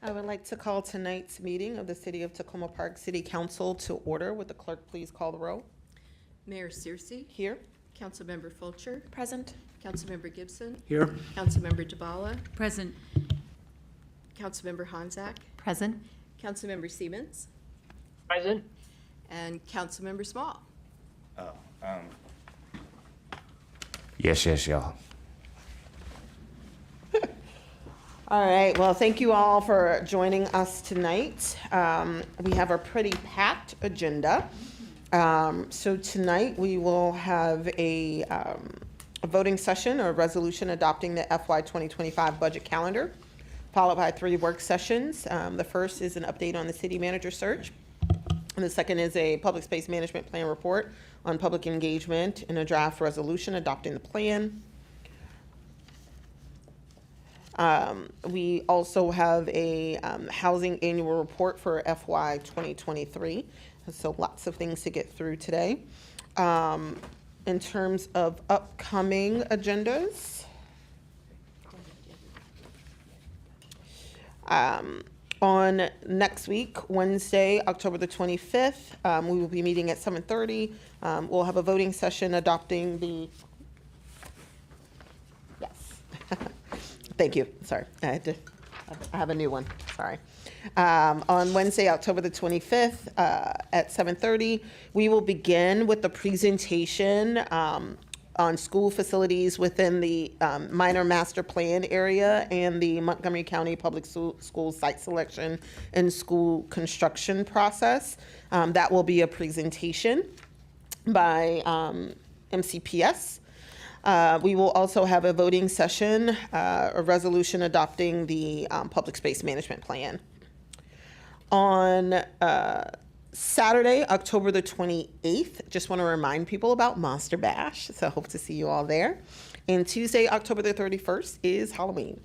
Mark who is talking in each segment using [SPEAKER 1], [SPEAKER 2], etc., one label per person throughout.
[SPEAKER 1] I would like to call tonight's meeting of the City of Tacoma Park City Council to order. Would the clerk please call the roll?
[SPEAKER 2] Mayor Searcy,
[SPEAKER 1] Here.
[SPEAKER 2] Councilmember Fulcher,
[SPEAKER 1] Present.
[SPEAKER 2] Councilmember Gibson,
[SPEAKER 3] Here.
[SPEAKER 2] Councilmember DeBala,
[SPEAKER 4] Present.
[SPEAKER 2] Councilmember Honzak,
[SPEAKER 4] Present.
[SPEAKER 2] Councilmember Siemens,
[SPEAKER 3] Present.
[SPEAKER 2] and Councilmember Small.
[SPEAKER 5] Yes, y'all.
[SPEAKER 1] All right, well, thank you all for joining us tonight. We have a pretty packed agenda. So tonight we will have a voting session or resolution adopting the FY 2025 budget calendar, followed by 3 work sessions. The first is an update on the city manager search. And the second is a public space management plan report on public engagement and a draft resolution adopting the plan. We also have a housing annual report for FY 2023. So lots of things to get through today. In terms of upcoming agendas, on next week, Wednesday, October the 25th, we will be meeting at 7:30. We'll have a voting session adopting the, yes. Thank you, sorry, I have a new one, sorry. On Wednesday, October the 25th, at 7:30, we will begin with the presentation on school facilities within the minor master plan area and the Montgomery County Public School site selection and school construction process. That will be a presentation by MCPS. We will also have a voting session, a resolution adopting the public space management plan. On Saturday, October the 28th, just want to remind people about Monster Bash, so hope to see you all there. And Tuesday, October the 31st is Halloween.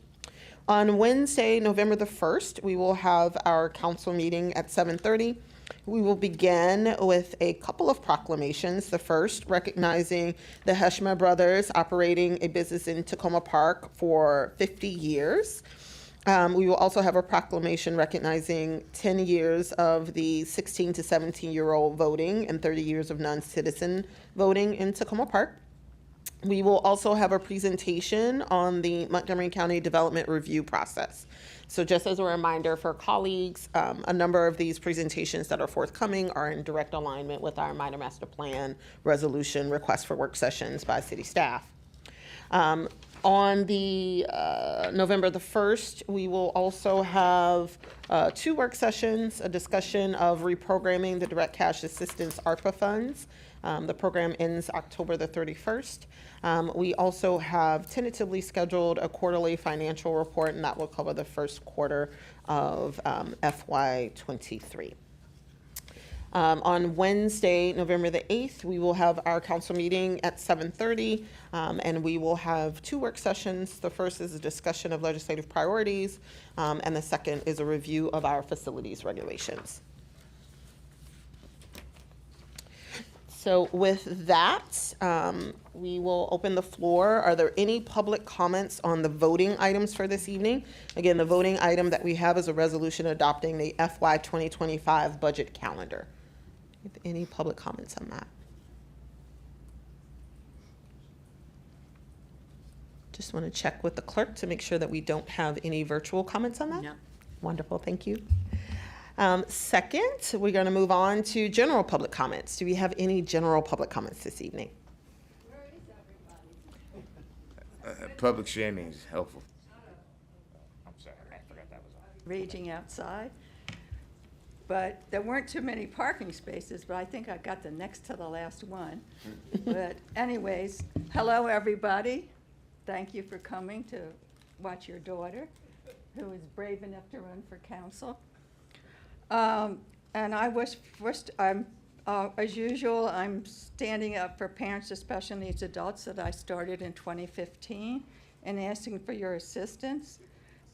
[SPEAKER 1] On Wednesday, November the 1st, we will have our council meeting at 7:30. We will begin with a couple of proclamations. The first, recognizing the Heshma brothers operating a business in Tacoma Park for 50 years. We will also have a proclamation recognizing 10 years of the 16 to 17-year-old voting and 30 years of non-citizen voting in Tacoma Park. We will also have a presentation on the Montgomery County Development Review process. So just as a reminder for colleagues, a number of these presentations that are forthcoming are in direct alignment with our minor master plan resolution request for work sessions by city staff. On the November the 1st, we will also have 2 work sessions, a discussion of reprogramming the direct cash assistance ARPA funds. The program ends October the 31st. We also have tentatively scheduled a quarterly financial report, and that will cover the first quarter of FY 23. On Wednesday, November the 8th, we will have our council meeting at 7:30, and we will have 2 work sessions. The first is a discussion of legislative priorities, and the second is a review of our facilities regulations. So with that, we will open the floor. Are there any public comments on the voting items for this evening? Again, the voting item that we have is a resolution adopting the FY 2025 budget calendar. Any public comments on that? Just want to check with the clerk to make sure that we don't have any virtual comments on that.
[SPEAKER 2] No.
[SPEAKER 1] Wonderful, thank you. Second, we're going to move on to general public comments. Do we have any general public comments this evening?
[SPEAKER 5] Public shaming is helpful. I'm sorry, I forgot that was on.
[SPEAKER 6] Raging outside. But there weren't too many parking spaces, but I think I got the next to the last one. But anyways, hello, everybody. Thank you for coming to watch your daughter, who is brave enough to run for council. And I was first, as usual, I'm standing up for parents of special needs adults that I started in 2015 and asking for your assistance.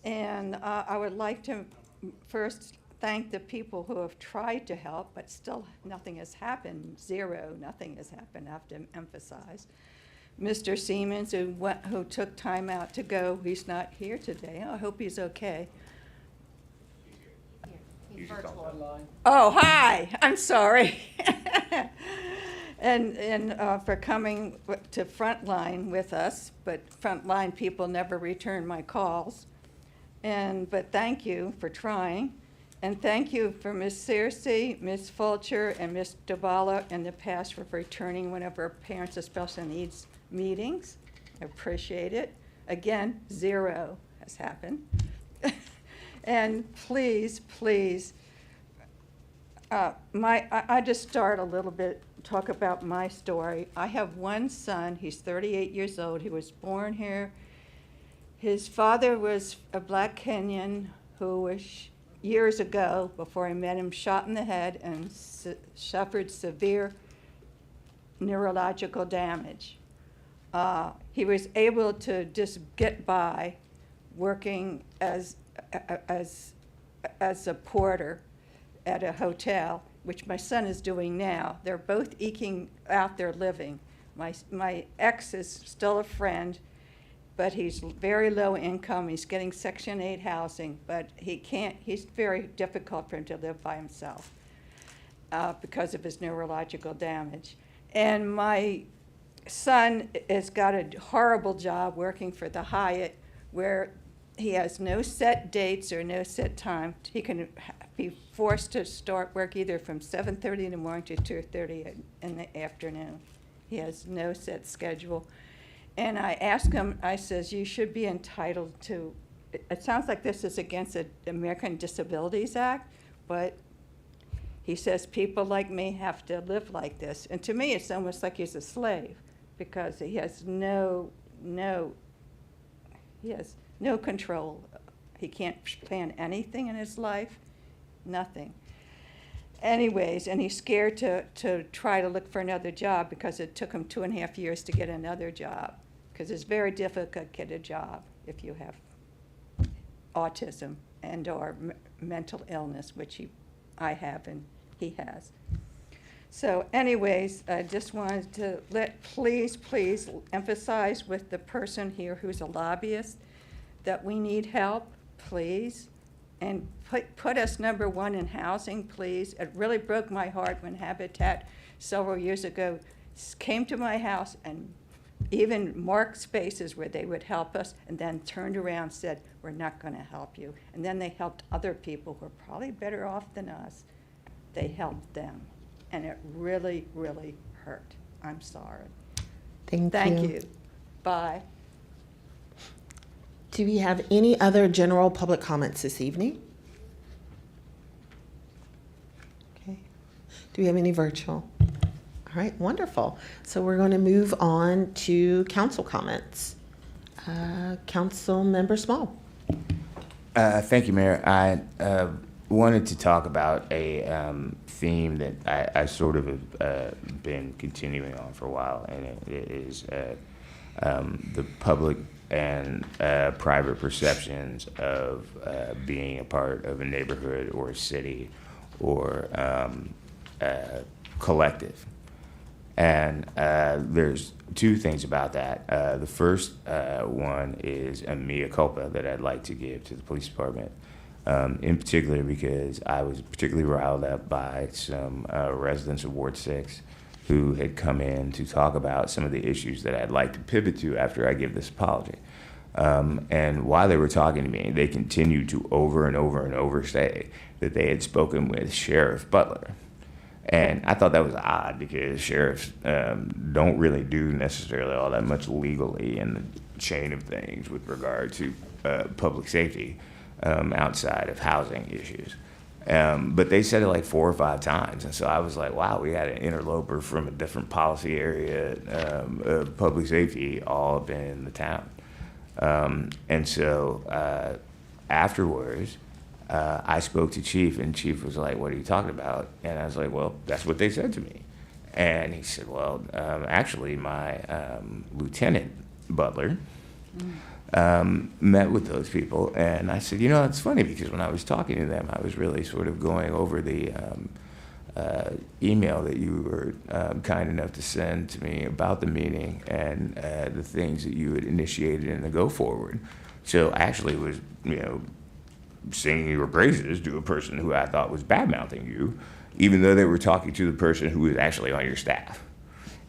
[SPEAKER 6] And I would like to first thank the people who have tried to help, but still nothing has happened. Zero, nothing has happened, I have to emphasize. Mr. Siemens, who took time out to go, he's not here today. I hope he's okay. Oh, hi, I'm sorry. And for coming to Frontline with us, but Frontline people never return my calls. But thank you for trying. And thank you for Ms. Searcy, Ms. Fulcher, and Ms. Dabala in the past for returning one of our Parents with Special Needs meetings. I appreciate it. Again, 0 has happened. And please, please, I just start a little bit, talk about my story. I have one son, he's 38 years old, he was born here. His father was a black Kenyan who was, years ago, before I met him, shot in the head and suffered severe neurological damage. He was able to just get by working as a porter at a hotel, which my son is doing now. They're both eking out their living. My ex is still a friend, but he's very low income. He's getting Section 8 housing, but he's very difficult for him to live by himself because of his neurological damage. And my son has got a horrible job working for the Hyatt, where he has no set dates or no set time. He can be forced to start work either from 7:30 in the morning to 2:30 in the afternoon. He has no set schedule. And I asked him, I says, you should be entitled to, it sounds like this is against the American Disabilities Act, but he says people like me have to live like this. And to me, it's almost like he's a slave, because he has no control. He can't plan anything in his life, nothing. Anyways, and he's scared to try to look for another job because it took him 2.5 years to get another job, because it's very difficult to get a job if you have autism and or mental illness, which I have and he has. So anyways, I just wanted to please emphasize with the person here who's a lobbyist that we need help, please. And put us number 1 in housing, please. It really broke my heart when Habitat several years ago came to my house and even marked spaces where they would help us, and then turned around and said, we're not going to help you. And then they helped other people who are probably better off than us. They helped them. And it really, really hurt. I'm sorry. Thank you. Bye.
[SPEAKER 1] Do we have any other general public comments this evening? Okay. Do we have any virtual? All right, wonderful. So we're going to move on to council comments. Council Member Small.
[SPEAKER 5] Thank you, Mayor. I wanted to talk about a theme that I sort of have been continuing on for a while, and it is the public and private perceptions of being a part of a neighborhood or a city or collective. And there's 2 things about that. The first one is a mea culpa that I'd like to give to the police department, in particular because I was particularly riled up by some residents of Ward 6 who had come in to talk about some of the issues that I'd like to pivot to after I give this apology. And while they were talking to me, they continued to over and over say that they had spoken with Sheriff Butler. And I thought that was odd because sheriffs don't really do necessarily all that much legally in the chain of things with regard to public safety outside of housing issues. But they said it like 4 or 5 times. And so I was like, wow, we had an interloper from a different policy area of public safety all up in the town. And so afterwards, I spoke to Chief, and Chief was like, what are you talking about? And I was like, well, that's what they said to me. And he said, well, actually, my Lieutenant Butler met with those people. And I said, you know, it's funny because when I was talking to them, I was really sort of going over the email that you were kind enough to send to me about the meeting and the things that you had initiated in the go forward. So I actually was, singing your praises to a person who I thought was bad-mouthing you, even though they were talking to the person who was actually on your staff.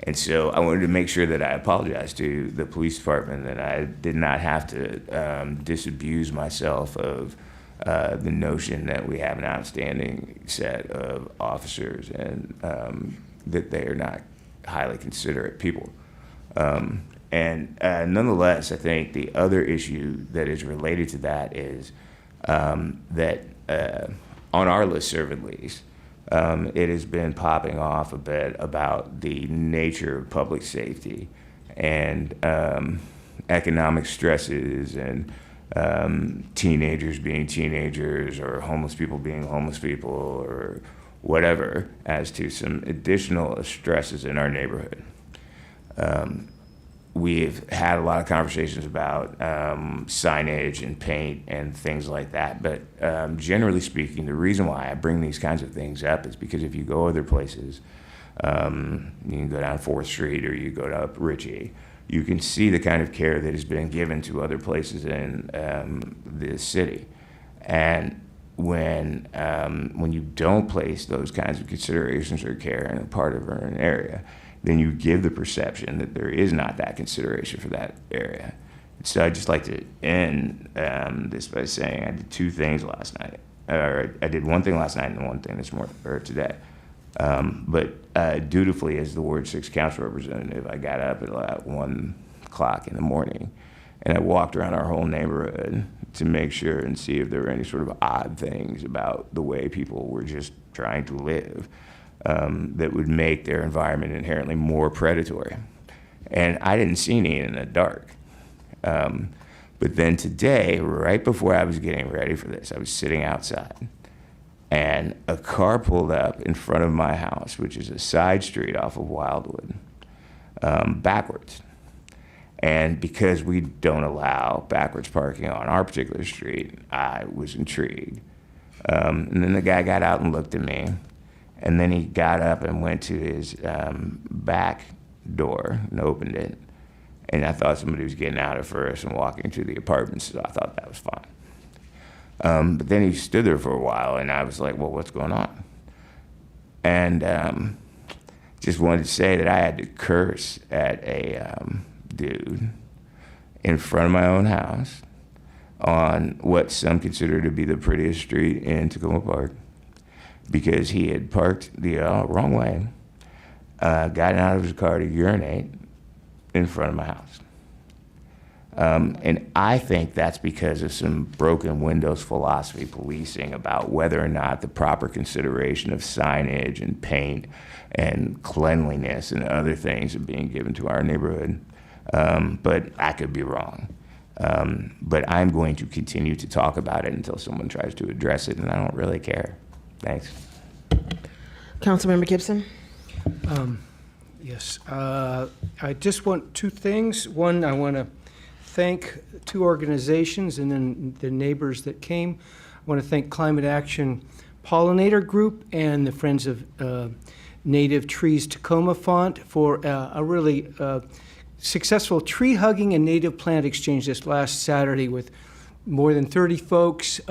[SPEAKER 5] And so I wanted to make sure that I apologized to the police department, that I did not have to disabuse myself of the notion that we have an outstanding set of officers and that they are not highly considerate people. And nonetheless, I think the other issue that is related to that is that on our listserv at least, it has been popping off a bit about the nature of public safety and economic stresses and teenagers being teenagers or homeless people being homeless people or whatever as to some additional stresses in our neighborhood. We've had a lot of conversations about signage and paint and things like that, but generally speaking, the reason why I bring these kinds of things up is because if you go other places, you can go down 4th Street or you go to up Ritchie, you can see the kind of care that has been given to other places in the city. And when you don't place those kinds of considerations or care in a part of an area, then you give the perception that there is not that consideration for that area. So I'd just like to end this by saying I did 2 things last night. Or I did one thing last night and one thing this morning, or today. But dutifully, as the Ward 6 council representative, I got up at about 1 o'clock in the morning and I walked around our whole neighborhood to make sure and see if there were any sort of odd things about the way people were just trying to live. That would make their environment inherently more predatory. And I didn't see any in the dark. But then today, right before I was getting ready for this, I was sitting outside and a car pulled up in front of my house, which is a side street off of Wildwood, backwards. And because we don't allow backwards parking on our particular street, I was intrigued. And then the guy got out and looked at me. And then he got up and went to his back door and opened it. And I thought somebody was getting out at first and walking to the apartments, so I thought that was fine. But then he stood there for a while, and I was like, well, what's going on? And just wanted to say that I had to curse at a dude in front of my own house on what some consider to be the prettiest street in Tacoma Park, because he had parked the wrong way, gotten out of his car to urinate in front of my house. And I think that's because of some broken windows philosophy policing about whether or not the proper consideration of signage and paint and cleanliness and other things are being given to our neighborhood. But I could be wrong. But I'm going to continue to talk about it until someone tries to address it, and I don't really care. Thanks.
[SPEAKER 1] Councilmember Gibson.
[SPEAKER 3] Yes, I just want 2 things. One, I want to thank 2 organizations and then the neighbors that came. I want to thank Climate Action Pollinator Group and the Friends of Native Trees Tacoma Font for a really successful tree hugging and native plant exchange this last Saturday with more than 30 folks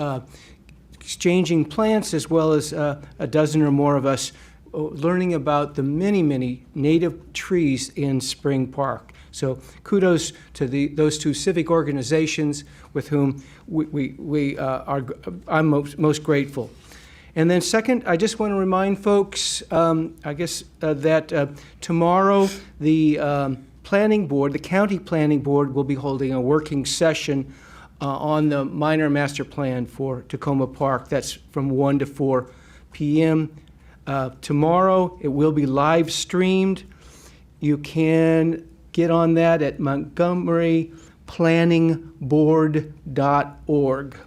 [SPEAKER 3] exchanging plants, as well as a dozen or more of us learning about the many, many native trees in Spring Park. So kudos to those 2 civic organizations with whom I'm most grateful. And then second, I just want to remind folks, that tomorrow the planning board, the county planning board, will be holding a working session on the minor master plan for Tacoma Park. That's from 1 to 4 p.m. Tomorrow. It will be live streamed. You can get on that at montgomeryplanningboard.org,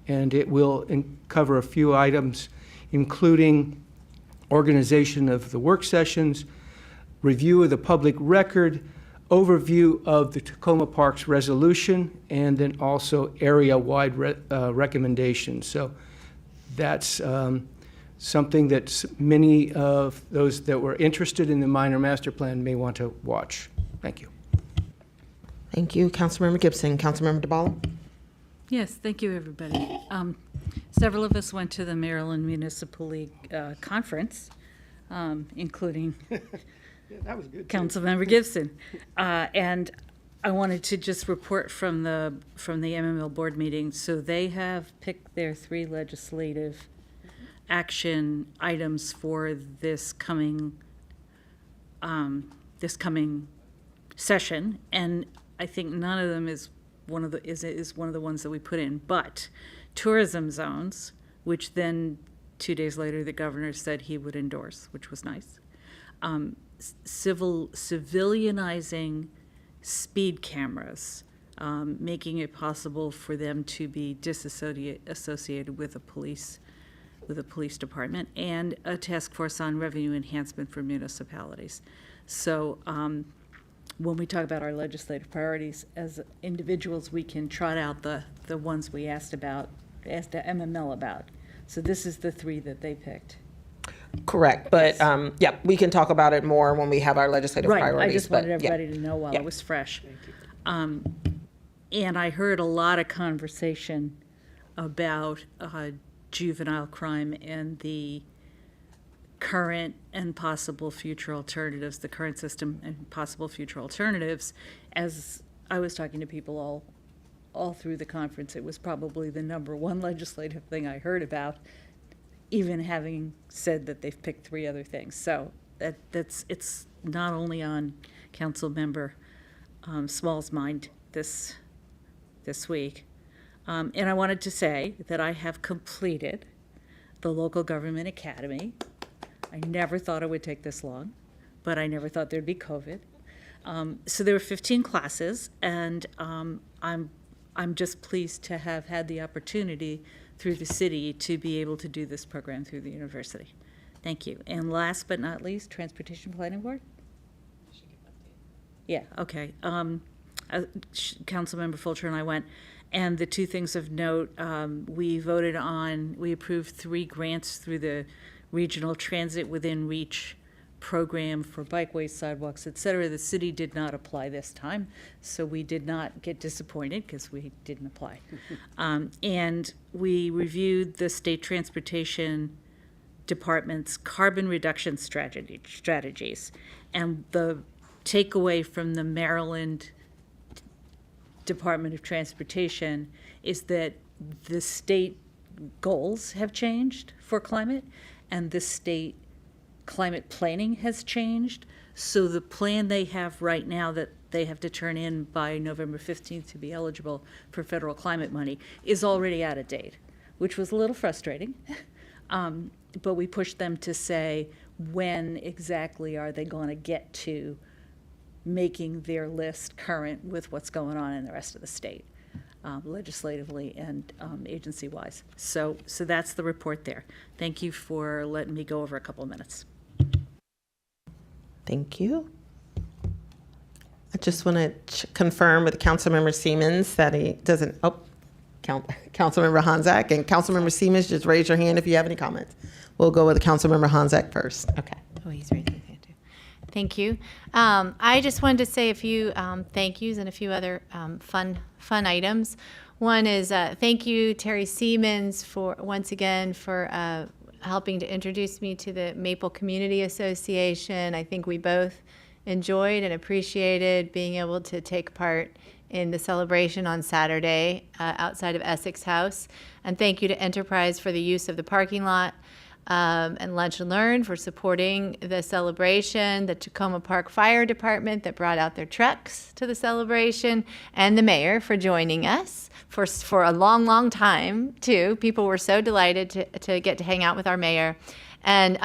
[SPEAKER 3] and it will cover a few items, including organization of the work sessions, review of the public record, overview of the Tacoma Parks resolution, and then also area-wide recommendations. So that's something that many of those that were interested in the minor master plan may want to watch. Thank you.
[SPEAKER 1] Thank you, Councilmember Gibson. Councilmember DeBala.
[SPEAKER 4] Yes, thank you, everybody. Several of us went to the Maryland Municipal League Conference, including
[SPEAKER 3] That was good.
[SPEAKER 4] Councilmember Gibson. And I wanted to just report from the MML board meeting. So they have picked their 3 legislative action items for this coming session, and I think none of them is one of the ones that we put in. But tourism zones, which then 2 days later the governor said he would endorse, which was nice. Civilianizing speed cameras, making it possible for them to be disassociated with a police department, and a task force on revenue enhancement for municipalities. So when we talk about our legislative priorities as individuals, we can trot out the ones we asked MML about. So this is the 3 that they picked.
[SPEAKER 1] Correct, but yeah, we can talk about it more when we have our legislative
[SPEAKER 4] Right,
[SPEAKER 1] priorities.
[SPEAKER 4] I just
[SPEAKER 1] but,
[SPEAKER 4] wanted
[SPEAKER 1] yeah.
[SPEAKER 4] everybody to know while
[SPEAKER 1] Yeah.
[SPEAKER 4] it was fresh. And I heard a lot of conversation about juvenile crime and the current and possible future alternatives, the current system and possible future alternatives. As I was talking to people all through the conference, it was probably the number 1 legislative thing I heard about, even having said that they've picked 3 other things. So it's not only on Councilmember Small's mind this week. And I wanted to say that I have completed the Local Government Academy. I never thought it would take this long, but I never thought there'd be COVID. So there were 15 classes, and I'm just pleased to have had the opportunity through the city to be able to do this program through the university. Thank you. And last but not least, Transportation Planning Board? Yeah, okay. Councilmember Fulcher and I went, and the 2 things of note, we approved 3 grants through the Regional Transit Within Reach program for bikeways, sidewalks, et cetera. The city did not apply this time, so we did not get disappointed because we didn't apply. And we reviewed the State Transportation Department's carbon reduction strategies. And the takeaway from the Maryland Department of Transportation is that the state goals have changed for climate, and the state climate planning has changed. So the plan they have right now that they have to turn in by November 15th to be eligible for federal climate money is already out of date, which was a little frustrating. But we pushed them to say, when exactly are they going to get to making their list current with what's going on in the rest of the state, legislatively and agency-wise. So that's the report there. Thank you for letting me go over a couple of minutes.
[SPEAKER 1] Thank you. I just want to confirm with Councilmember Siemens that he doesn't, Councilmember Honzak and Councilmember Siemens, just raise your hand if you have any comments. We'll go with Councilmember Honzak first. Okay.
[SPEAKER 7] Oh, he's raising his hand too. Thank you. I just wanted to say a few thank yous and a few other fun items. One is thank you, Terry Siemens, for once again for helping to introduce me to the Maple Community Association. I think we both enjoyed and appreciated being able to take part in the celebration on Saturday outside of Essex House. And thank you to Enterprise for the use of the parking lot, and Lunch and Learn for supporting the celebration, the Tacoma Park Fire Department that brought out their trucks to the celebration, and the mayor for joining us for a long, long time, too. People were so delighted to get to hang out with our mayor. And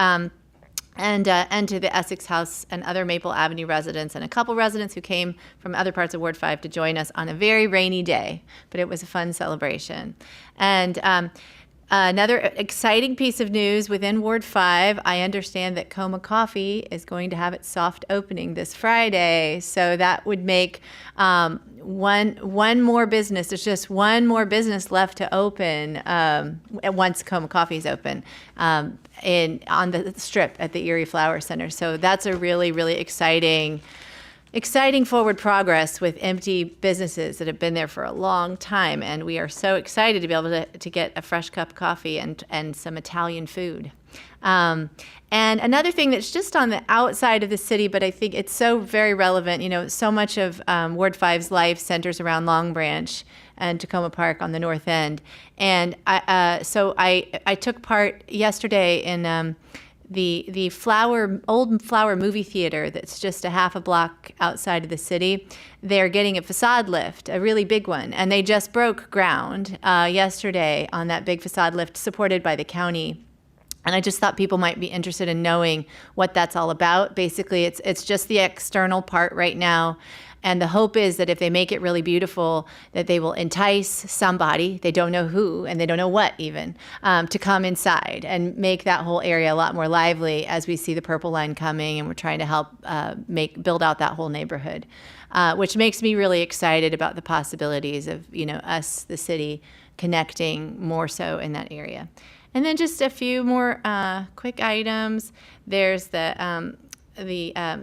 [SPEAKER 7] to the Essex House and other Maple Avenue residents and a couple residents who came from other parts of Ward 5 to join us on a very rainy day, but it was a fun celebration. And another exciting piece of news within Ward 5, I understand that Coma Coffee is going to have its soft opening this Friday. So that would make one more business. There's just one more business left to open once Coma Coffee is open on the strip at the Erie Flower Center. So that's a really, really exciting exciting forward progress with empty businesses that have been there for a long time. And we are so excited to be able to get a fresh cup of coffee and some Italian food. And another thing that's just on the outside of the city, but I think it's so very relevant, you know, so much of Ward 5's life centers around Long Branch and Tacoma Park on the north end. And I took part yesterday in the old Flower movie theater that's just a half a block outside of the city. They're getting a facade lift, a really big one, and they just broke ground yesterday on that big facade lift supported by the county. And I just thought people might be interested in knowing what that's all about. Basically, it's just the external part right now. And the hope is that if they make it really beautiful, that they will entice somebody, they don't know who, and they don't know what even, to come inside and make that whole area a lot more lively as we see the Purple Line coming, and we're trying to help build out that whole neighborhood, which makes me really excited about the possibilities of, you know, us, the city, connecting more so in that area. And then just a few more quick items. There's the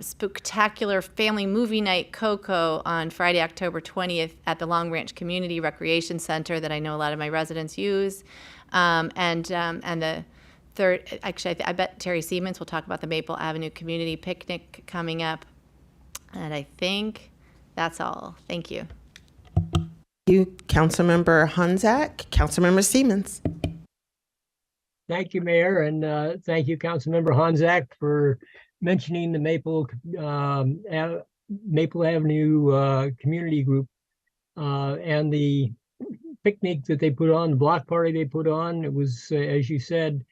[SPEAKER 7] spectacular family movie night Coco on Friday, October 20th at the Long Branch Community Recreation Center that I know a lot of my residents use. And the third, actually, I bet Terry Siemens will talk about the Maple Avenue Community Picnic coming up. And I think that's all. Thank you.
[SPEAKER 1] Thank you, Councilmember Honzak. Councilmember Siemens.
[SPEAKER 8] Thank you, Mayor, and thank you, Councilmember Honzak, for mentioning the Maple Avenue Community Group and the picnic that they put on, the block party they put on. It was, as you said,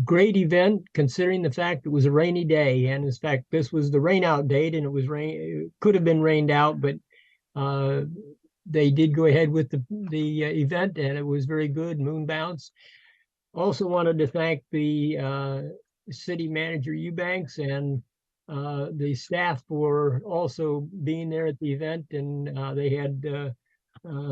[SPEAKER 8] great event considering the fact it was a rainy day. And in fact, this was the rain out date, and it could have been rained out, but they did go ahead with the event, and it was very good, moon bounce. Also wanted to thank the city manager Eubanks and the staff for also being there at the event. And they had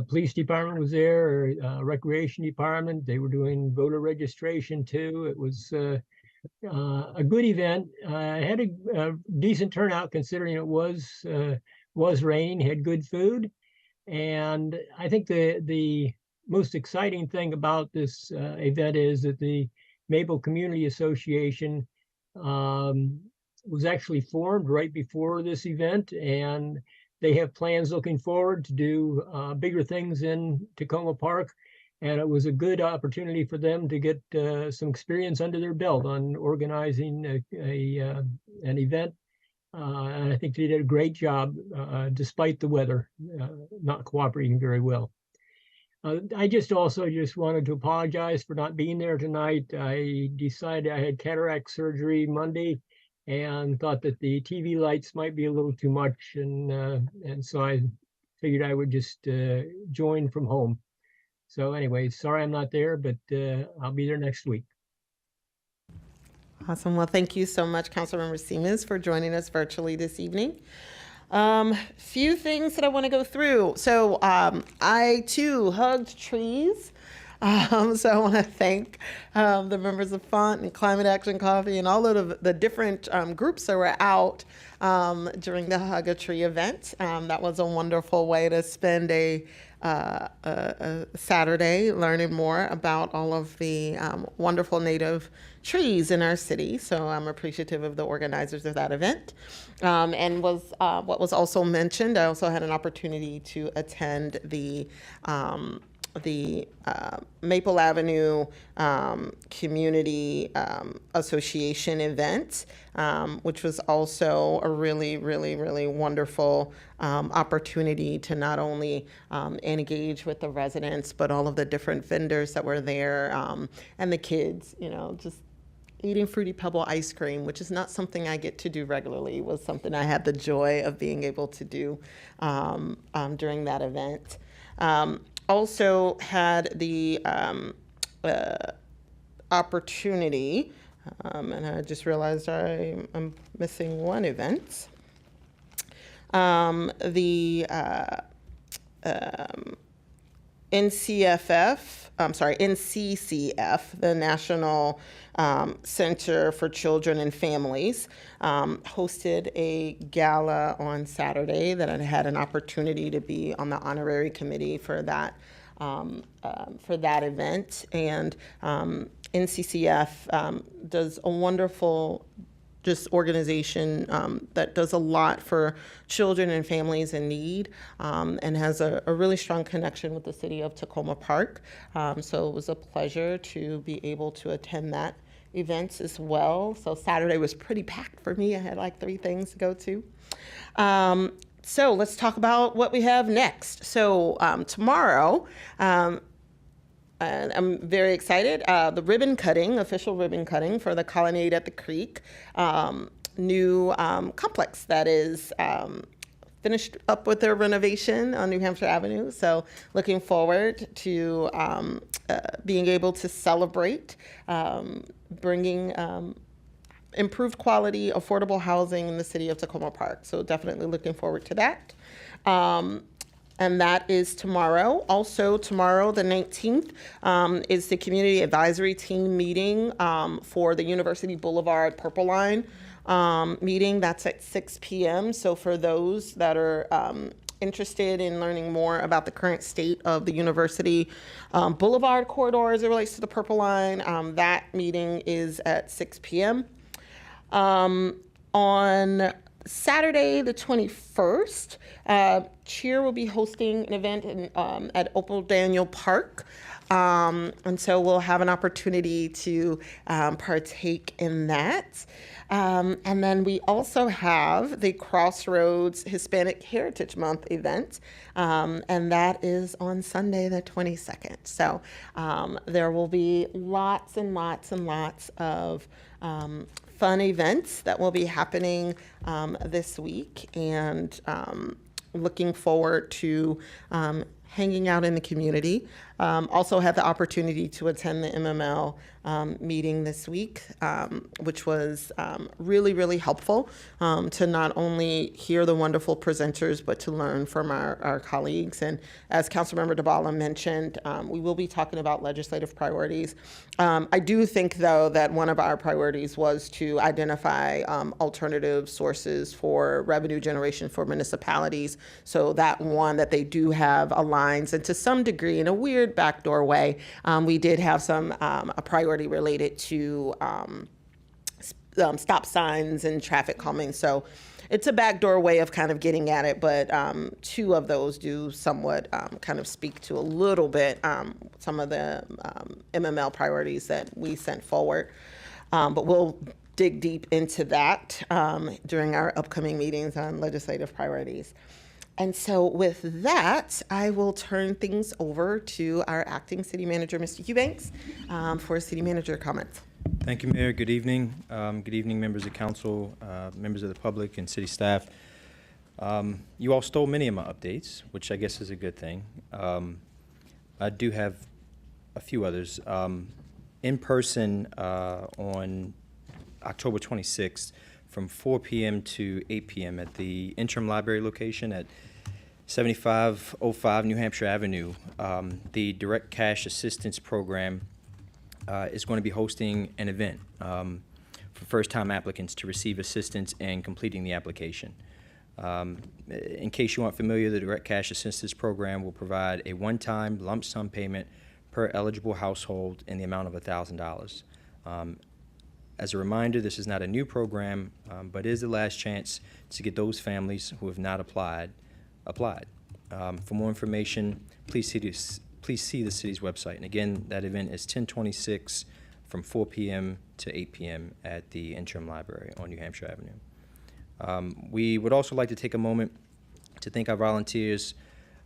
[SPEAKER 8] police department was there, recreation department. They were doing voter registration too. It was a good event. Had a decent turnout considering it was raining. Had good food, and I think the most exciting thing about this event is that the Maple Community Association was actually formed right before this event, and they have plans looking forward to do bigger things in Tacoma Park. And it was a good opportunity for them to get some experience under their belt on organizing an event. And I think they did a great job despite the weather not cooperating very well. I just wanted to apologize for not being there tonight. I decided I had cataract surgery Monday and thought that the TV lights might be a little too much. And so I figured I would just join from home. So anyway, sorry I'm not there, but I'll be there next week.
[SPEAKER 1] Awesome. Well, thank you so much, Councilmember Siemens, for joining us virtually this evening. Few things that I want to go through. So I too hugged trees. So I want to thank the members of FONT and Climate Action Coffee and all of the different groups that were out during the Hug a Tree event. That was a wonderful way to spend a Saturday learning more about all of the wonderful native trees in our city. So I'm appreciative of the organizers of that event. And what was also mentioned, I also had an opportunity to attend the Maple Avenue Community Association event, which was also a really, really, really wonderful opportunity to not only engage with the residents, but all of the different vendors that were there, and the kids, just eating Fruity Pebble ice cream, which is not something I get to do regularly, was something I had the joy of being able to do during that event. Also had the opportunity, and I just realized I'm missing one event. The NCFF NCCF, the National Center for Children and Families, hosted a gala on Saturday that I had an opportunity to be on the honorary committee for that event. And NCCF does a wonderful organization that does a lot for children and families in need, and has a really strong connection with the city of Tacoma Park. So it was a pleasure to be able to attend that event as well. So Saturday was pretty packed for me. I had like 3 things to go to. So let's talk about what we have next. So tomorrow, and I'm very excited. The ribbon cutting, official ribbon cutting for the Colonnade at the Creek, new complex that is finished up with their renovation on New Hampshire Avenue. So looking forward to being able to celebrate bringing improved quality, affordable housing in the city of Tacoma Park. So definitely looking forward to that. And that is tomorrow. Also tomorrow, the 19th, is the Community Advisory Team meeting for the University Boulevard Purple Line meeting. That's at 6 p.m. So for those that are interested in learning more about the current state of the University Boulevard corridor as it relates to the Purple Line, that meeting is at 6 p.m. On Saturday, the 21st, Cheer will be hosting an event at Opal Daniel Park. And so we'll have an opportunity to partake in that. And then we also have the Crossroads Hispanic Heritage Month event, and that is on Sunday, the 22nd. So there will be lots and lots and lots of fun events that will be happening this week, and looking forward to hanging out in the community. Also had the opportunity to attend the MML meeting this week, which was really, really helpful to not only hear the wonderful presenters, but to learn from our colleagues. And as Councilmember DeBala mentioned, we will be talking about legislative priorities. I do think, though, that one of our priorities was to identify alternative sources for revenue generation for municipalities, so that one that they do have aligns, and to some degree, in a weird backdoor way, we did have some a priority related to stop signs and traffic calming. So it's a backdoor way of kind of getting at it, but 2 of those do somewhat kind of speak to a little bit some of the MML priorities that we sent forward. But we'll dig deep into that during our upcoming meetings on legislative priorities. And so with that, I will turn things over to our acting city manager, Mr. Eubanks, for city manager comments.
[SPEAKER 9] Thank you, Mayor. Good evening. Good evening, members of council, members of the public, and city staff. You all stole many of my updates, which I guess is a good thing. I do have a few others. In person on October 26th, from 4 p.m. to 8 p.m. at the interim library location at 7505 New Hampshire Avenue. The Direct Cash Assistance Program is going to be hosting an event for first-time applicants to receive assistance in completing the application. In case you aren't familiar, the Direct Cash Assistance Program will provide a one-time lump sum payment per eligible household in the amount of $1,000. As a reminder, this is not a new program, but is the last chance to get those families who have not applied. For more information, please see the city's website. And again, that event is 10/26 from 4 p.m. to 8 p.m. at the interim library on New Hampshire Avenue. We would also like to take a moment to thank our volunteers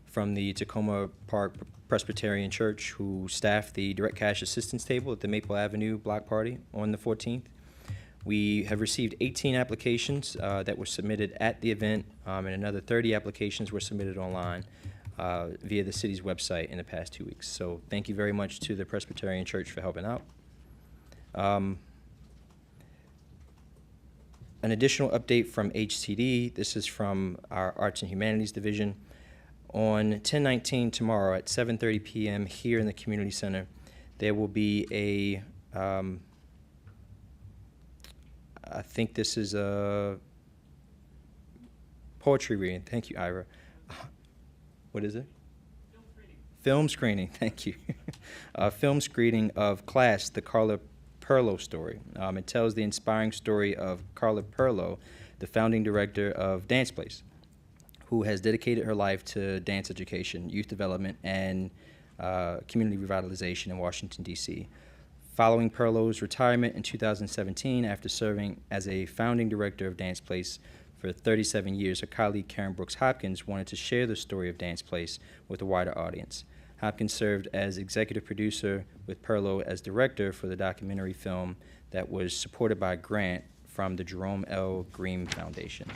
[SPEAKER 9] from the Tacoma Park Presbyterian Church who staffed the direct cash assistance table at the Maple Avenue block party on the 14th. We have received 18 applications that were submitted at the event, and another 30 applications were submitted online via the city's website in the past 2 weeks. So thank you very much to the Presbyterian Church for helping out. An additional update from HCD. This is from our Arts and Humanities Division. On 10/19 tomorrow at 7:30 p.m. here in the Community Center, There will be I think this is a poetry reading. Thank you, Ira. What is it? Film screening, thank you. A film screening of Class, the Carla Perlow story. It tells the inspiring story of Carla Perlow, the founding director of Dance Place, who has dedicated her life to dance education, youth development, and community revitalization in Washington, D.C. Following Perlow's retirement in 2017, after serving as a founding director of Dance Place for 37 years, her colleague Karen Brooks Hopkins wanted to share the story of Dance Place with a wider audience. Hopkins served as executive producer with Perlow as director for the documentary film that was supported by a grant from the Jerome L. Green Foundation.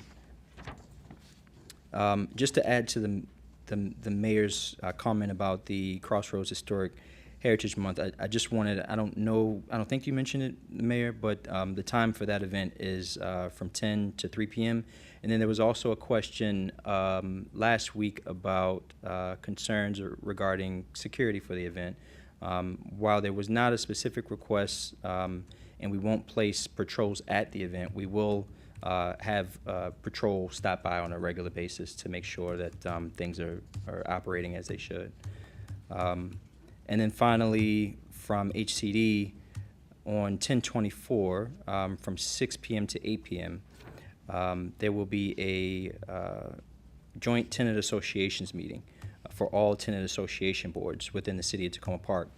[SPEAKER 9] Just to add to the mayor's comment about the Crossroads Historic Heritage Month, I just wanted, I don't think you mentioned it, Mayor, but the time for that event is from 10 to 3 p.m. And then there was also a question last week about concerns regarding security for the event. While there was not a specific request and we won't place patrols at the event, we will have patrol stop by on a regular basis to make sure that things are operating as they should. And then finally, from HCD on 10/24, from 6 p.m. to 8 p.m., there will be a joint tenant associations meeting for all tenant association boards within the city of Tacoma Park.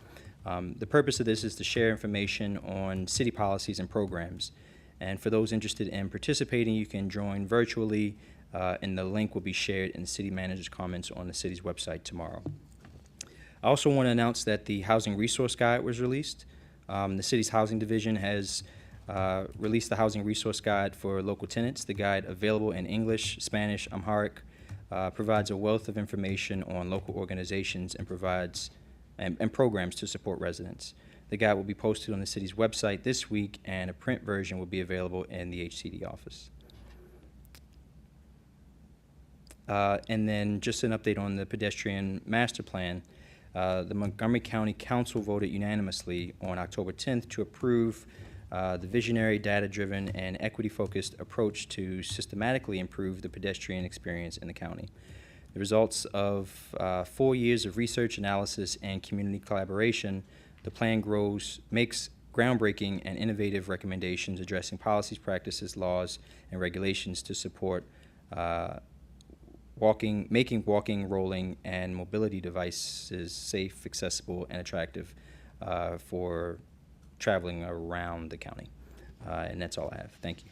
[SPEAKER 9] The purpose of this is to share information on city policies and programs. And for those interested in participating, you can join virtually, and the link will be shared in the city manager's comments on the city's website tomorrow. I also want to announce that the Housing Resource Guide was released. The city's housing division has released the Housing Resource Guide for local tenants. The guide, available in English, Spanish, Amharic, provides a wealth of information on local organizations and provides and programs to support residents. The guide will be posted on the city's website this week, and a print version will be available in the HCD office. And then just an update on the pedestrian master plan. The Montgomery County Council voted unanimously on October 10th to approve the visionary, data-driven, and equity-focused approach to systematically improve the pedestrian experience in the county. The results of 4 years of research, analysis, and community collaboration, the plan makes groundbreaking and innovative recommendations addressing policies, practices, laws, and regulations to support making walking, rolling, and mobility devices safe, accessible, and attractive for traveling around the county. And that's all I have. Thank you.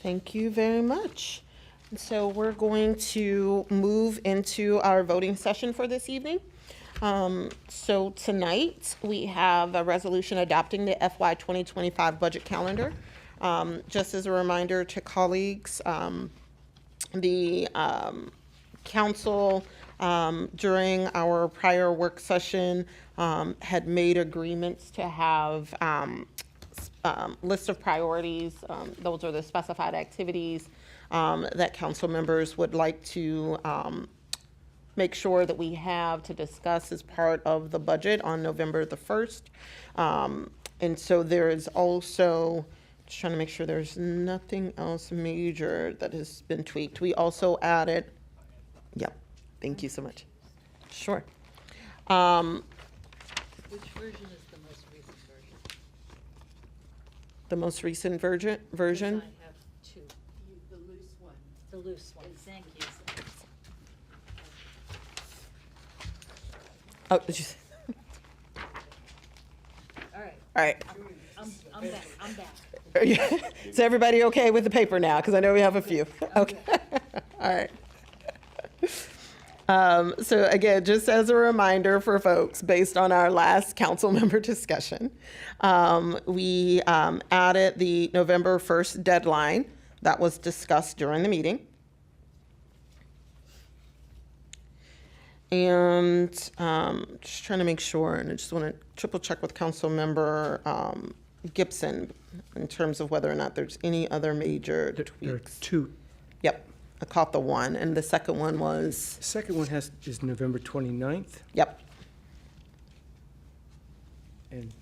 [SPEAKER 1] Thank you very much. And so we're going to move into our voting session for this evening. So tonight, we have a resolution adopting the FY 2025 budget calendar. Just as a reminder to colleagues, the council during our prior work session had made agreements to have list of priorities. Those are the specified activities that council members would like to make sure that we have to discuss as part of the budget on November the 1st. And so there is also, just trying to make sure there's nothing else major that has been tweaked. We also added, yep, thank you so much. Sure.
[SPEAKER 4] Which version is the most recent version?
[SPEAKER 1] The most recent version?
[SPEAKER 4] I have two. The loose one. The loose one, thank you.
[SPEAKER 1] Oh, did you?
[SPEAKER 4] All right,
[SPEAKER 1] All right.
[SPEAKER 4] I'm back.
[SPEAKER 1] Is everybody okay with the paper now? Because I know we have a few. Okay. All right. So again, just as a reminder for folks, based on our last council member discussion, we added the November 1st deadline that was discussed during the meeting. And just trying to make sure, and I just want to triple check with council member Gibson in terms of whether or not there's any other major
[SPEAKER 3] There are
[SPEAKER 1] tweaks.
[SPEAKER 3] two.
[SPEAKER 1] Yep. I caught the one, and the second one was,
[SPEAKER 3] The second one is November 29th,
[SPEAKER 1] yep,
[SPEAKER 3] and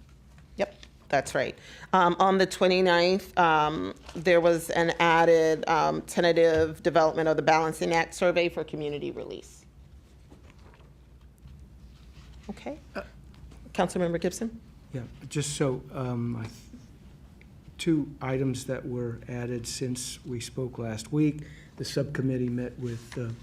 [SPEAKER 1] yep, that's right. On the 29th, there was an added tentative development of the Balancing Act survey for community release. Okay. Councilmember Gibson?
[SPEAKER 3] yeah, just so, two items that were added since we spoke last week. The subcommittee met with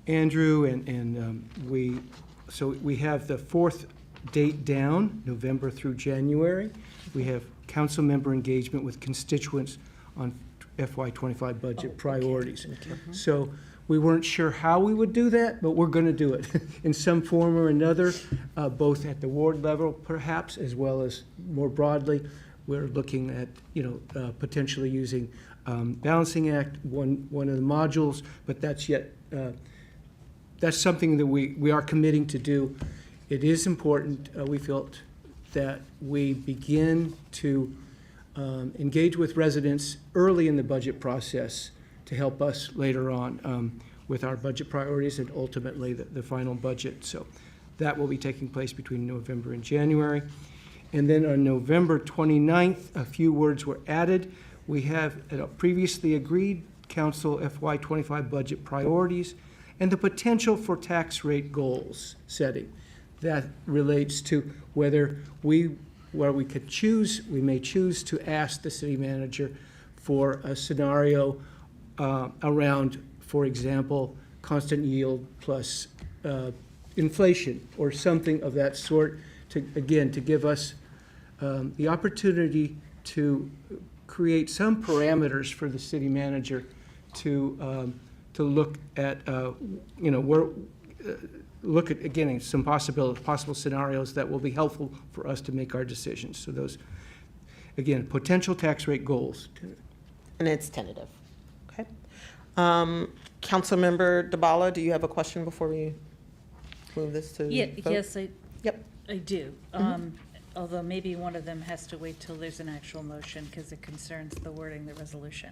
[SPEAKER 3] Andrew, and we have the fourth date down, November through January. We have council member engagement with constituents on FY25 budget priorities. So we weren't sure how we would do that, but we're going to do it in some form or another, both at the ward level perhaps, as well as more broadly. We're looking at, potentially using Balancing Act, one of the modules, but that's something that we are committing to do. It is important, we felt, that we begin to engage with residents early in the budget process to help us later on with our budget priorities and ultimately the final budget. So that will be taking place between November and January. And then on November 29th, a few words were added. We have previously agreed council FY25 budget priorities and the potential for tax rate goals setting. That relates to where we may choose to ask the city manager for a scenario around, for example, constant yield plus inflation or something of that sort, to give us the opportunity to create some parameters for the city manager to look at, look at, again, some possible scenarios that will be helpful for us to make our decisions. So those, again, potential tax rate goals.
[SPEAKER 1] And it's tentative. Okay. Councilmember DeBala, do you have a question before we move this to vote?
[SPEAKER 4] Yes,
[SPEAKER 1] Yep.
[SPEAKER 4] I do. Although maybe one of them has to wait till there's an actual motion because it concerns the wording of the resolution.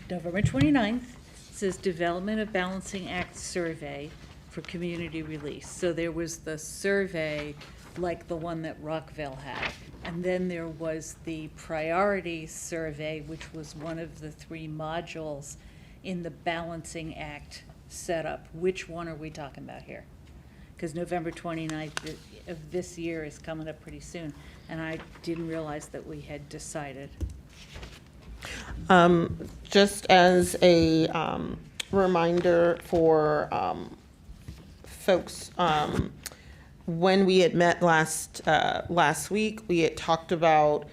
[SPEAKER 4] November 29th says Development of Balancing Act Survey for Community Release. So there was the survey like the one that Rockville had. And then there was the priority survey, which was one of the three modules in the Balancing Act setup. Which one are we talking about here? Because November 29th of this year is coming up pretty soon, and I didn't realize that we had decided.
[SPEAKER 1] Just as a reminder for folks, when we had met last week, we had talked about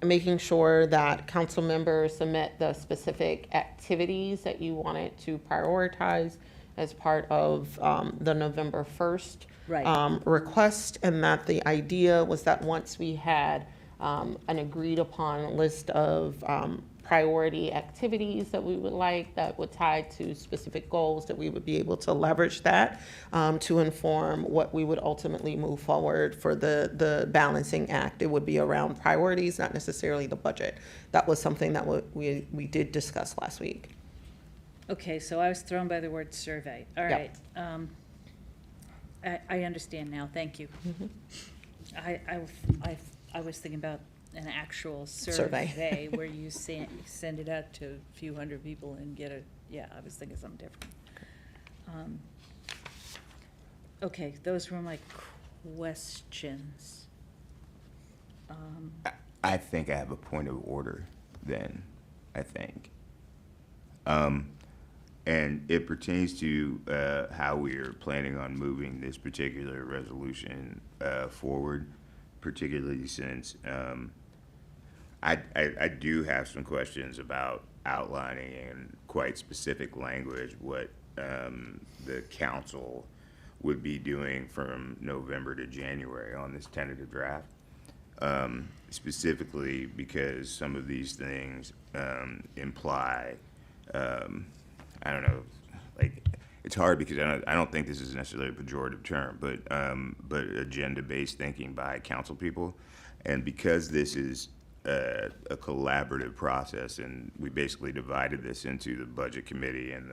[SPEAKER 1] making sure that council members submit the specific activities that you wanted to prioritize as part of the November 1st request, and that the idea was that once we had an agreed upon list of priority activities that we would like that would tie to specific goals, that we would be able to leverage that to inform what we would ultimately move forward for the Balancing Act. It would be around priorities, not necessarily the budget. That was something that we did discuss last week.
[SPEAKER 4] Okay, so I was thrown by the word survey. All right. I understand now. Thank you. I was thinking about an actual survey where you send it out to a few hundred people and get I was thinking something different. Okay, those were my questions.
[SPEAKER 5] I think I have a point of order then, I think. And it pertains to how we are planning on moving this particular resolution forward, particularly since I do have some questions about outlining in quite specific language what the council would be doing from November to January on this tentative draft. Specifically because some of these things imply, I don't know, like, it's hard because I don't think this is necessarily a pejorative term, but agenda-based thinking by council people. And because this is a collaborative process, and we basically divided this into the budget committee and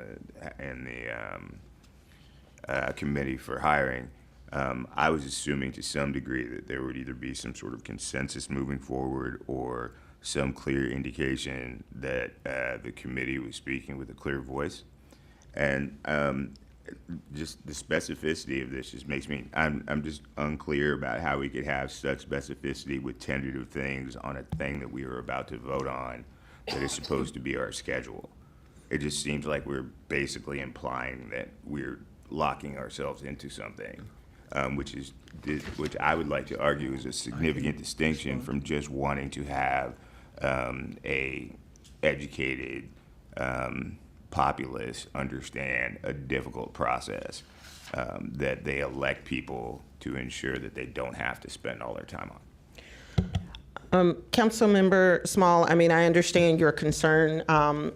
[SPEAKER 5] the committee for hiring. I was assuming to some degree that there would either be some sort of consensus moving forward or some clear indication that the committee was speaking with a clear voice. And just the specificity of this just makes me, I'm just unclear about how we could have such specificity with tentative things on a thing that we were about to vote on that is supposed to be our schedule. It just seems like we're basically implying that we're locking ourselves into something, which I would like to argue is a significant distinction from just wanting to have a educated populace understand a difficult process that they elect people to ensure that they don't have to spend all their time on.
[SPEAKER 1] Councilmember Small, I mean, I understand your concern,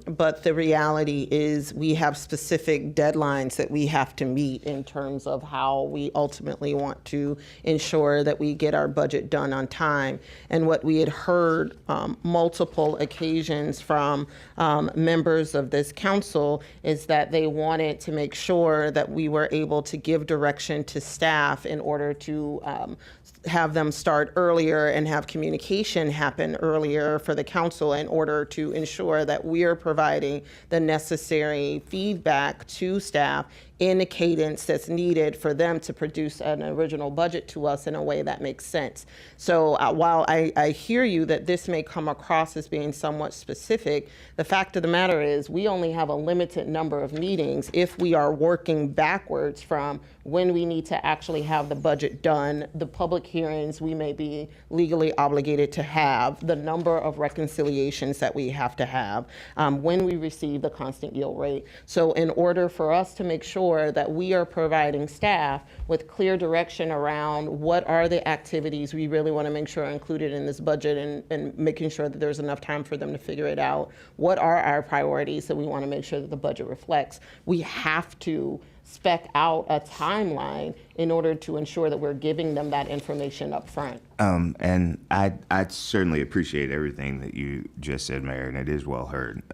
[SPEAKER 1] but the reality is we have specific deadlines that we have to meet in terms of how we ultimately want to ensure that we get our budget done on time. And what we had heard multiple occasions from members of this council is that they wanted to make sure that we were able to give direction to staff in order to have them start earlier and have communication happen earlier for the council in order to ensure that we're providing the necessary feedback to staff in the cadence that's needed for them to produce an original budget to us in a way that makes sense. So while I hear you that this may come across as being somewhat specific, the fact of the matter is we only have a limited number of meetings if we are working backwards from when we need to actually have the budget done, the public hearings we may be legally obligated to have, the number of reconciliations that we have to have, when we receive the constant yield rate. So in order for us to make sure that we are providing staff with clear direction around what are the activities we really want to make sure are included in this budget and making sure that there's enough time for them to figure it out, what are our priorities that we want to make sure that the budget reflects, we have to spec out a timeline in order to ensure that we're giving them that information up front.
[SPEAKER 5] And I certainly appreciate everything that you just said, Mayor, and it is well heard.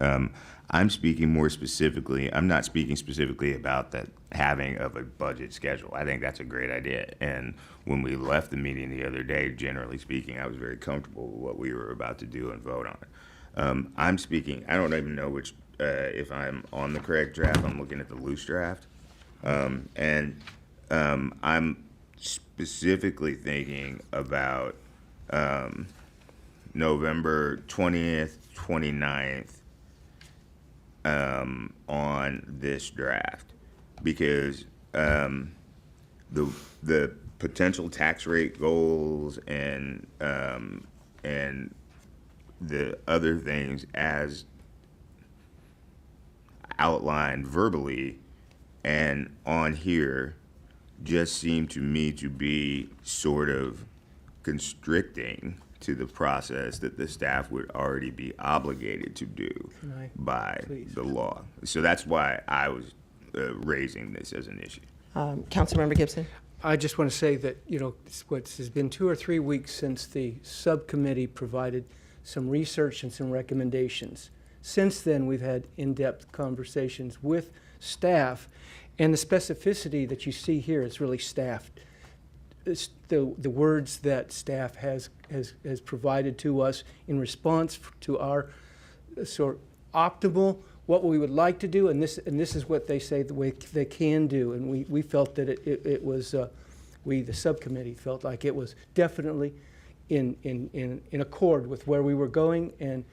[SPEAKER 5] I'm speaking more specifically, I'm not speaking specifically about the having of a budget schedule. I think that's a great idea. And when we left the meeting the other day, generally speaking, I was very comfortable with what we were about to do and vote on. I'm speaking, I don't even know which, if I'm on the correct draft, I'm looking at the loose draft. I'm specifically thinking about November 20th, 29th on this draft, because the potential tax rate goals and the other things as outlined verbally and on here just seem to me to be sort of constricting to the process that the staff would already be obligated to do by the law. So that's why I was raising this as an issue.
[SPEAKER 1] Councilmember Gibson.
[SPEAKER 3] I just want to say that, you know, it's been 2 or 3 weeks since the subcommittee provided some research and some recommendations. Since then, we've had in-depth conversations with staff, and the specificity that you see here is really staffed. It's the words that staff has provided to us in response to our sort of optimal, what we would like to do, and this is what they say the way they can do, and we felt that it was the subcommittee felt like it was definitely in accord with where we were going, and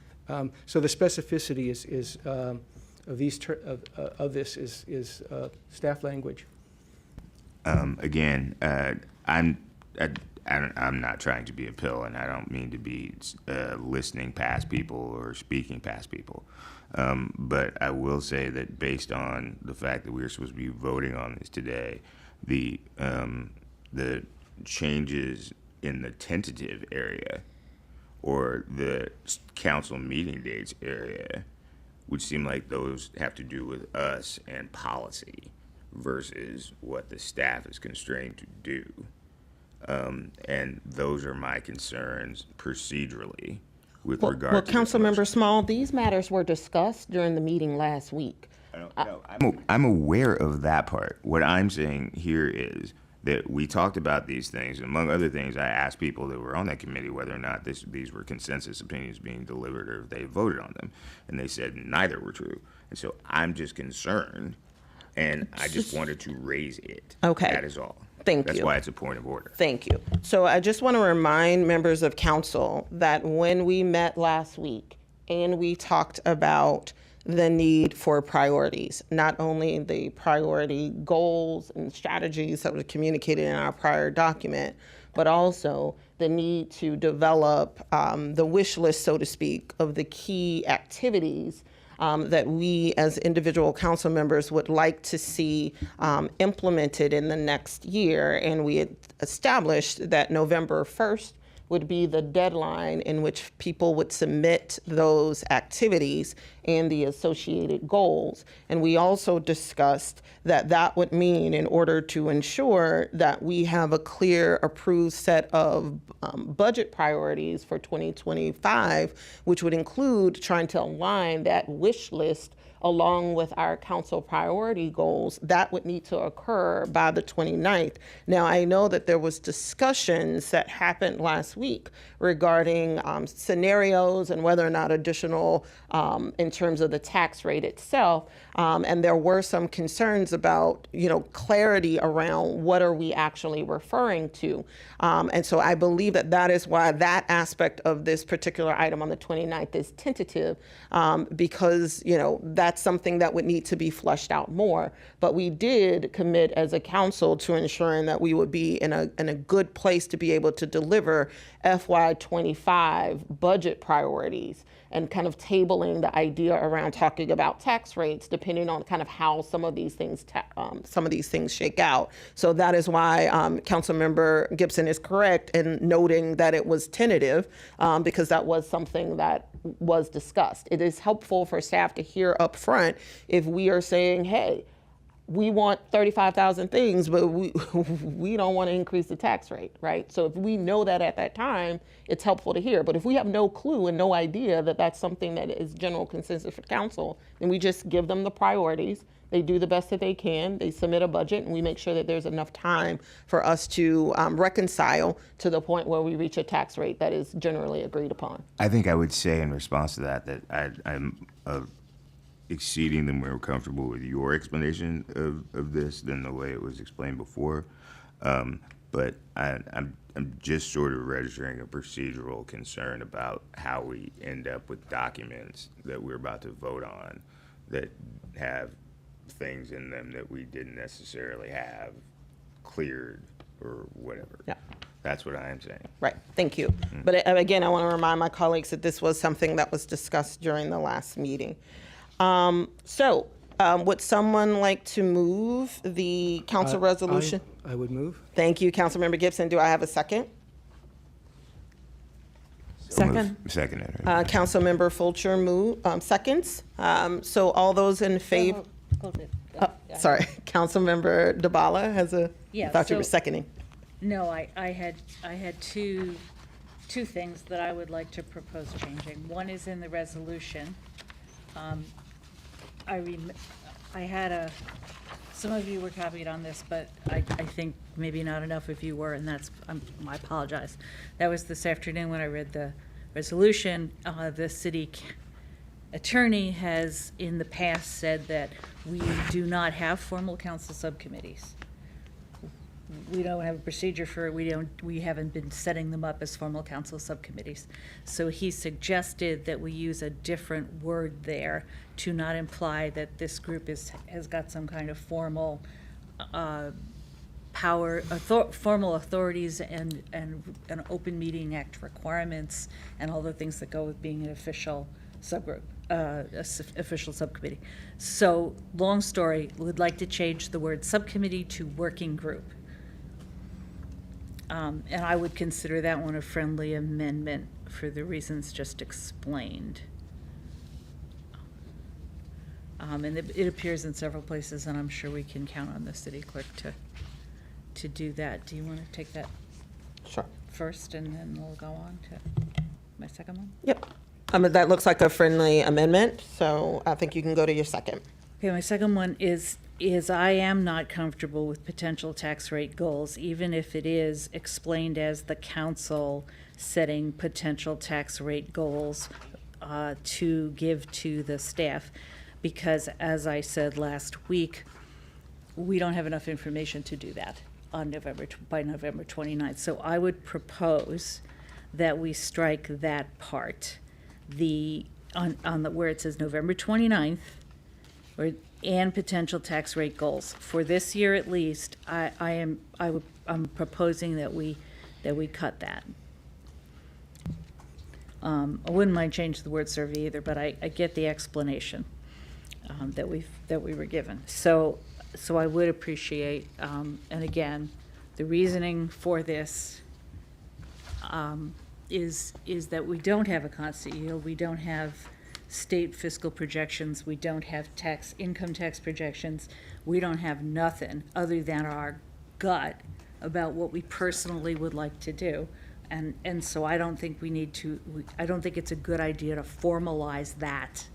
[SPEAKER 3] so the specificity is of this is staff language.
[SPEAKER 5] Again, I'm not trying to be a pill, and I don't mean to be listening past people or speaking past people. But I will say that based on the fact that we're supposed to be voting on this today, the changes in the tentative area or the council meeting dates area would seem like those have to do with us and policy versus what the staff is constrained to do. And those are my concerns procedurally with
[SPEAKER 1] Well,
[SPEAKER 5] regard
[SPEAKER 1] well,
[SPEAKER 5] to this
[SPEAKER 1] Councilmember
[SPEAKER 5] motion.
[SPEAKER 1] Small, these matters were discussed during the meeting last week.
[SPEAKER 5] I'm aware of that part. What I'm saying here is that we talked about these things. Among other things, I asked people that were on that committee whether or not these were consensus opinions being delivered or if they voted on them. And they said neither were true. And so I'm just concerned, and I just wanted to raise it.
[SPEAKER 1] Okay.
[SPEAKER 5] That is all.
[SPEAKER 1] Thank
[SPEAKER 5] That's
[SPEAKER 1] you.
[SPEAKER 5] why it's a point of order.
[SPEAKER 1] Thank you. So I just want to remind members of council that when we met last week and we talked about the need for priorities, not only the priority goals and strategies that were communicated in our prior document, but also the need to develop the wish list, so to speak, of the key activities that we as individual council members would like to see implemented in the next year. And we had established that November 1st would be the deadline in which people would submit those activities and the associated goals. And we also discussed that that would mean, in order to ensure that we have a clear approved set of budget priorities for 2025, which would include trying to align that wish list along with our council priority goals, that would need to occur by the 29th. Now, I know that there was discussions that happened last week regarding scenarios and whether or not additional in terms of the tax rate itself. And there were some concerns about, clarity around what are we actually referring to. And so I believe that that is why that aspect of this particular item on the 29th is tentative, because, that's something that would need to be flushed out more. But we did commit as a council to ensuring that we would be in a good place to be able to deliver FY25 budget priorities, and kind of tabling the idea around talking about tax rates depending on kind of how some of these things shake out. So that is why Councilmember Gibson is correct in noting that it was tentative, because that was something that was discussed. It is helpful for staff to hear up front if we are saying, hey, we want 35,000 things, but we don't want to increase the tax rate, right? So if we know that at that time, it's helpful to hear. But if we have no clue and no idea that that's something that is general consensus for council, then we just give them the priorities. They do the best that they can. They submit a budget, and we make sure that there's enough time for us to reconcile to the point where we reach a tax rate that is generally agreed upon.
[SPEAKER 5] I think I would say in response to that I'm exceeding the more comfortable with your explanation of this than the way it was explained before. But I'm just sort of registering a procedural concern about how we end up with documents that we're about to vote on that have things in them that we didn't necessarily have cleared or whatever.
[SPEAKER 1] Yeah.
[SPEAKER 5] That's what I am saying.
[SPEAKER 1] Right, thank you. But again, I want to remind my colleagues that this was something that was discussed during the last meeting. Would someone like to move the council resolution?
[SPEAKER 3] I would move.
[SPEAKER 1] Thank you, Councilmember Gibson. Do I have a second?
[SPEAKER 5] Second. Second.
[SPEAKER 1] Councilmember Fulcher seconds. So all those in favor? Sorry, Councilmember DeBala has a.
[SPEAKER 4] Yeah,
[SPEAKER 1] I thought you were
[SPEAKER 4] so-
[SPEAKER 1] seconding.
[SPEAKER 4] No, I had two things that I would like to propose changing. One is in the resolution. I had some of you were copied on this, but I think maybe not enough if you were, and I apologize. That was this afternoon when I read the resolution. The city attorney has in the past said that we do not have formal council subcommittees. We don't have a procedure for it. We haven't been setting them up as formal council subcommittees. So he suggested that we use a different word there to not imply that this group has got some kind of formal formal authorities and an open meeting act requirements and all the things that go with being an official subgroup, official subcommittee. So long story, would like to change the word subcommittee to working group. And I would consider that one a friendly amendment for the reasons just explained. And it appears in several places, and I'm sure we can count on the city clerk to do that. Do you want to take that
[SPEAKER 1] Sure.
[SPEAKER 4] first, and then we'll go on to? my second one?
[SPEAKER 1] Yep. That looks like a friendly amendment, so I think you can go to your second.
[SPEAKER 4] Okay, my second one is I am not comfortable with potential tax rate goals, even if it is explained as the council setting potential tax rate goals to give to the staff. Because as I said last week, we don't have enough information to do that on by November 29th. So I would propose that we strike that part, where it says November 29th, and potential tax rate goals. For this year at least, I'm proposing that we cut that. I wouldn't mind changing the word survey either, but I get the explanation that we were given. So I would appreciate, and again, the reasoning for this is that we don't have a constant yield, we don't have state fiscal projections, we don't have income tax projections, we don't have nothing other than our gut about what we personally would like to do. And so I don't think I don't think it's a good idea to formalize that.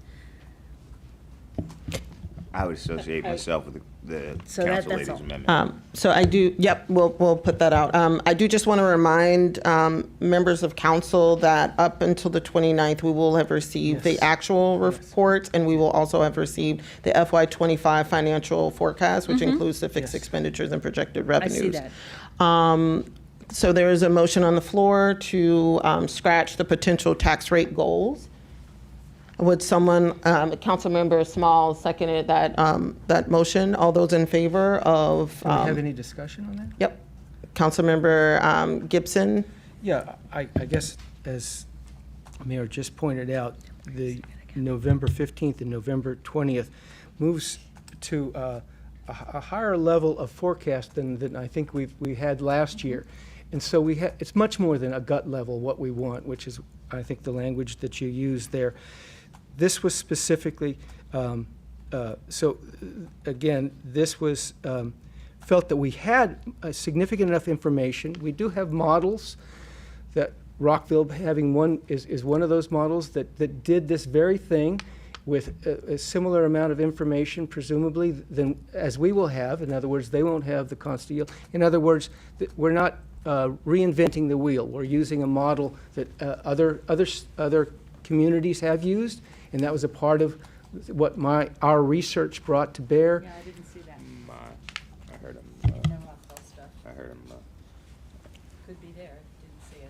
[SPEAKER 5] I would associate myself with the
[SPEAKER 4] So
[SPEAKER 5] council
[SPEAKER 4] that's
[SPEAKER 5] lady's
[SPEAKER 4] all.
[SPEAKER 5] amendment.
[SPEAKER 1] So I do, yep, we'll put that out. I do just want to remind members of council that up until the 29th, we will have received the actual reports, and we will also have received the FY25 financial forecast, which includes the fixed expenditures and projected
[SPEAKER 4] I
[SPEAKER 1] revenues.
[SPEAKER 4] see that.
[SPEAKER 1] So there is a motion on the floor to scratch the potential tax rate goals. Would someone, Councilmember Small seconded that motion? All those in favor of?
[SPEAKER 3] Do we have any discussion on that?
[SPEAKER 1] Yep. Councilmember Gibson?
[SPEAKER 3] Yeah, I guess as Mayor just pointed out, the November 15th and November 20th moves to a higher level of forecast than I think we had last year. And so it's much more than a gut level what we want, which is, I think, the language that you used there. This was specifically, again, this was felt that we had significant enough information. We do have models that Rockville having one is one of those models that did this very thing with a similar amount of information, presumably, than as we will have. In other words, they won't have the constant yield. In other words, we're not reinventing the wheel. We're using a model that other communities have used, and that was a part of what our research brought to bear.
[SPEAKER 4] Yeah, I didn't see that.
[SPEAKER 5] I heard him.
[SPEAKER 4] No Rockville stuff.
[SPEAKER 5] I heard him.
[SPEAKER 4] Could be there, didn't see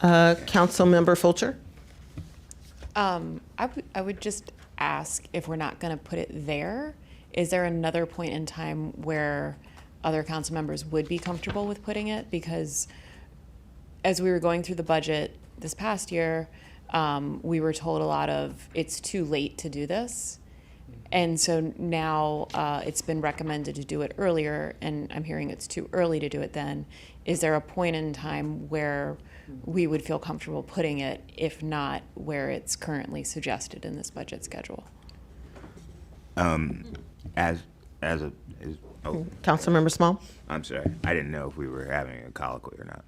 [SPEAKER 4] it.
[SPEAKER 1] Councilmember Fulcher?
[SPEAKER 10] I would just ask, if we're not going to put it there, is there another point in time where other council members would be comfortable with putting it? Because as we were going through the budget this past year, we were told a lot of, it's too late to do this. And so now it's been recommended to do it earlier, and I'm hearing it's too early to do it then. Is there a point in time where we would feel comfortable putting it, if not where it's currently suggested in this budget schedule?
[SPEAKER 1] Councilmember Small?
[SPEAKER 5] I'm sorry. I didn't know if we were having a colloquy or not.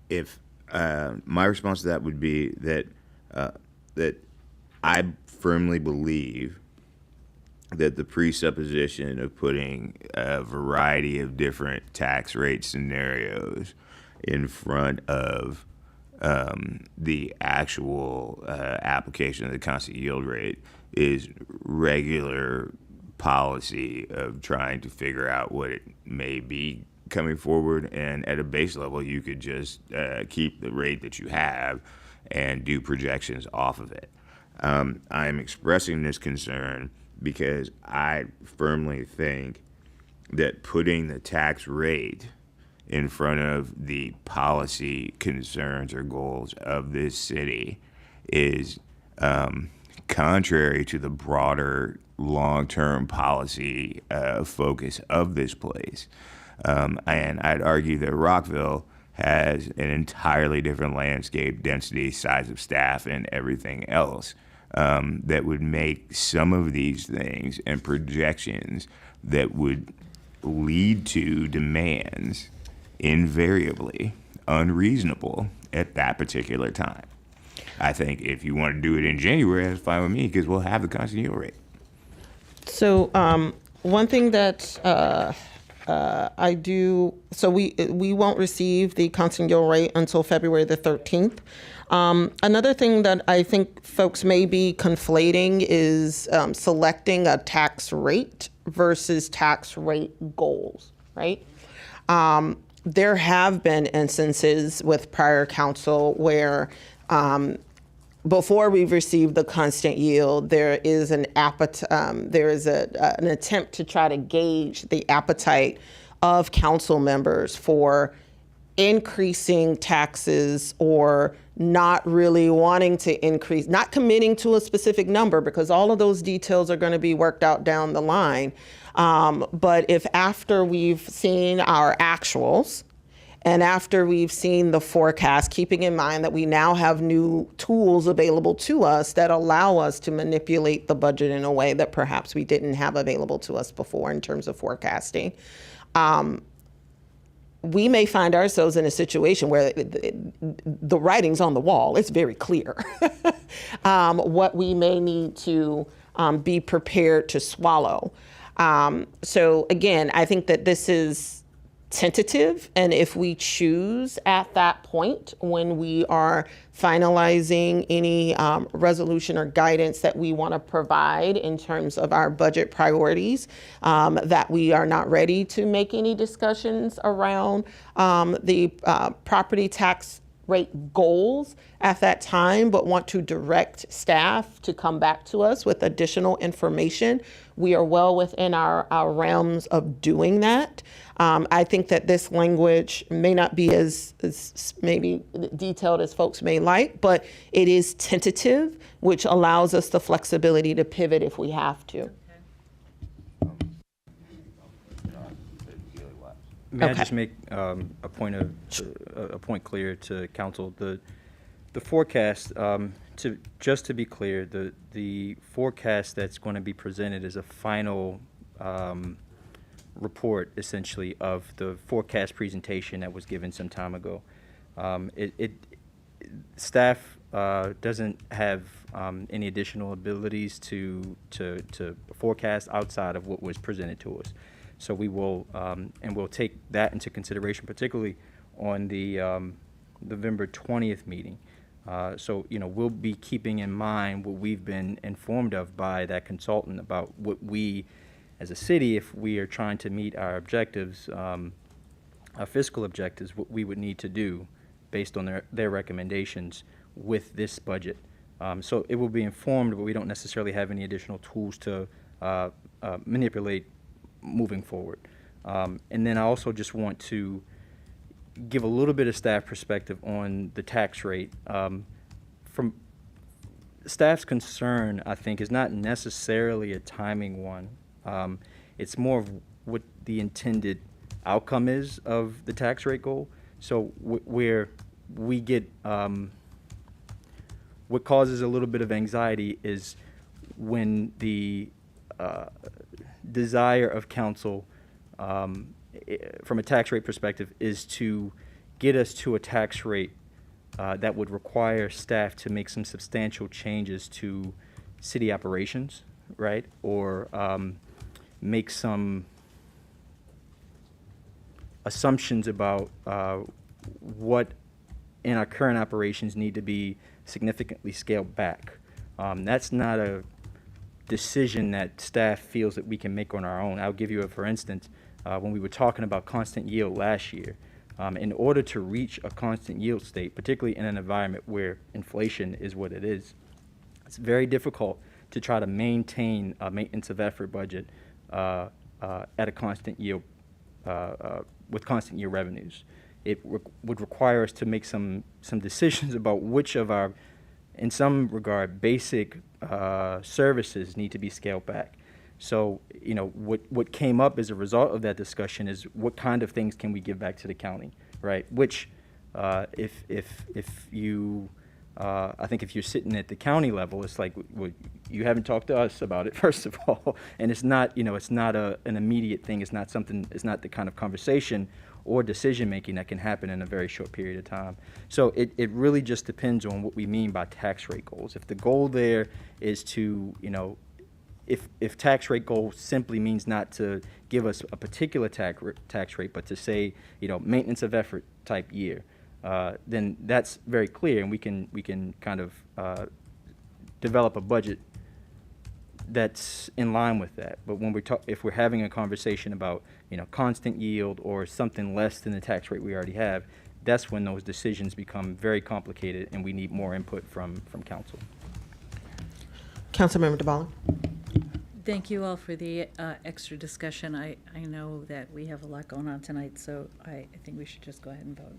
[SPEAKER 5] If my response to that would be that that I firmly believe that the presupposition of putting a variety of different tax rate scenarios in front of the actual application of the constant yield rate is regular policy of trying to figure out what it may be coming forward, and at a base level you could just keep the rate that you have and do projections off of it. I'm expressing this concern because I firmly think that putting the tax rate in front of the policy concerns or goals of this city is contrary to the broader long-term policy focus of this place. And I'd argue that Rockville has an entirely different landscape, density, size of staff, and everything else that would make some of these things and projections that would lead to demands invariably unreasonable at that particular time. I think if you want to do it in January, that's fine with me because we'll have the constant yield rate.
[SPEAKER 1] So one thing that I do, so we won't receive the constant yield rate until February the 13th. Another thing that I think folks may be conflating is selecting a tax rate versus tax rate goals, right? There have been instances with prior council where before we've received the constant yield, there is an attempt to try to gauge the appetite of council members for increasing taxes or not really wanting to increase, not committing to a specific number, because all of those details are going to be worked out down the line. But if after we've seen our actuals, and after we've seen the forecast, keeping in mind that we now have new tools available to us that allow us to manipulate the budget in a way that perhaps we didn't have available to us before in terms of forecasting, we may find ourselves in a situation where the writing's on the wall. It's very clear what we may need to be prepared to swallow. So again, I think that this is tentative, and if we choose at that point when we are finalizing any resolution or guidance that we want to provide in terms of our budget priorities, that we are not ready to make any discussions around the property tax rate goals at that time, but want to direct staff to come back to us with additional information, we are well within our realms of doing that. I think that this language may not be as maybe detailed as folks may like, but it is tentative, which allows us the flexibility to pivot if we have to.
[SPEAKER 9] May I
[SPEAKER 1] Okay.
[SPEAKER 9] just make a point clear to council? The forecast, to be clear, the forecast that's going to be presented is a final report, essentially, of the forecast presentation that was given some time ago. Staff doesn't have any additional abilities to forecast outside of what was presented to us. So we will, and we'll take that into consideration, particularly on the November 20th meeting. So, we'll be keeping in mind what we've been informed of by that consultant about what we, as a city, if we are trying to meet our objectives, our fiscal objectives, what we would need to do based on their recommendations with this budget. So it will be informed, but we don't necessarily have any additional tools to manipulate moving forward. And then I also just want to give a little bit of staff perspective on the tax rate. From staff's concern, I think, is not necessarily a timing one. It's more of what the intended outcome is of the tax rate goal. So where we get, what causes a little bit of anxiety is when the desire of council from a tax rate perspective is to get us to a tax rate that would require staff to make some substantial changes to city operations, right? Or make some assumptions about what in our current operations need to be significantly scaled back. That's not a decision that staff feels that we can make on our own. I'll give you a for instance. When we were talking about constant yield last year, in order to reach a constant yield state, particularly in an environment where inflation is what it is, it's very difficult to try to maintain a maintenance of effort budget at a constant yield, with constant year revenues. It would require us to make some decisions about which of our, in some regard, basic services need to be scaled back. So, what came up as a result of that discussion is what kind of things can we give back to the county, right? Which, if you, I think if you're sitting at the county level, it's like, well, you haven't talked to us about it, first of all, and it's not, it's not an immediate thing. It's not something. It's not the kind of conversation or decision-making that can happen in a very short period of time. So it really just depends on what we mean by tax rate goals. If the goal there is to, if tax rate goal simply means not to give us a particular tax rate, but to say, maintenance of effort type year, then that's very clear, and we can kind of develop a budget that's in line with that. But when if we're having a conversation about, constant yield or something less than the tax rate we already have, that's when those decisions become very complicated and we need more input from council.
[SPEAKER 1] Councilmember DeBala.
[SPEAKER 4] Thank you all for the extra discussion. I know that we have a lot going on tonight, so I think we should just go ahead and vote.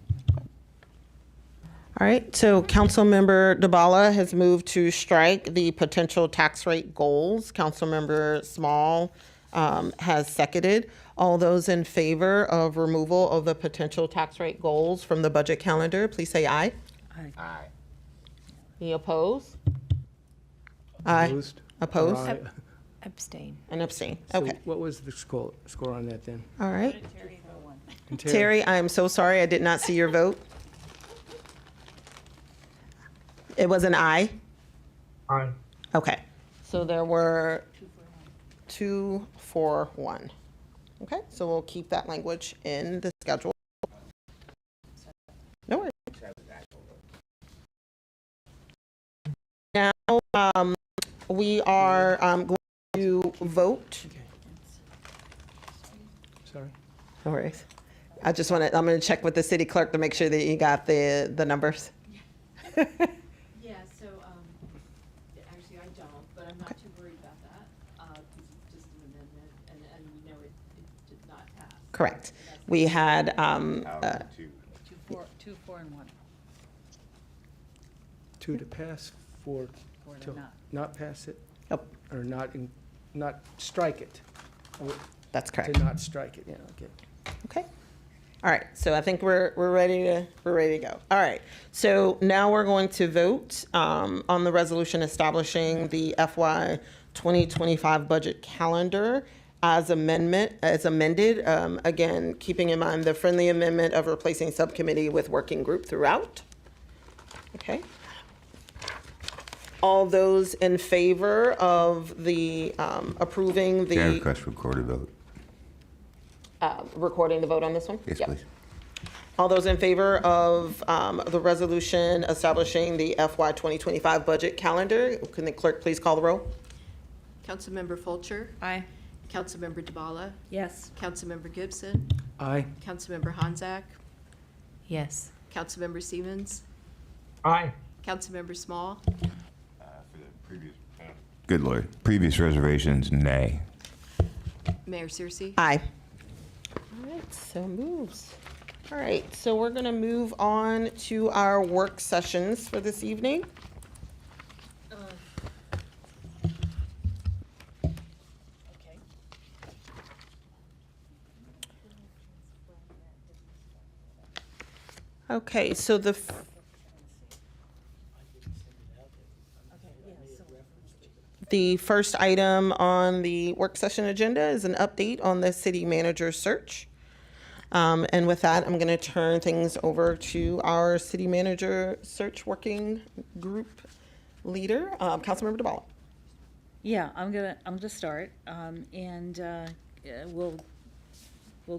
[SPEAKER 1] All right, so Councilmember DeBala has moved to strike the potential tax rate goals. Councilmember Small has seconded. All those in favor of removal of the potential tax rate goals from the budget calendar, please say aye.
[SPEAKER 4] Aye.
[SPEAKER 1] Any opposed? Aye.
[SPEAKER 3] Opposed?
[SPEAKER 1] Opposed?
[SPEAKER 3] Aye.
[SPEAKER 7] Abstain.
[SPEAKER 1] And abstain.
[SPEAKER 3] So
[SPEAKER 1] Okay.
[SPEAKER 3] what was the score on that then?
[SPEAKER 1] All right.
[SPEAKER 3] And
[SPEAKER 1] Terry, I am so sorry. I did not see your vote. It was an aye?
[SPEAKER 8] Aye.
[SPEAKER 1] Okay. So there were 2 for 1. Okay, so we'll keep that language in the schedule. No worries. Now, we are going to vote.
[SPEAKER 3] Sorry.
[SPEAKER 1] No worries. I'm going to check with the city clerk to make sure that you got the numbers.
[SPEAKER 2] Yeah, so, actually I don't, but I'm not too worried about that, because it's just an amendment, and we know it did not pass.
[SPEAKER 1] Correct. We had,
[SPEAKER 4] 2, 4, and 1.
[SPEAKER 3] 2 to pass, 4
[SPEAKER 4] 4
[SPEAKER 3] to
[SPEAKER 4] to not.
[SPEAKER 3] not pass it,
[SPEAKER 1] Yep,
[SPEAKER 3] or not strike it.
[SPEAKER 1] that's correct.
[SPEAKER 3] To not strike it, yeah, okay.
[SPEAKER 1] Okay. All right. So I think we're ready to go. All right. So now we're going to vote on the resolution establishing the FY 2025 budget calendar as amended. Again, keeping in mind the friendly amendment of replacing subcommittee with working group throughout. Okay. All those in favor of the approving
[SPEAKER 5] Can I
[SPEAKER 1] the
[SPEAKER 5] request recorded vote?
[SPEAKER 1] recording the vote on this one?
[SPEAKER 5] Yes,
[SPEAKER 1] Yep.
[SPEAKER 5] please.
[SPEAKER 1] All those in favor of the resolution establishing the FY 2025 budget calendar, can the clerk please call the roll?
[SPEAKER 2] Councilmember Fulcher,
[SPEAKER 10] Aye.
[SPEAKER 2] Councilmember DeBala,
[SPEAKER 4] Yes.
[SPEAKER 2] Councilmember Gibson,
[SPEAKER 3] Aye.
[SPEAKER 2] Councilmember Honzak,
[SPEAKER 7] Yes.
[SPEAKER 2] Councilmember Siemens,
[SPEAKER 8] Aye.
[SPEAKER 2] Councilmember Small,
[SPEAKER 5] Good Lord. Previous reservations, nay.
[SPEAKER 2] Mayor Searcy.
[SPEAKER 1] Aye. All right, so moves. All right, so we're gonna move on to our work sessions for this evening. Okay, so the first item on the work session agenda is an update on the city manager search. And with that, I'm going to turn things over to our city manager search working group leader, Councilmember DeBala.
[SPEAKER 4] Yeah, I'm gonna start, and we'll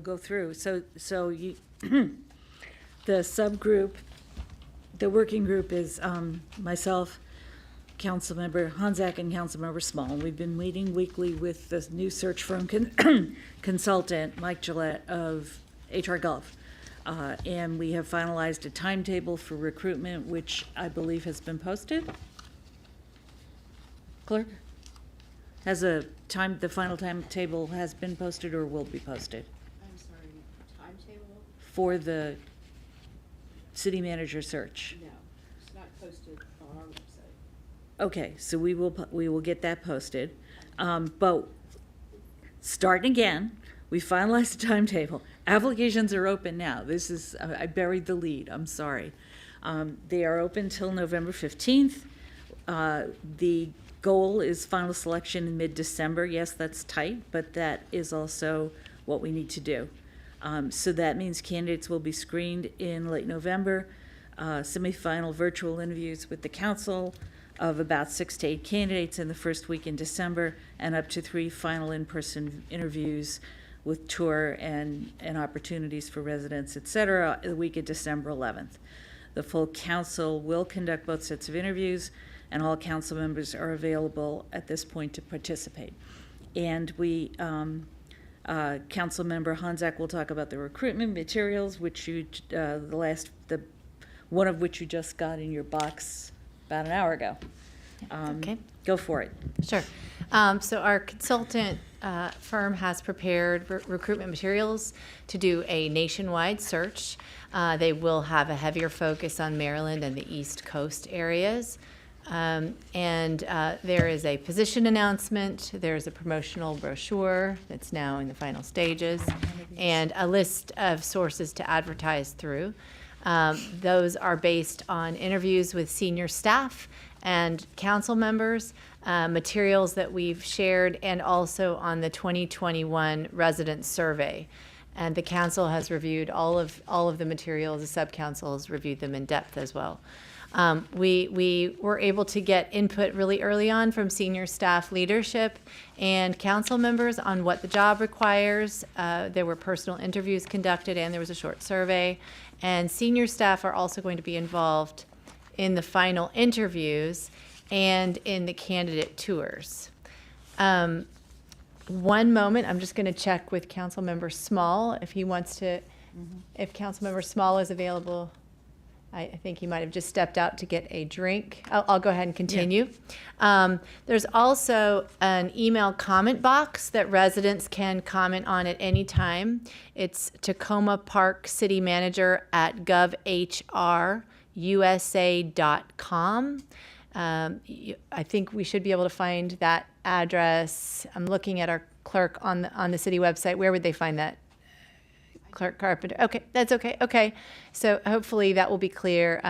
[SPEAKER 4] go through. So you, the subgroup, the working group is myself, Councilmember Honzak, and Councilmember Small. We've been meeting weekly with the new search firm consultant, Mike Gillette of HR Gulf. And we have finalized a timetable for recruitment, which I believe has been posted. Clerk? Has the final timetable has been posted or will be posted
[SPEAKER 2] I'm sorry, timetable?
[SPEAKER 4] for the city manager search?
[SPEAKER 2] No, it's not posted on our website.
[SPEAKER 4] Okay, so we will get that posted. But starting again, we finalized the timetable. Applications are open now. This is, I buried the lead, I'm sorry. They are open till November 15th. The goal is final selection in mid-December. Yes, that's tight, but that is also what we need to do. So that means candidates will be screened in late November, semifinal virtual interviews with the council of about 6 to 8 candidates in the first week in December, and up to 3 final in-person interviews with tour and opportunities for residents, et cetera, the week of December 11th. The full council will conduct both sets of interviews, and all council members are available at this point to participate. And we, Council Member Honzak will talk about the recruitment materials, which you, one of which you just got in your box about an hour ago.
[SPEAKER 7] Okay.
[SPEAKER 4] Go for it.
[SPEAKER 7] Sure. So our consultant firm has prepared recruitment materials to do a nationwide search. They will have a heavier focus on Maryland and the East Coast areas. And there is a position announcement, there's a promotional brochure that's now in the final stages, and a list of sources to advertise through. Those are based on interviews with senior staff and council members, materials that we've shared, and also on the 2021 resident survey. And the council has reviewed all of the materials. The subcouncil has reviewed them in depth as well. We were able to get input really early on from senior staff leadership and council members on what the job requires. There were personal interviews conducted, and there was a short survey. And senior staff are also going to be involved in the final interviews and in the candidate tours. One moment, I'm just going to check with Councilmember Small if he wants to, if Councilmember Small is available. I think he might have just stepped out to get a drink. I'll go ahead and continue. There's also an email comment box that residents can comment on at any time. It's Tacoma Park City Manager at govhrusa.com. I think we should be able to find that address. I'm looking at our clerk on the city website. Where would they find that? Clerk Carpenter. Okay, that's okay. Okay, so hopefully that will be clear,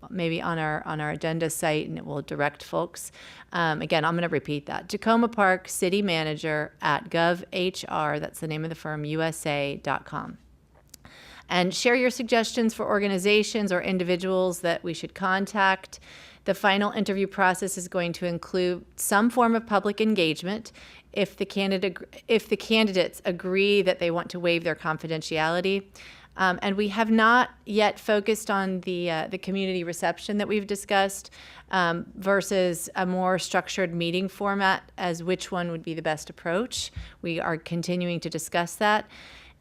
[SPEAKER 7] maybe on our agenda site, and it will direct folks. Again, I'm going to repeat that: Tacoma Park City Manager at govhr. That's the name of the firm. USA.com. And share your suggestions for organizations or individuals that we should contact. The final interview process is going to include some form of public engagement. If the candidates agree that they want to waive their confidentiality, and we have not yet focused on the community reception that we've discussed versus a more structured meeting format as which one would be the best approach. We are continuing to discuss that.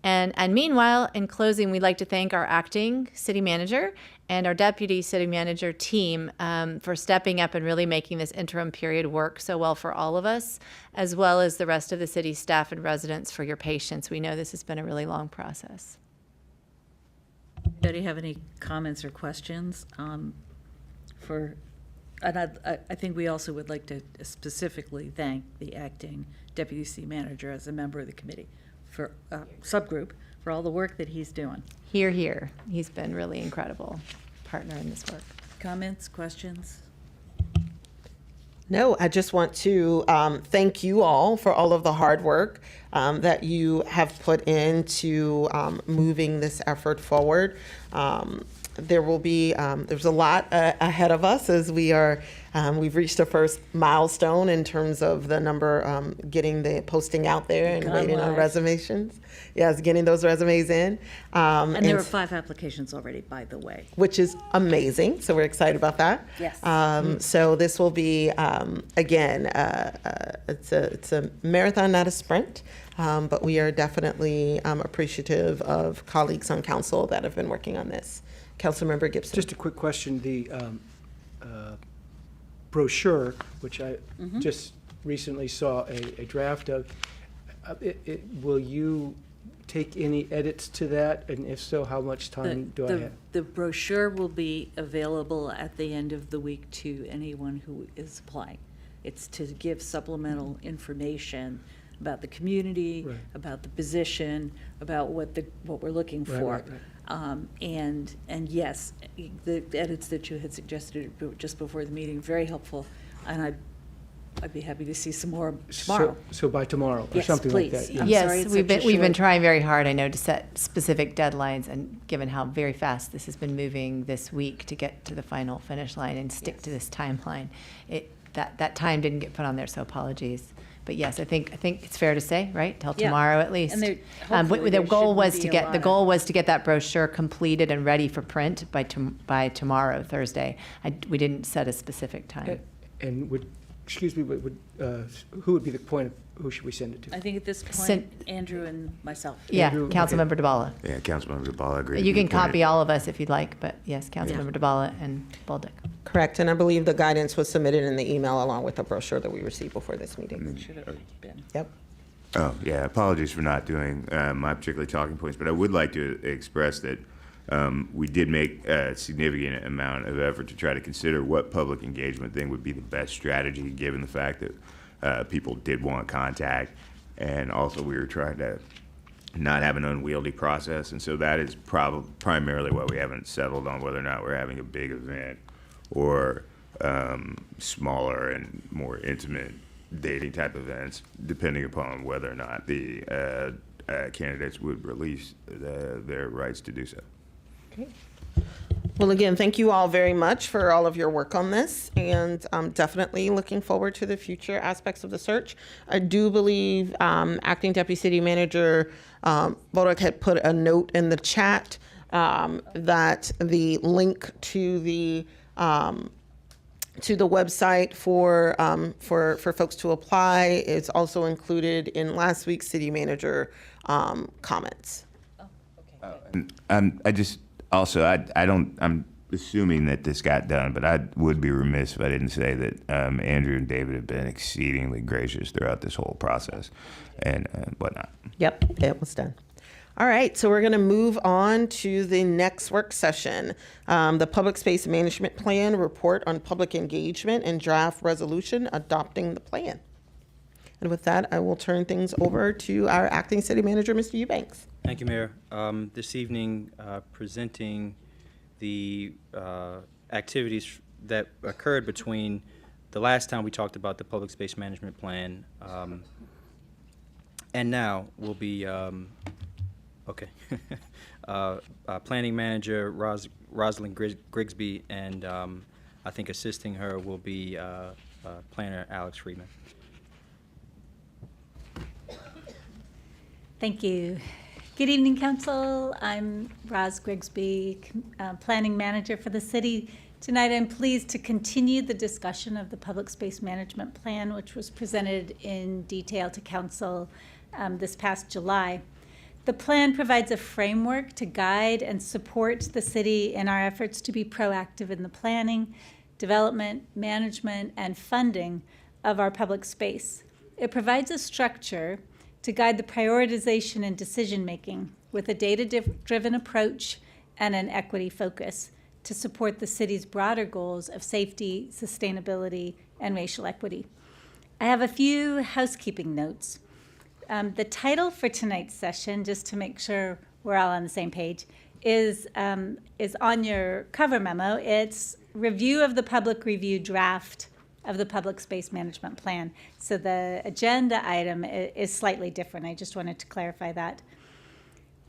[SPEAKER 7] And meanwhile, in closing, we'd like to thank our acting city manager and our deputy city manager team for stepping up and really making this interim period work so well for all of us, as well as the rest of the city staff and residents for your patience. We know this has been a really long process.
[SPEAKER 4] Anybody have any comments or questions? And I think we also would like to specifically thank the acting deputy city manager as a member of the committee for subgroup for all the work that he's doing.
[SPEAKER 7] Hear, hear. He's been really incredible partner in this work.
[SPEAKER 4] Comments, questions?
[SPEAKER 1] No, I just want to thank you all for all of the hard work that you have put into moving this effort forward. There will be, there's a lot ahead of us as we've reached the first milestone in terms of the number, getting the posting out there and waiting on reservations. Yes, getting those resumes in.
[SPEAKER 4] And there were 5 applications already, by the way.
[SPEAKER 1] Which is amazing, so we're excited about that.
[SPEAKER 4] Yes.
[SPEAKER 1] So this will be, again, it's a marathon, not a sprint, but we are definitely appreciative of colleagues on council that have been working on this. Councilmember Gibson.
[SPEAKER 3] Just a quick question. The brochure, which I just recently saw a draft of, will you take any edits to that? And if so, how much time do I have?
[SPEAKER 4] The brochure will be available at the end of the week to anyone who is applying. It's to give supplemental information about the community,
[SPEAKER 3] Right.
[SPEAKER 4] about the position, about what we're looking
[SPEAKER 3] Right,
[SPEAKER 4] for.
[SPEAKER 3] right, right.
[SPEAKER 4] And yes, the edits that you had suggested just before the meeting, very helpful. And I'd be happy to see some more tomorrow.
[SPEAKER 3] So by tomorrow, or
[SPEAKER 4] Yes,
[SPEAKER 3] something like
[SPEAKER 4] please.
[SPEAKER 3] that. yeah.
[SPEAKER 4] I'm sorry
[SPEAKER 7] Yes,
[SPEAKER 4] it's
[SPEAKER 7] we've
[SPEAKER 4] such a
[SPEAKER 7] been
[SPEAKER 4] short-
[SPEAKER 7] trying very hard, I know, to set specific deadlines, and given how very fast this has been moving this week to get to the final finish line and stick to this timeline, that time didn't get put on there, so apologies. But yes, I think it's fair to say, right, till
[SPEAKER 4] Yeah.
[SPEAKER 7] tomorrow at least.
[SPEAKER 4] And there-
[SPEAKER 7] But
[SPEAKER 4] hopefully
[SPEAKER 7] the
[SPEAKER 4] there
[SPEAKER 7] goal
[SPEAKER 4] shouldn't
[SPEAKER 7] was
[SPEAKER 4] be
[SPEAKER 7] to
[SPEAKER 4] a
[SPEAKER 7] get,
[SPEAKER 4] lot
[SPEAKER 7] the
[SPEAKER 4] of-
[SPEAKER 7] goal was to get that brochure completed and ready for print by tomorrow, Thursday. We didn't set a specific time.
[SPEAKER 3] And would, excuse me, who would be the point of, who should we send it to?
[SPEAKER 4] I think at this point,
[SPEAKER 7] Send-
[SPEAKER 4] Andrew and myself.
[SPEAKER 7] Yeah,
[SPEAKER 3] Andrew, okay.
[SPEAKER 7] Councilmember DeBala.
[SPEAKER 5] Yeah, Councilmember DeBala agreed.
[SPEAKER 7] You
[SPEAKER 5] to be
[SPEAKER 7] can copy
[SPEAKER 5] appointed.
[SPEAKER 7] all of us if you'd like, but yes, Councilmember DeBala and Bolduc.
[SPEAKER 1] Correct, and I believe the guidance was submitted in the email along with the brochure that we received before this meeting.
[SPEAKER 4] Should have been.
[SPEAKER 1] Yep.
[SPEAKER 5] Oh, yeah, apologies for not doing my particular talking points, but I would like to express that we did make a significant amount of effort to try to consider what public engagement thing would be the best strategy, given the fact that people did want contact, and also we were trying to not have an unwieldy process, and so that is primarily why we haven't settled on whether or not we're having a big event or smaller and more intimate dating type events, depending upon whether or not the candidates would release their rights to do so.
[SPEAKER 1] Well, again, thank you all very much for all of your work on this, and I'm definitely looking forward to the future aspects of the search. I do believe Acting Deputy City Manager Bolduc had put a note in the chat that the link to the website for folks to apply is also included in last week's city manager comments.
[SPEAKER 5] And I just also I'm assuming that this got done, but I would be remiss if I didn't say that Andrew and David have been exceedingly gracious throughout this whole process and whatnot.
[SPEAKER 1] Yep, it was done. All right, so we're going to move on to the next work session, the Public Space Management Plan Report on Public Engagement and Draft Resolution Adopting the Plan. And with that, I will turn things over to our Acting City Manager, Mr. Eubanks.
[SPEAKER 9] Thank you, Mayor. This evening, presenting the activities that occurred between the last time we talked about the Public Space Management Plan and now will be, okay, Planning Manager Rosalind Grigsby, and I think assisting her will be Planner Alex Friedman.
[SPEAKER 11] Thank you. Good evening, Council. I'm Roz Grigsby, Planning Manager for the city. Tonight, I'm pleased to continue the discussion of the Public Space Management Plan, which was presented in detail to Council this past July. The plan provides a framework to guide and support the city in our efforts to be proactive in the planning, development, management, and funding of our public space. It provides a structure to guide the prioritization and decision-making with a data-driven approach and an equity focus to support the city's broader goals of safety, sustainability, and racial equity. I have a few housekeeping notes. The title for tonight's session, just to make sure we're all on the same page, is on your cover memo. It's Review of the Public Review Draft of the Public Space Management Plan. So the agenda item is slightly different. I just wanted to clarify that.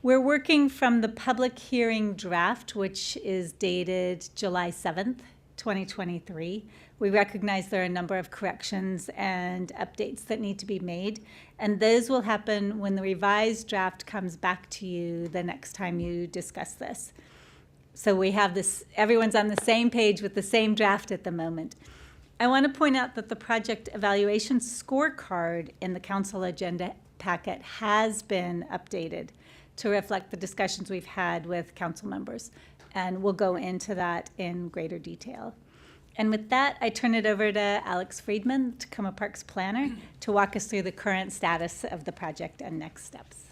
[SPEAKER 11] We're working from the public hearing draft, which is dated July 7th, 2023. We recognize there are a number of corrections and updates that need to be made, and those will happen when the revised draft comes back to you the next time you discuss this. So we have this, everyone's on the same page with the same draft at the moment. I want to point out that the project evaluation scorecard in the council agenda packet has been updated to reflect the discussions we've had with council members. And we'll go into that in greater detail. And with that, I turn it over to Alex Friedman, Tacoma Parks Planner, to walk us through the current status of the project and next steps.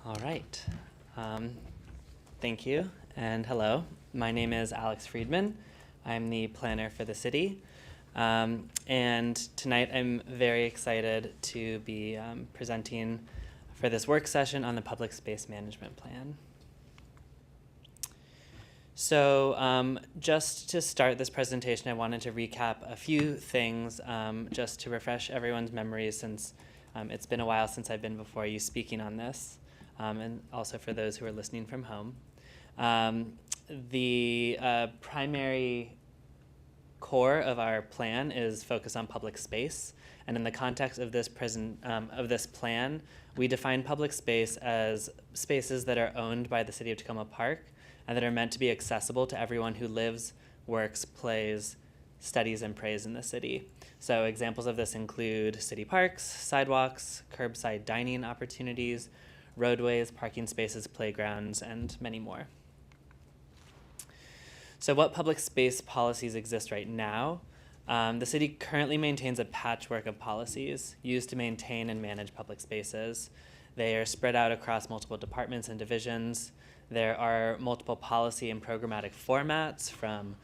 [SPEAKER 12] All right. Thank you and hello. My name is Alex Friedman. I'm the planner for the city. And tonight I'm very excited to be presenting for this work session on the Public Space Management Plan. So just to start this presentation, I wanted to recap a few things just to refresh everyone's memories, since it's been a while since I've been before you speaking on this, and also for those who are listening from home. The primary core of our plan is focused on public space, and in the context of this plan, we define public space as spaces that are owned by the City of Tacoma Park and that are meant to be accessible to everyone who lives, works, plays, studies, and prays in the city. So examples of this include city parks, sidewalks, curbside dining opportunities, roadways, parking spaces, playgrounds, and many more. So what public space policies exist right now? The city currently maintains a patchwork of policies used to maintain and manage public spaces. They are spread out across multiple departments and divisions. There are multiple policy and programmatic formats, from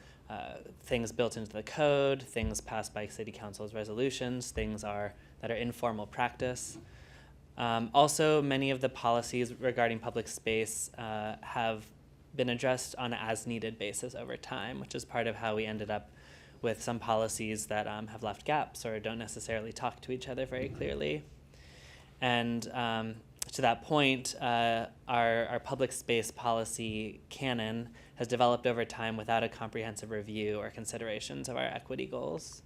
[SPEAKER 12] things built into the code, things passed by city council's resolutions, things that are informal practice. Also, many of the policies regarding public space have been addressed on an as-needed basis over time, which is part of how we ended up with some policies that have left gaps or don't necessarily talk to each other very clearly. And to that point, our public space policy canon has developed over time without a comprehensive review or considerations of our equity goals.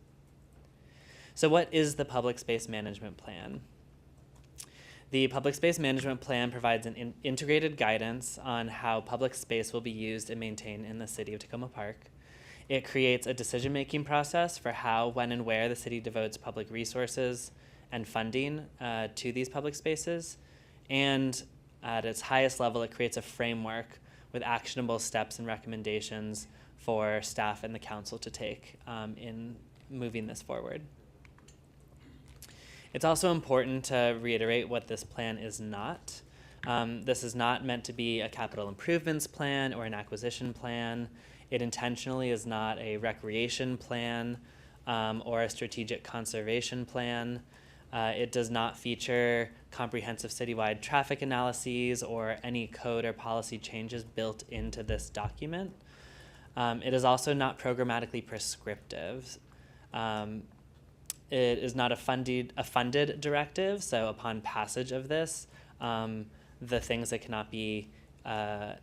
[SPEAKER 12] So what is the Public Space Management Plan? The Public Space Management Plan provides an integrated guidance on how public space will be used and maintained in the City of Tacoma Park. It creates a decision-making process for how, when, and where the city devotes public resources and funding to these public spaces. And at its highest level, it creates a framework with actionable steps and recommendations for staff and the council to take in moving this forward. It's also important to reiterate what this plan is not. This is not meant to be a capital improvements plan or an acquisition plan. It intentionally is not a recreation plan or a strategic conservation plan. It does not feature comprehensive citywide traffic analyses or any code or policy changes built into this document. It is also not programmatically prescriptive. It is not a funded directive, so upon passage of this, the things that cannot be,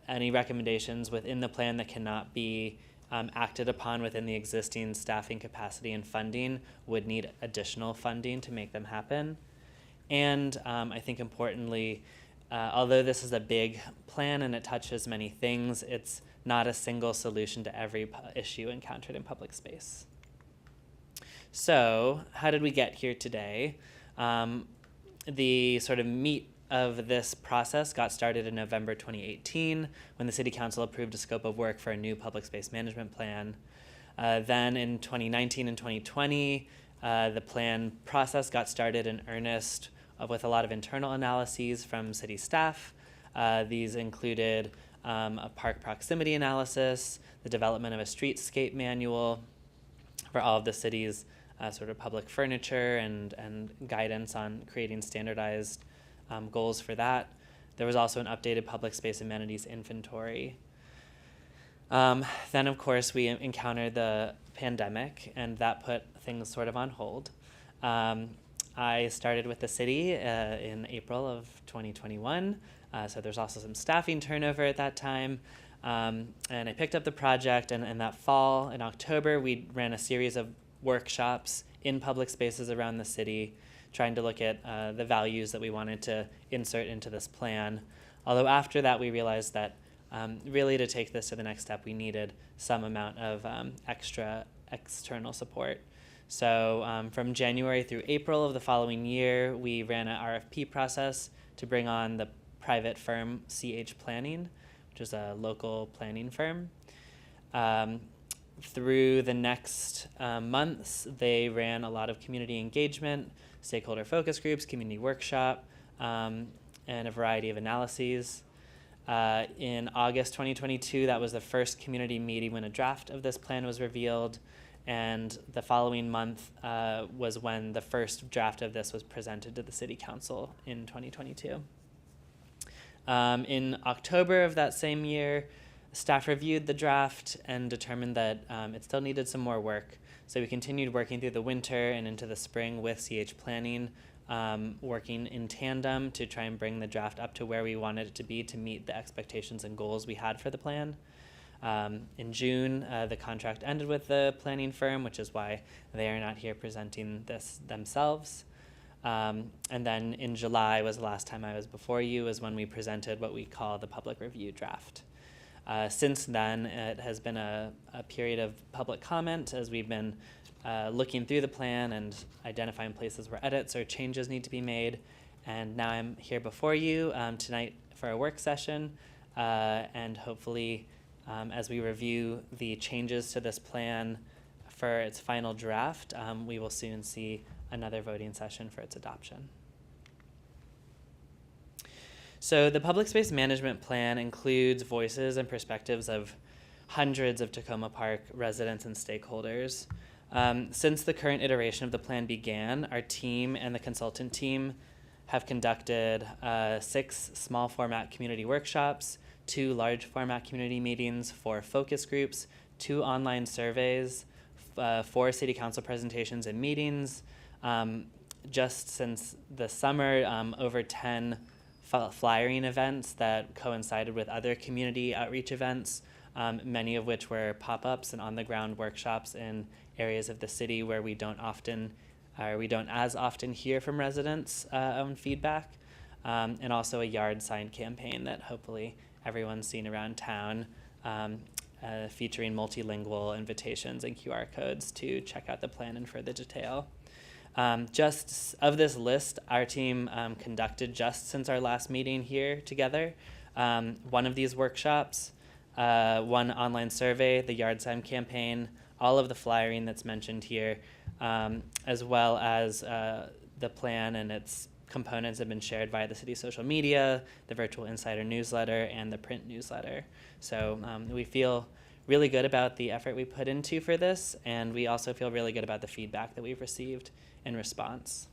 [SPEAKER 12] any recommendations within the plan that cannot be acted upon within the existing staffing capacity and funding would need additional funding to make them happen. And I think importantly, although this is a big plan and it touches many things, it's not a single solution to every issue encountered in public space. So how did we get here today? The sort of meat of this process got started in November 2018 when the City Council approved a scope of work for a new public space management plan. Then in 2019 and 2020, the plan process got started in earnest with a lot of internal analyses from city staff. These included a park proximity analysis, the development of a streetscape manual for all of the city's sort of public furniture and guidance on creating standardized goals for that. There was also an updated public space amenities inventory. Then, of course, we encountered the pandemic, and that put things sort of on hold. I started with the city in April of 2021, so there's also some staffing turnover at that time. And I picked up the project, and that fall, in October, we ran a series of workshops in public spaces around the city, trying to look at the values that we wanted to insert into this plan. Although after that, we realized that really to take this to the next step, we needed some amount of extra external support. So from January through April of the following year, we ran an RFP process to bring on the private firm CH Planning, which is a local planning firm. Through the next months, they ran a lot of community engagement, stakeholder focus groups, community workshop, and a variety of analyses. In August 2022, that was the first community meeting when a draft of this plan was revealed. and the following month was when the first draft of this was presented to the City Council in 2022. In October of that same year, staff reviewed the draft and determined that it still needed some more work. So we continued working through the winter and into the spring with CH Planning, working in tandem to try and bring the draft up to where we wanted it to be to meet the expectations and goals we had for the plan. In June, the contract ended with the planning firm, which is why they are not here presenting this themselves. And then in July was the last time I was before you, is when we presented what we call the public review draft. Since then, it has been a period of public comment as we've been looking through the plan and identifying places where edits or changes need to be made. And now I'm here before you tonight for a work session, and hopefully as we review the changes to this plan for its final draft, we will soon see another voting session for its adoption. So the public space management plan includes voices and perspectives of hundreds of Tacoma Park residents and stakeholders. Since the current iteration of the plan began, our team and the consultant team have conducted 6 small format community workshops, 2 large format community meetings, 4 focus groups, 2 online surveys, 4 city council presentations and meetings. Just since the summer, over 10 flyering events that coincided with other community outreach events, many of which were pop-ups and on-the-ground workshops in areas of the city where we don't as often hear from residents on feedback, and also a yard sign campaign that hopefully everyone's seen around town, featuring multilingual invitations and QR codes to check out the plan in further detail. Just of this list, our team conducted just since our last meeting here together, one of these workshops, one online survey, the yard sign campaign, all of the flyering that's mentioned here, as well as the plan and its components have been shared via the city's social media, the virtual insider newsletter, and the print newsletter. So we feel really good about the effort we put into for this, and we also feel really good about the feedback that we've received in response.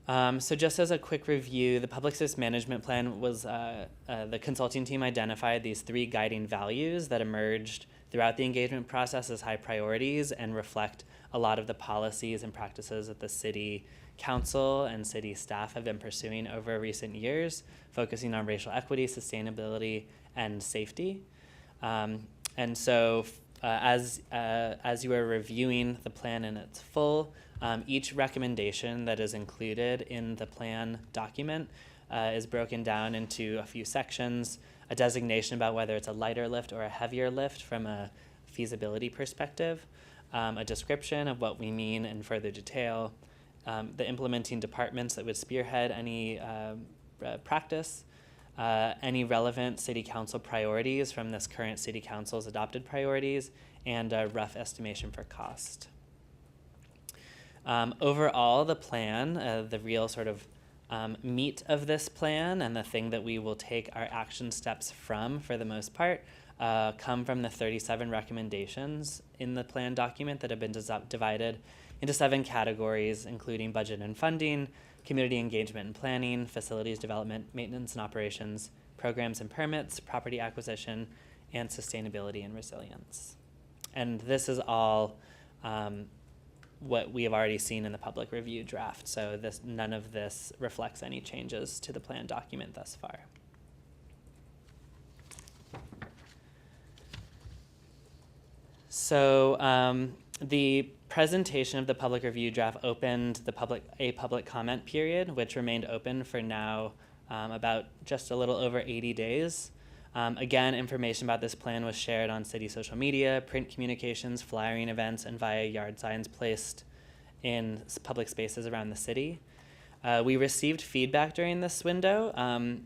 [SPEAKER 12] So just as a quick review, the public space management plan was, the consulting team identified these 3 guiding values that emerged throughout the engagement process as high priorities and reflect a lot of the policies and practices that the city council and city staff have been pursuing over recent years, focusing on racial equity, sustainability, and safety. And so as you are reviewing the plan in its full, each recommendation that is included in the plan document is broken down into a few sections, a designation about whether it's a lighter lift or a heavier lift from a feasibility perspective, a description of what we mean in further detail, the implementing departments that would spearhead any practice, any relevant city council priorities from this current city council's adopted priorities, and a rough estimation for cost. Overall, the plan, the real sort of meat of this plan and the thing that we will take our action steps from for the most part come from the 37 recommendations in the plan document that have been divided into 7 categories, including budget and funding, community engagement and planning, facilities development, maintenance and operations, programs and permits, property acquisition, and sustainability and resilience. And this is all what we have already seen in the public review draft. So none of this reflects any changes to the plan document thus far. So the presentation of the public review draft opened a public comment period, which remained open for now about just a little over 80 days. Again, information about this plan was shared on city social media, print communications, flyering events, and via yard signs placed in public spaces around the city. We received feedback during this window,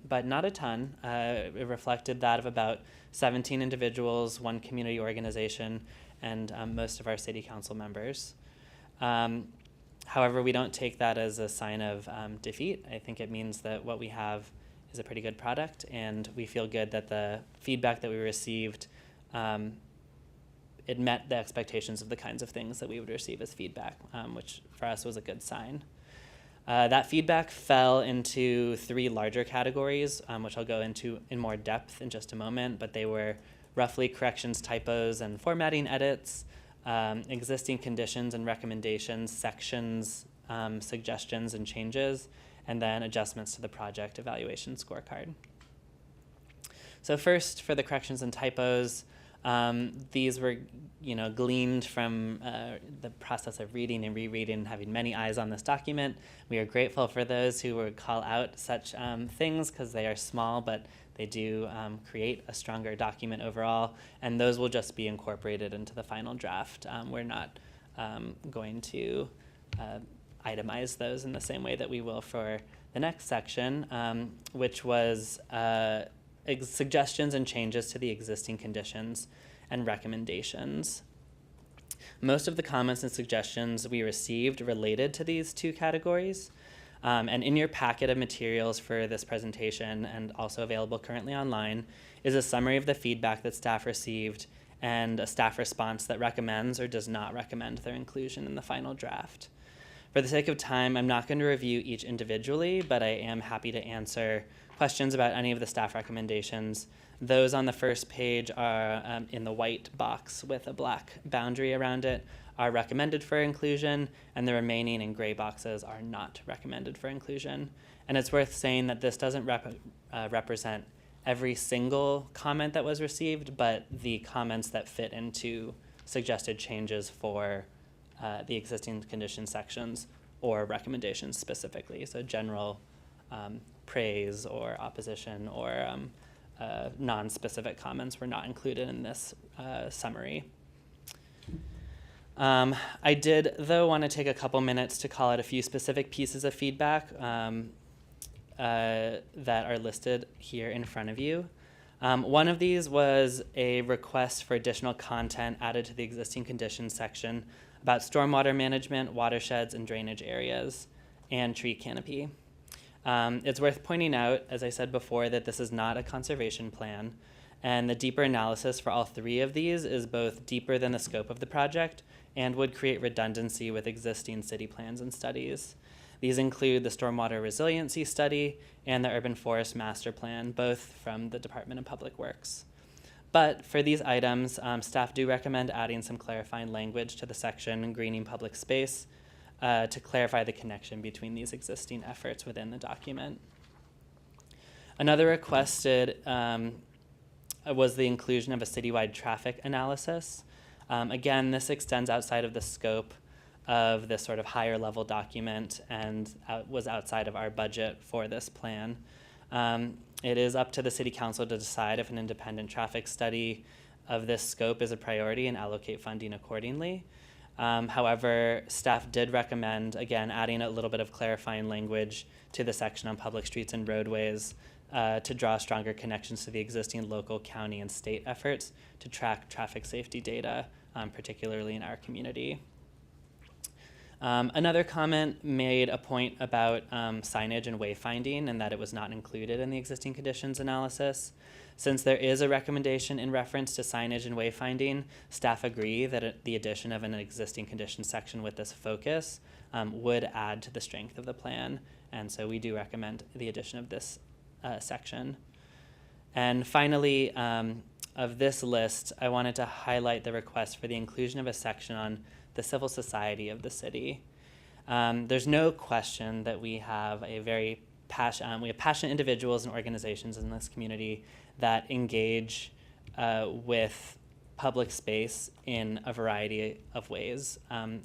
[SPEAKER 12] but not a ton. It reflected that of about 17 individuals, 1 community organization, and most of our city council members. However, we don't take that as a sign of defeat. I think it means that what we have is a pretty good product, and we feel good that the feedback that we received it met the expectations of the kinds of things that we would receive as feedback, which for us was a good sign. That feedback fell into 3 larger categories, which I'll go into in more depth in just a moment, but they were roughly corrections, typos, and formatting edits, existing conditions and recommendations, sections, suggestions and changes, and then adjustments to the project evaluation scorecard. So first, for the corrections and typos, these were, gleaned from the process of reading and rereading and having many eyes on this document. We are grateful for those who would call out such things because they are small, but they do create a stronger document overall, and those will just be incorporated into the final draft. We're not going to itemize those in the same way that we will for the next section, which was suggestions and changes to the existing conditions and recommendations. Most of the comments and suggestions we received related to these 2 categories. And in your packet of materials for this presentation, and also available currently online, is a summary of the feedback that staff received and a staff response that recommends or does not recommend their inclusion in the final draft. For the sake of time, I'm not going to review each individually, but I am happy to answer questions about any of the staff recommendations. Those on the first page are in the white box with a black boundary around it, are recommended for inclusion, and the remaining in gray boxes are not recommended for inclusion. And it's worth saying that this doesn't represent every single comment that was received, but the comments that fit into suggested changes for the existing condition sections or recommendations specifically. So general praise or opposition or non-specific comments were not included in this summary. I did, though, want to take a couple minutes to call out a few specific pieces of feedback that are listed here in front of you. One of these was a request for additional content added to the existing conditions section about stormwater management, watersheds, and drainage areas, and tree canopy. It's worth pointing out, as I said before, that this is not a conservation plan, and the deeper analysis for all 3 of these is both deeper than the scope of the project and would create redundancy with existing city plans and studies. These include the Stormwater Resiliency Study and the Urban Forest Master Plan, both from the Department of Public Works. But for these items, staff do recommend adding some clarifying language to the section Greening Public Space to clarify the connection between these existing efforts within the document. Another requested was the inclusion of a citywide traffic analysis. Again, this extends outside of the scope of this sort of higher level document and was outside of our budget for this plan. It is up to the City Council to decide if an independent traffic study of this scope is a priority and allocate funding accordingly. However, staff did recommend, again, adding a little bit of clarifying language to the section on public streets and roadways to draw stronger connections to the existing local, county, and state efforts to track traffic safety data, particularly in our community. Another comment made a point about signage and wayfinding and that it was not included in the existing conditions analysis. Since there is a recommendation in reference to signage and wayfinding, staff agree that the addition of an existing conditions section with this focus would add to the strength of the plan, and so we do recommend the addition of this section. And finally, of this list, I wanted to highlight the request for the inclusion of a section on the civil society of the city. There's no question that we have passionate individuals and organizations in this community that engage with public space in a variety of ways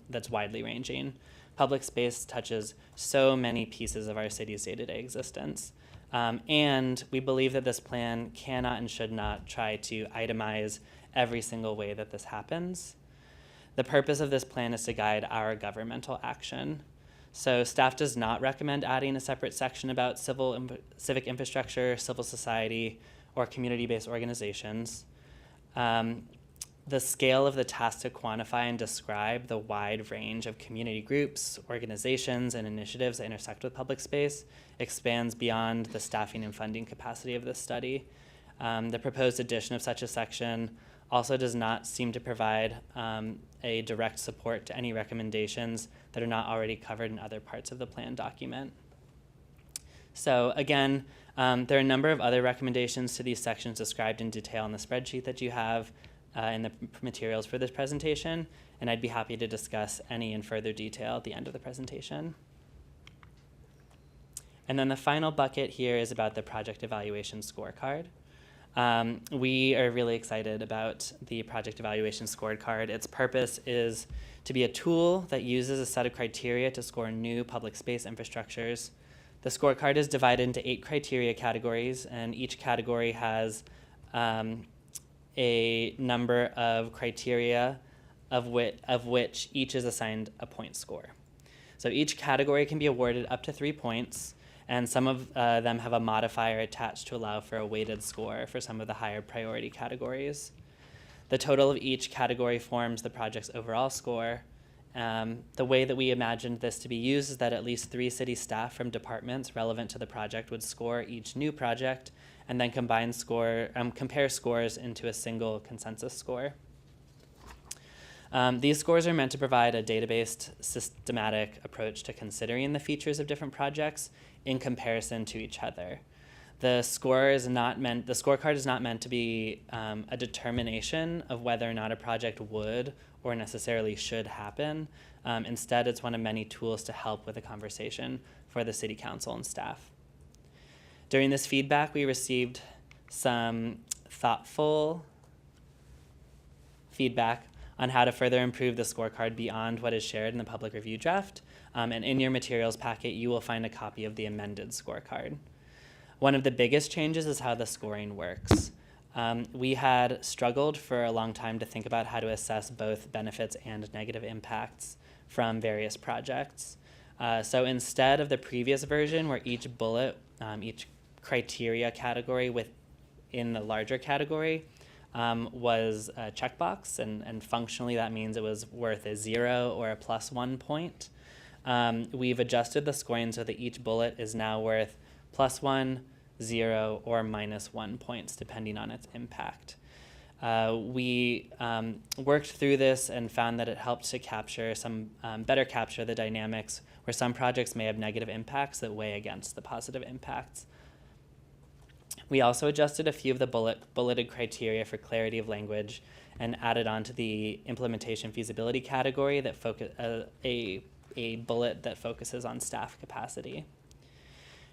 [SPEAKER 12] that's widely ranging. Public space touches so many pieces of our city's day-to-day existence. And we believe that this plan cannot and should not try to itemize every single way that this happens. The purpose of this plan is to guide our governmental action. So staff does not recommend adding a separate section about civic infrastructure, civil society, or community-based organizations. The scale of the task to quantify and describe the wide range of community groups, organizations, and initiatives that intersect with public space expands beyond the staffing and funding capacity of this study. The proposed addition of such a section also does not seem to provide a direct support to any recommendations that are not already covered in other parts of the plan document. So again, there are a number of other recommendations to these sections described in detail in the spreadsheet that you have in the materials for this presentation, and I'd be happy to discuss any in further detail at the end of the presentation. And then the final bucket here is about the project evaluation scorecard. We are really excited about the project evaluation scorecard. Its purpose is to be a tool that uses a set of criteria to score new public space infrastructures. The scorecard is divided into 8 criteria categories, and each category has a number of criteria of which each is assigned a point score. So each category can be awarded up to 3 points, and some of them have a modifier attached to allow for a weighted score for some of the higher priority categories. The total of each category forms the project's overall score. The way that we imagined this to be used is that at least 3 city staff from departments relevant to the project would score each new project and then compare scores into a single consensus score. These scores are meant to provide a database systematic approach to considering the features of different projects in comparison to each other. The scorecard is not meant to be a determination of whether or not a project would or necessarily should happen. Instead, it's one of many tools to help with a conversation for the city council and staff. During this feedback, we received some thoughtful feedback on how to further improve the scorecard beyond what is shared in the public review draft. And in your materials packet, you will find a copy of the amended scorecard. One of the biggest changes is how the scoring works. We had struggled for a long time to think about how to assess both benefits and negative impacts from various projects. So instead of the previous version where each bullet, each criteria category within the larger category was a checkbox, and functionally that means it was worth a 0 or a +1 point. We've adjusted the scoring so that each bullet is now worth +1, 0, or -1 points, depending on its impact. We worked through this and found that it helped to capture better capture the dynamics where some projects may have negative impacts that weigh against the positive impacts. We also adjusted a few of the bulleted criteria for clarity of language and added on to the implementation feasibility category that a bullet that focuses on staff capacity.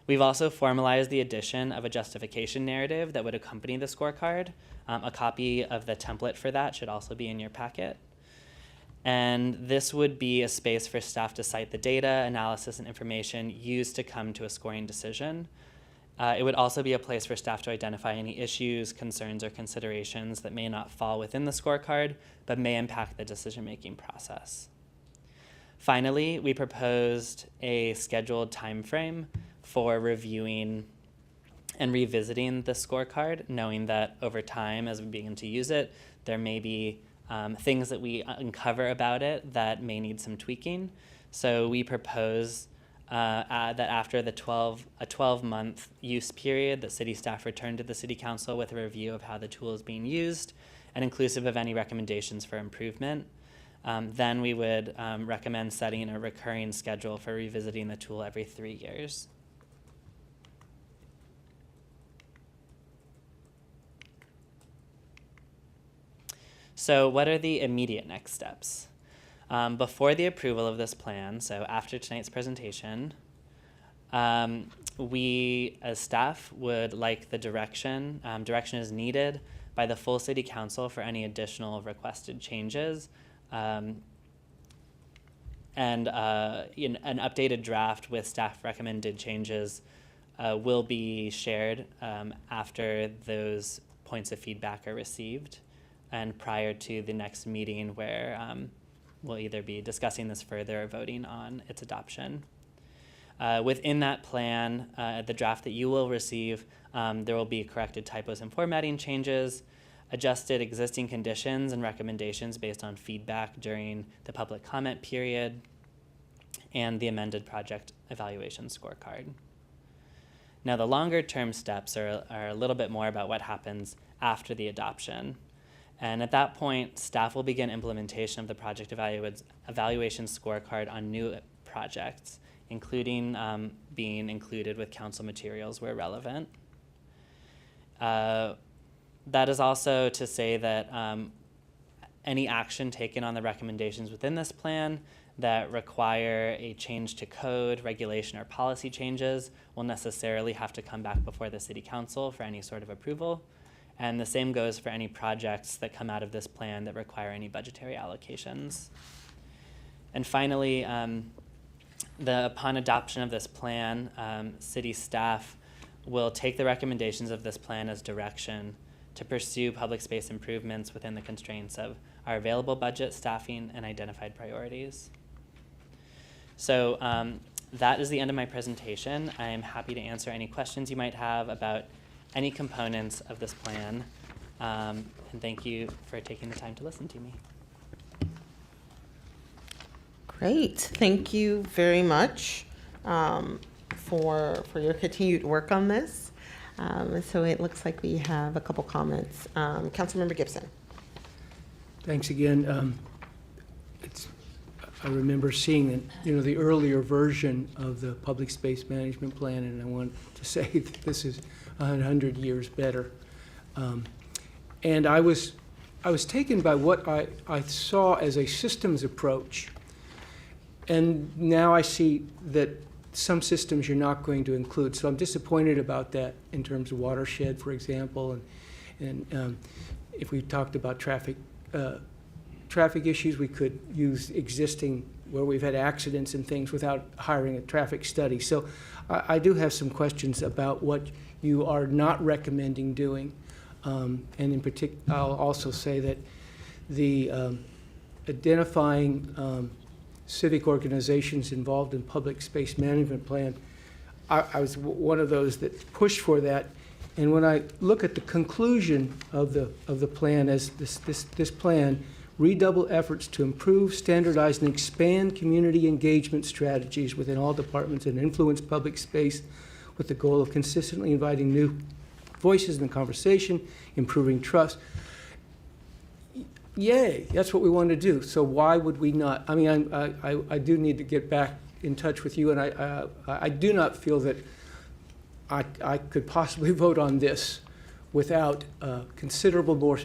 [SPEAKER 12] We've also formalized the addition of a justification narrative that would accompany the scorecard. A copy of the template for that should also be in your packet. And this would be a space for staff to cite the data, analysis, and information used to come to a scoring decision. It would also be a place for staff to identify any issues, concerns, or considerations that may not fall within the scorecard, but may impact the decision-making process. Finally, we proposed a scheduled time frame for reviewing and revisiting the scorecard, knowing that over time, as we begin to use it, there may be things that we uncover about it that may need some tweaking. So we propose that after a 12-month use period, the city staff return to the city council with a review of how the tool is being used and inclusive of any recommendations for improvement. Then we would recommend setting a recurring schedule for revisiting the tool every 3 years. So what are the immediate next steps? Before the approval of this plan, so after tonight's presentation, we as staff would like the direction is needed by the full city council for any additional requested changes. And an updated draft with staff recommended changes will be shared after those points of feedback are received and prior to the next meeting where we'll either be discussing this further or voting on its adoption. Within that plan, the draft that you will receive, there will be corrected typos and formatting changes, adjusted existing conditions and recommendations based on feedback during the public comment period, and the amended project evaluation scorecard. Now, the longer term steps are a little bit more about what happens after the adoption. And at that point, staff will begin implementation of the project evaluation scorecard on new projects, including being included with council materials where relevant. That is also to say that any action taken on the recommendations within this plan that require a change to code, regulation, or policy changes will necessarily have to come back before the City Council for any sort of approval. And the same goes for any projects that come out of this plan that require any budgetary allocations. And finally, upon adoption of this plan, city staff will take the recommendations of this plan as direction to pursue public space improvements within the constraints of our available budget, staffing, and identified priorities. So that is the end of my presentation. I am happy to answer any questions you might have about any components of this plan. And thank you for taking the time to listen to me.
[SPEAKER 1] Great. Thank you very much for your continued work on this. So it looks like we have a couple comments. Councilmember Gibson.
[SPEAKER 3] Thanks again. I remember seeing the earlier version of the public space management plan, and I want to say that this is 100 years better. And I was taken by what I saw as a systems approach. And now I see that some systems you're not going to include. So I'm disappointed about that in terms of watershed, for example. And if we talked about traffic issues, we could use existing where we've had accidents and things without hiring a traffic study. So I do have some questions about what you are not recommending doing. And in particular, I'll also say that the identifying civic organizations involved in public space management plan, I was one of those that pushed for that. And when I look at the conclusion of the plan, as this plan, redouble efforts to improve, standardize, and expand community engagement strategies within all departments and influence public space with the goal of consistently inviting new voices in the conversation, improving trust. Yay, that's what we want to do. So why would we not? I mean, I do need to get back in touch with you, and I do not feel that I could possibly vote on this without considerable more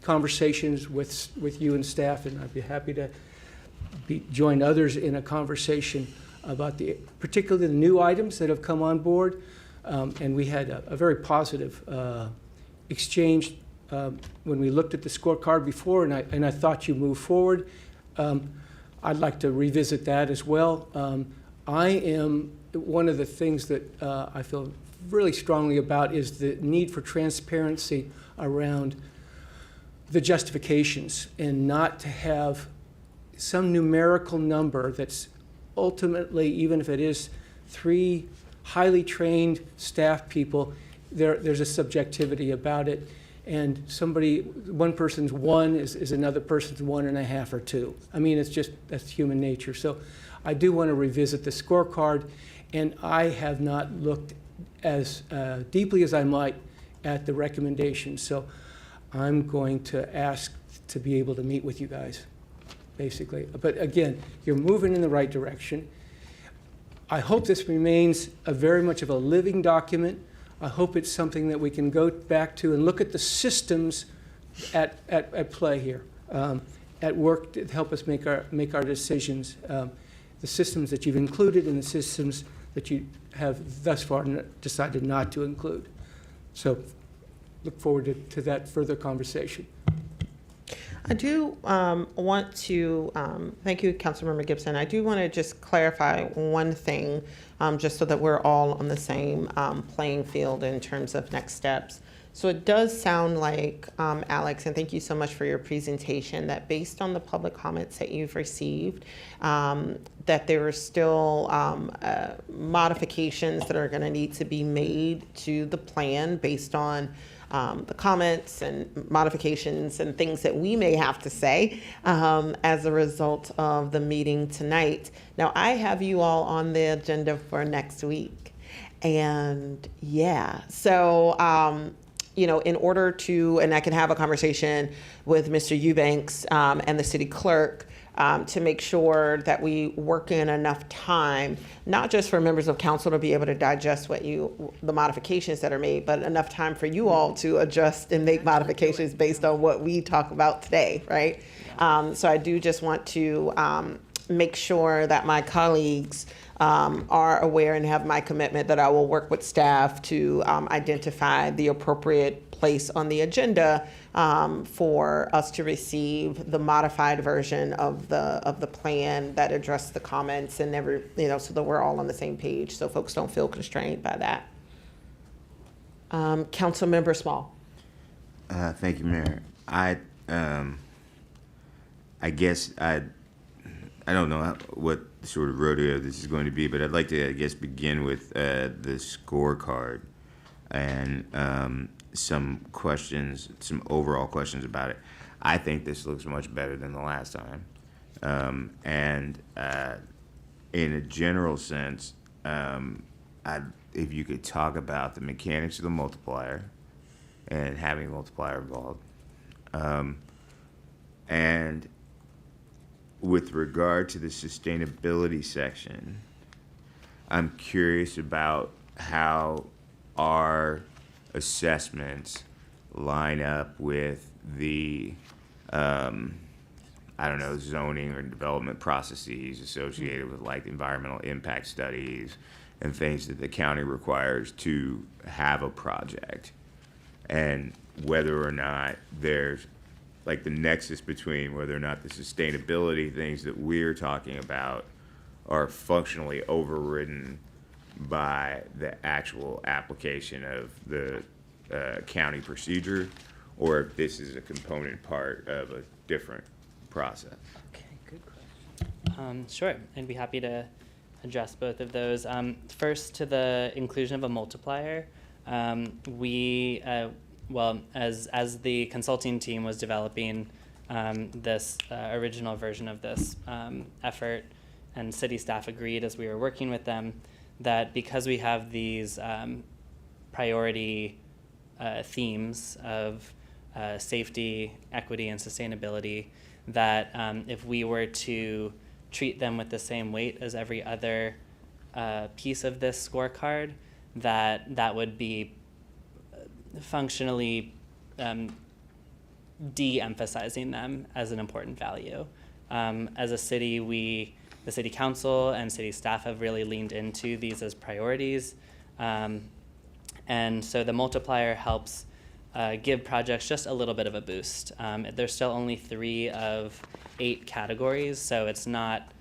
[SPEAKER 3] conversations with you and staff, and I'd be happy to join others in a conversation about particularly the new items that have come on board. And we had a very positive exchange when we looked at the scorecard before, and I thought you moved forward. I'd like to revisit that as well. One of the things that I feel really strongly about is the need for transparency around the justifications, and not to have some numerical number that's ultimately, even if it is 3 highly trained staff people, there's a subjectivity about it. And one person's 1 is another person's 1.5 or 2. I mean, that's human nature. So I do want to revisit the scorecard, and I have not looked as deeply as I might at the recommendations. So I'm going to ask to be able to meet with you guys, basically. But again, you're moving in the right direction. I hope this remains very much of a living document. I hope it's something that we can go back to and look at the systems at play here, at work to help us make our decisions. The systems that you've included and the systems that you have thus far decided not to include. So look forward to that further conversation.
[SPEAKER 1] I do want to thank you, Councilmember Gibson. I do want to just clarify one thing, just so that we're all on the same playing field in terms of next steps. So it does sound like, Alex, and thank you so much for your presentation, that based on the public comments that you've received, that there are still modifications that are going to need to be made to the plan based on the comments and modifications and things that we may have to say as a result of the meeting tonight. Now, I have you all on the agenda for next week. And yeah, so in order to, and I can have a conversation with Mr. Eubanks and the city clerk to make sure that we work in enough time, not just for members of council to be able to digest the modifications that are made, but enough time for you all to adjust and make modifications based on what we talk about today, right? So I do just want to make sure that my colleagues are aware and have my commitment that I will work with staff to identify the appropriate place on the agenda for us to receive the modified version of the plan that addressed the comments and so that we're all on the same page, so folks don't feel constrained by that. Councilmember Small.
[SPEAKER 5] Thank you, Mayor. I guess I don't know what sort of rodeo this is going to be, but I'd like to, I guess, begin with the scorecard and some questions, some overall questions about it. I think this looks much better than the last time. And in a general sense, if you could talk about the mechanics of the multiplier and having a multiplier involved. And with regard to the sustainability section, I'm curious about how our assessments line up with the, zoning or development processes associated with like environmental impact studies and things that the county requires to have a project. And whether or not there's like the nexus between whether or not the sustainability things that we're talking about are functionally overridden by the actual application of the county procedure, or if this is a component part of a different process.
[SPEAKER 12] Okay, good question. Sure, I'd be happy to address both of those. First, to the inclusion of a multiplier, we as the consulting team was developing this original version of this effort, and city staff agreed as we were working with them that because we have these priority themes of safety, equity, and sustainability, that if we were to treat them with the same weight as every other piece of this scorecard, that would be functionally de-emphasizing them as an important value. As a city, the city council and city staff have really leaned into these as priorities. And so the multiplier helps give projects just a little bit of a boost. There's still only 3 of 8 categories, so it's not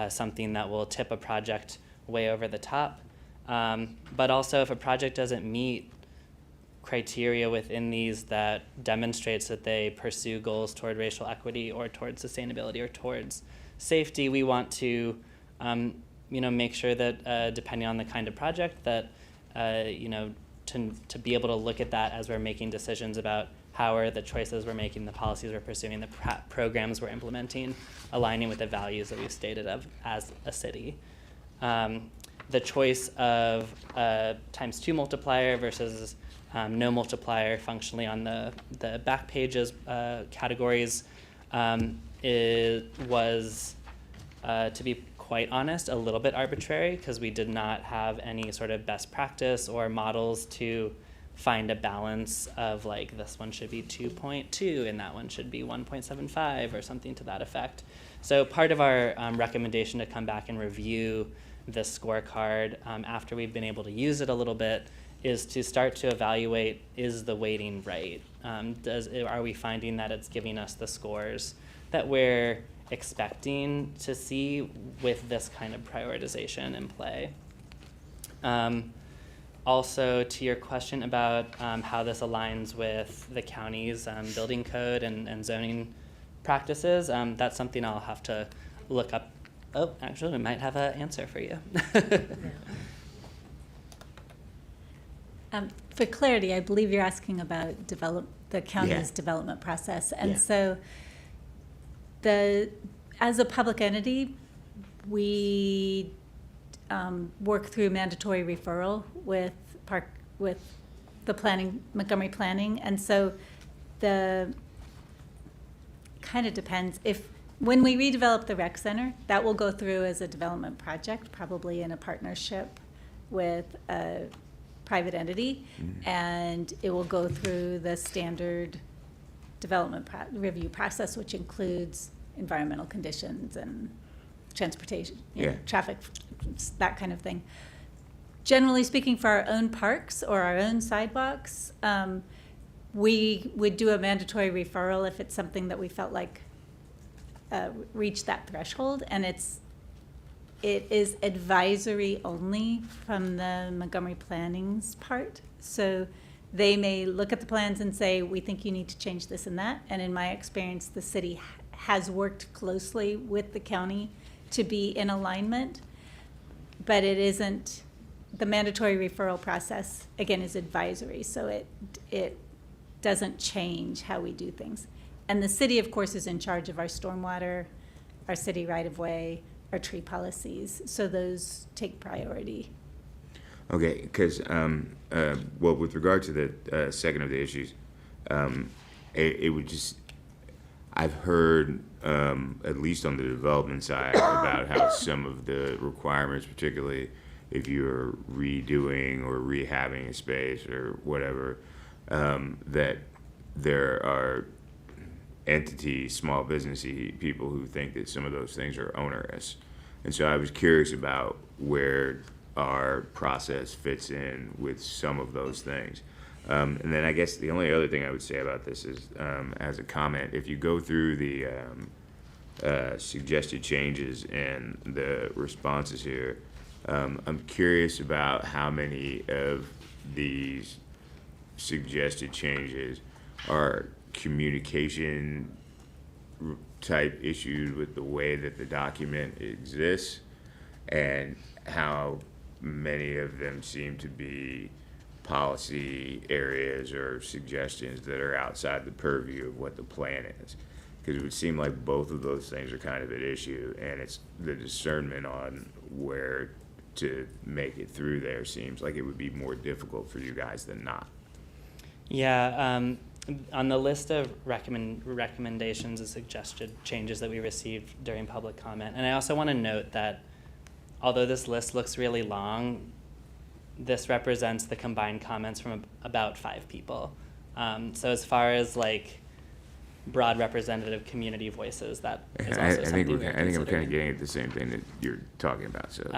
[SPEAKER 12] something that will tip a project way over the top. But also, if a project doesn't meet criteria within these that demonstrates that they pursue goals toward racial equity or towards sustainability or towards safety, we want to make sure that depending on the kind of project that to be able to look at that as we're making decisions about how are the choices we're making, the policies we're pursuing, the programs we're implementing, aligning with the values that we've stated as a city. The choice of × 2 multiplier versus no multiplier functionally on the back pages categories was, to be quite honest, a little bit arbitrary because we did not have any sort of best practice or models to find a balance of like this one should be 2.2 and that one should be 1.75 or something to that effect. So part of our recommendation to come back and review this scorecard after we've been able to use it a little bit is to start to evaluate, is the weighting right? Are we finding that it's giving us the scores that we're expecting to see with this kind of prioritization in play? Also, to your question about how this aligns with the county's building code and zoning practices, that's something I'll have to look up. Oh, actually, we might have an answer for you.
[SPEAKER 11] For clarity, I believe you're asking about the county's development process. And so as a public entity, we work through mandatory referral with the planning, Montgomery Planning, and so the, kind of depends. When we redevelop the rec center, that will go through as a development project, probably in a partnership with a private entity, and it will go through the standard development review process, which includes environmental conditions and transportation, traffic, that kind of thing. Generally speaking, for our own parks or our own sidewalks, we would do a mandatory referral if it's something that we felt like reached that threshold, and it is advisory only from the Montgomery Planning's part. So they may look at the plans and say, we think you need to change this and that. And in my experience, the city has worked closely with the county to be in alignment, but it isn't, the mandatory referral process, again, is advisory. So it doesn't change how we do things. And the city, of course, is in charge of our stormwater, our city right-of-way, our tree policies. So those take priority.
[SPEAKER 5] Okay, because, well, with regard to the second of the issues, it would just, I've heard, at least on the development side, about how some of the requirements, particularly if you're redoing or rehabbing a space or whatever, that there are entities, small businessy people who think that some of those things are onerous. And so I was curious about where our process fits in with some of those things. And then I guess the only other thing I would say about this is, as a comment, if you go through the suggested changes and the responses here, I'm curious about how many of these suggested changes are communication type issues with the way that the document exists, and how many of them seem to be policy areas or suggestions that are outside the purview of what the plan is. Because it would seem like both of those things are kind of at issue, and it's the discernment on where to make it through there seems like it would be more difficult for you guys than not.
[SPEAKER 12] Yeah, on the list of recommendations and suggested changes that we received during public comment, and I also want to note that although this list looks really long, this represents the combined comments from about 5 people. So as far as like broad representative community voices, that is also something we're considering.
[SPEAKER 5] I think I'm kind of getting at the same thing that you're talking about. So,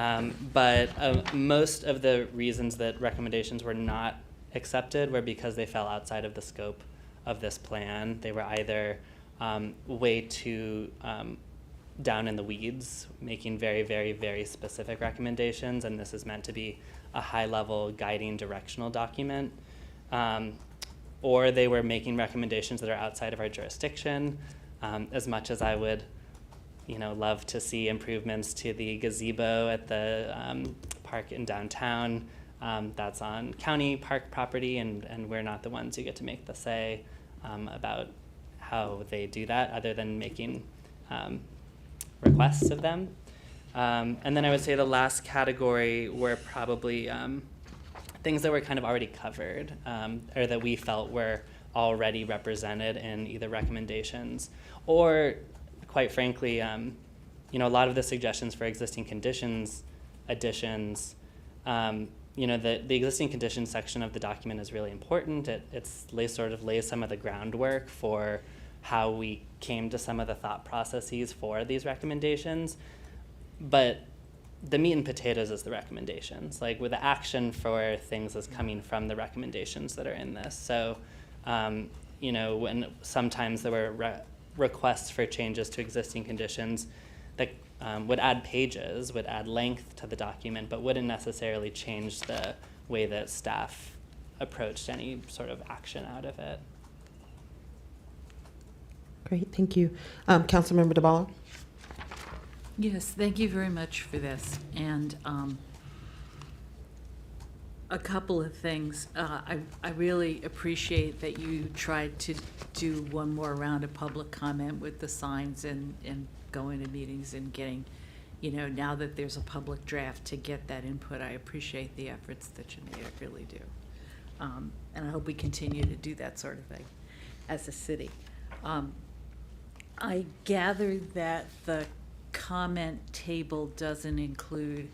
[SPEAKER 12] but most of the reasons that recommendations were not accepted were because they fell outside of the scope of this plan. They were either way too down in the weeds, making very, very, very specific recommendations, and this is meant to be a high-level guiding directional document, or they were making recommendations that are outside of our jurisdiction. As much as I would, love to see improvements to the gazebo at the park in downtown, that's on county park property, and we're not the ones who get to make the say about how they do that, other than making requests of them. And then I would say the last category were probably things that were kind of already covered, or that we felt were already represented in either recommendations, or quite frankly, a lot of the suggestions for existing conditions, additions, the existing conditions section of the document is really important. It lays some of the groundwork for how we came to some of the thought processes for these recommendations. But the meat and potatoes is the recommendations. Like, with the action for things is coming from the recommendations that are in this. So, when sometimes there were requests for changes to existing conditions that would add pages, would add length to the document, but wouldn't necessarily change the way that staff approached any sort of action out of it.
[SPEAKER 1] Great, thank you. Councilmember DeBallo?
[SPEAKER 4] Yes, thank you very much for this. And a couple of things. I really appreciate that you tried to do one more round of public comment with the signs and going to meetings and getting, now that there's a public draft, to get that input. I appreciate the efforts that you made, I really do. And I hope we continue to do that sort of thing as a city. I gather that the comment table doesn't include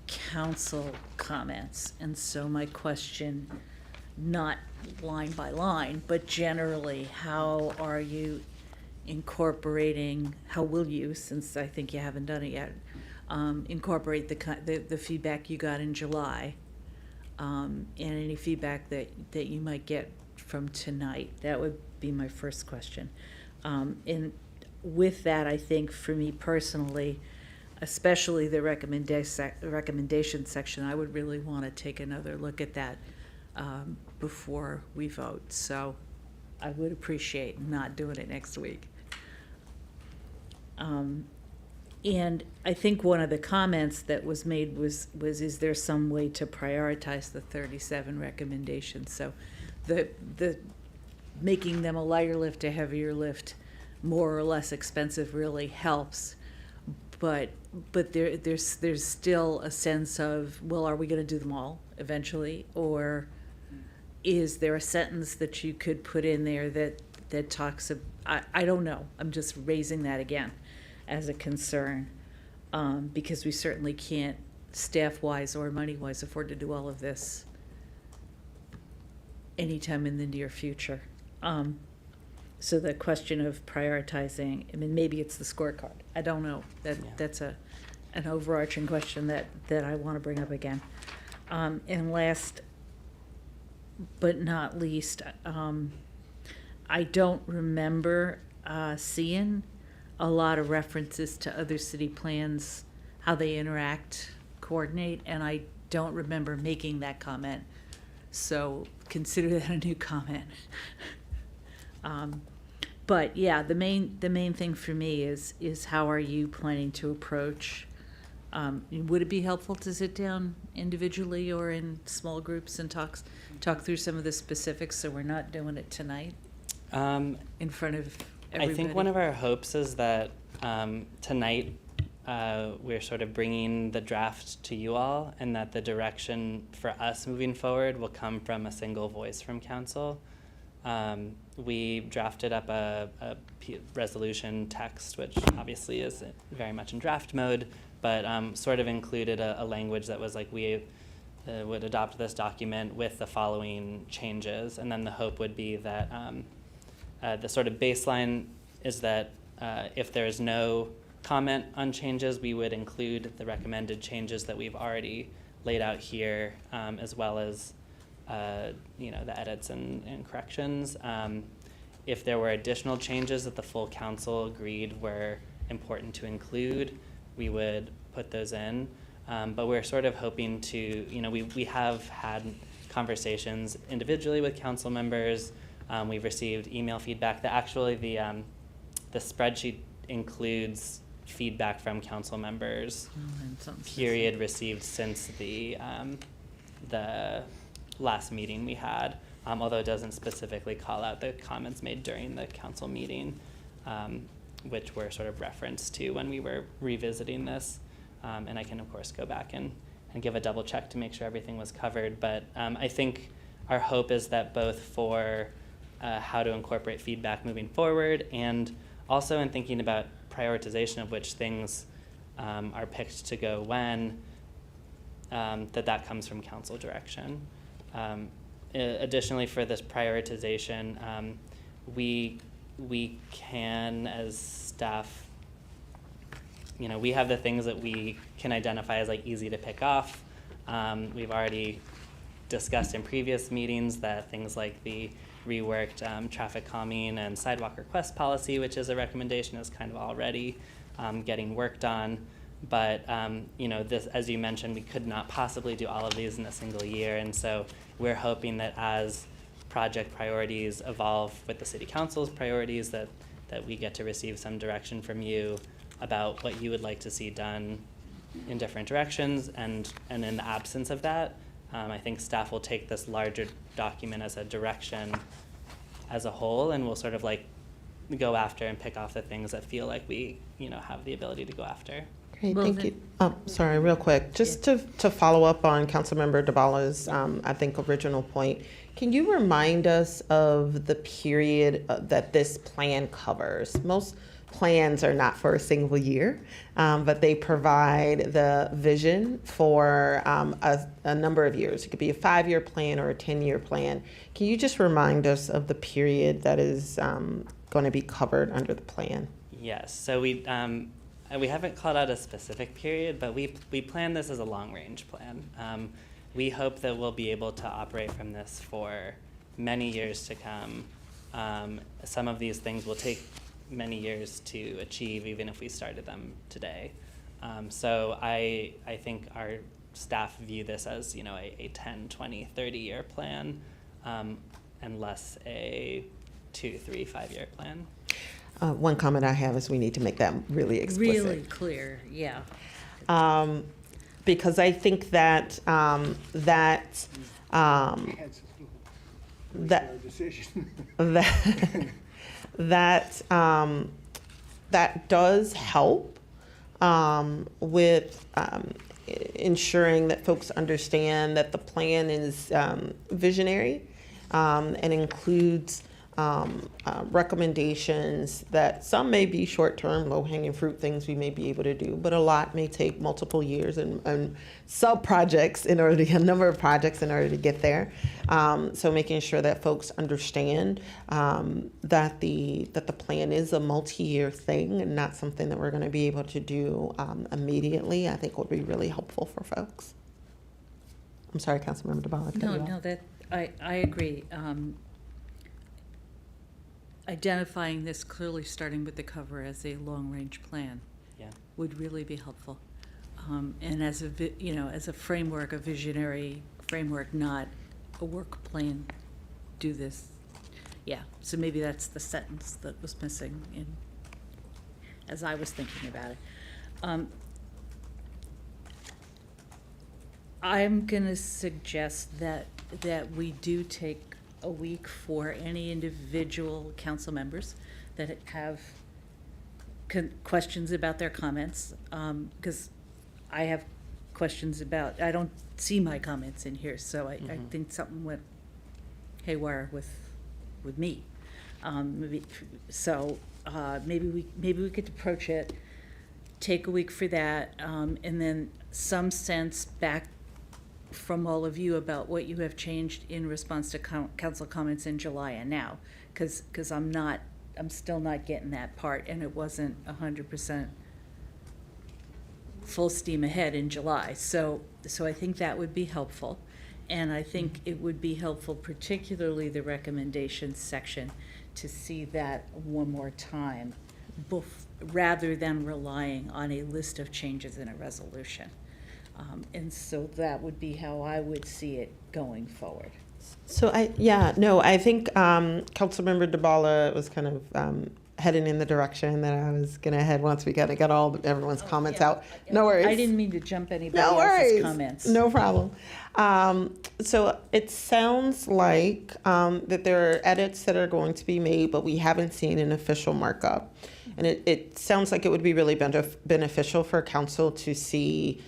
[SPEAKER 4] council comments, and so my question, not line by line, but generally, how are you incorporating, how will you, since I think you haven't done it yet, incorporate the feedback you got in July, and any feedback that you might get from tonight? That would be my first question. And with that, I think for me personally, especially the recommendation section, I would really want to take another look at that before we vote. So I would appreciate not doing it next week. And I think one of the comments that was made was is there some way to prioritize the 37 recommendations? So the making them a lighter lift, a heavier lift, more or less expensive really helps. But there's still a sense of, well, are we going to do them all eventually? Or is there a sentence that you could put in there that talks of, I don't know. I'm just raising that again as a concern, because we certainly can't, staff-wise or money-wise, afford to do all of this anytime in the near future. So the question of prioritizing, I mean, maybe it's the scorecard. I don't know. That's an overarching question that I want to bring up again. And last but not least, I don't remember seeing a lot of references to other city plans, how they interact, coordinate, and I don't remember making that comment. So consider that a new comment. But yeah, the main thing for me is how are you planning to approach? Would it be helpful to sit down individually or in small groups and talk through some of the specifics, so we're not doing it tonight in front of everybody?
[SPEAKER 12] I think one of our hopes is that tonight we're sort of bringing the draft to you all, and that the direction for us moving forward will come from a single voice from council. We drafted up a resolution text, which obviously is very much in draft mode, but sort of included a language that was like, we would adopt this document with the following changes. And then the hope would be that the sort of baseline is that if there's no comment on changes, we would include the recommended changes that we've already laid out here, as well as the edits and corrections. If there were additional changes that the full council agreed were important to include, we would put those in. But we're sort of hoping to, we have had conversations individually with council members. We've received email feedback that actually the spreadsheet includes feedback from council members, period, received since the last meeting we had, although it doesn't specifically call out the comments made during the council meeting, which were sort of referenced to when we were revisiting this. And I can, of course, go back and give a double check to make sure everything was covered. But I think our hope is that both for how to incorporate feedback moving forward, and also in thinking about prioritization of which things are picked to go when, that comes from council direction. Additionally, for this prioritization, we can, as staff, we have the things that we can identify as like easy to pick off. We've already discussed in previous meetings that things like the reworked traffic calming and sidewalk request policy, which is a recommendation, is kind of already getting worked on. But this, as you mentioned, we could not possibly do all of these in a single year, and so we're hoping that as project priorities evolve with the city council's priorities, that we get to receive some direction from you about what you would like to see done in different directions, and in the absence of that, I think staff will take this larger document as a direction as a whole, and we'll sort of like go after and pick off the things that feel like we have the ability to go after.
[SPEAKER 1] Great,
[SPEAKER 4] Well,
[SPEAKER 1] thank
[SPEAKER 4] then-
[SPEAKER 1] you. Oh, sorry, real quick, just to follow up on Councilmember DeBala's, I think, original point. Can you remind us of the period that this plan covers? Most plans are not for a single year, but they provide the vision for a number of years. It could be a 5-year plan or a 10-year plan. Can you just remind us of the period that is going to be covered under the plan?
[SPEAKER 12] Yes, so we haven't called out a specific period, but we plan this as a long-range plan. We hope that we'll be able to operate from this for many years to come. Some of these things will take many years to achieve, even if we started them today. So I think our staff view this as, you know, a 10, 20, 30-year plan, and less a 2, 3, 5-year plan.
[SPEAKER 1] One comment I have is we need to make that really explicit.
[SPEAKER 4] Really clear, yeah.
[SPEAKER 1] Because I think that that that does help with ensuring that folks understand that the plan is visionary and includes recommendations that some may be short-term, low-hanging fruit things we may be able to do, but a lot may take multiple years and sub-projects in order to, a number of projects in order to get there. So making sure that folks understand that the plan is a multi-year thing and not something that we're going to be able to do immediately, I think would be really helpful for folks. I'm sorry, Councilmember DeBala.
[SPEAKER 4] No, that, I agree. Identifying this clearly, starting with the cover as a long-range plan,
[SPEAKER 12] Yeah.
[SPEAKER 4] would really be helpful. And as as a framework, a visionary framework, not a work plan, do this. Yeah, so maybe that's the sentence that was missing as I was thinking about it. I'm gonna suggest that we do take a week for any individual council members that have questions about their comments, because I have questions about, I don't see my comments in here, so I think something went haywire with me. Maybe we could approach it, take a week for that, and then some sense back from all of you about what you have changed in response to council comments in July and now, because I'm still not getting that part, and it wasn't 100% full steam ahead in July. So I think that would be helpful, and I think it would be helpful, particularly the recommendations section, to see that one more time, rather than relying on a list of changes in a resolution. And so that would be how I would see it going forward.
[SPEAKER 1] So I think Councilmember DeBala was kind of heading in the direction that I was gonna head once we got everyone's comments out. No worries.
[SPEAKER 4] I didn't mean to jump anybody
[SPEAKER 1] No
[SPEAKER 4] else's
[SPEAKER 1] worries.
[SPEAKER 4] comments.
[SPEAKER 1] No problem. So it sounds like that there are edits that are going to be made, but we haven't seen an official markup. And it sounds like it would be really beneficial for council to see,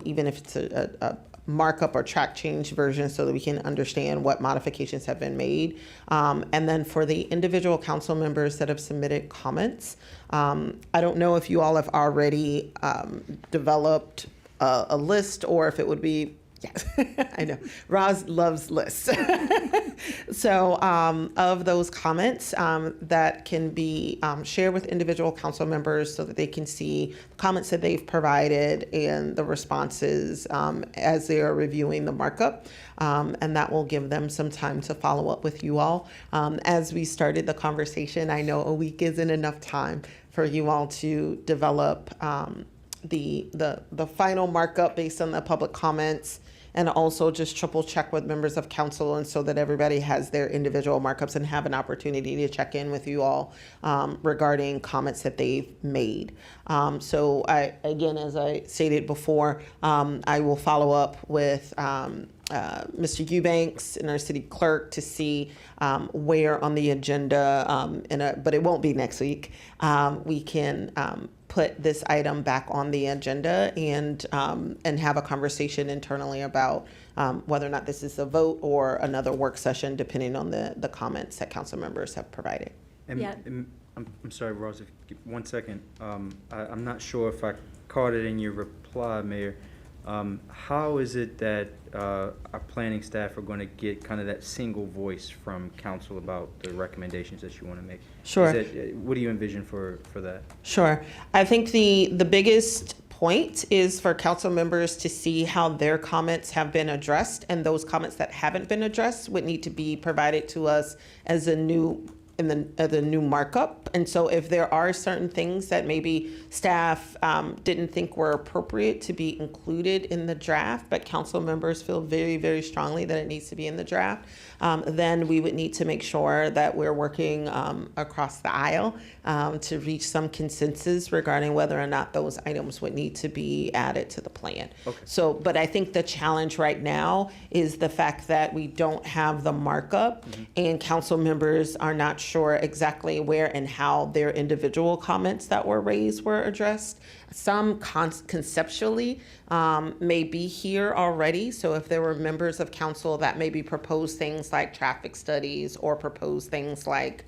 [SPEAKER 1] even if it's a markup or track change version, so that we can understand what modifications have been made. And then for the individual council members that have submitted comments, I don't know if you all have already developed a list, or if it would be, yes, I know, Roz loves lists. So of those comments that can be shared with individual council members so that they can see comments that they've provided and the responses as they are reviewing the markup. And that will give them some time to follow up with you all. As we started the conversation, I know a week isn't enough time for you all to develop the final markup based on the public comments, and also just triple check with members of council, and so that everybody has their individual markups and have an opportunity to check in with you all regarding comments that they've made. So again, as I stated before, I will follow up with Mr. Eubanks and our city clerk to see where on the agenda, but it won't be next week, we can put this item back on the agenda and have a conversation internally about whether or not this is a vote or another work session, depending on the comments that council members have provided.
[SPEAKER 11] Yeah.
[SPEAKER 9] I'm sorry, Ross, if, 1 second. I'm not sure if I caught it in your reply, Mayor. How is it that our planning staff are going to get kind of that single voice from council about the recommendations that you want to make?
[SPEAKER 1] Sure.
[SPEAKER 9] What do you envision for that?
[SPEAKER 1] Sure. I think the biggest point is for council members to see how their comments have been addressed, and those comments that haven't been addressed would need to be provided to us as a new markup. And so if there are certain things that maybe staff didn't think were appropriate to be included in the draft, but council members feel very, very strongly that it needs to be in the draft, then we would need to make sure that we're working across the aisle to reach some consensus regarding whether or not those items would need to be added to the plan.
[SPEAKER 9] Okay.
[SPEAKER 1] So, but I think the challenge right now is the fact that we don't have the markup, and council members are not sure exactly where and how their individual comments that were raised were addressed. Some conceptually may be here already. So if there were members of council that maybe proposed things like traffic studies or proposed things like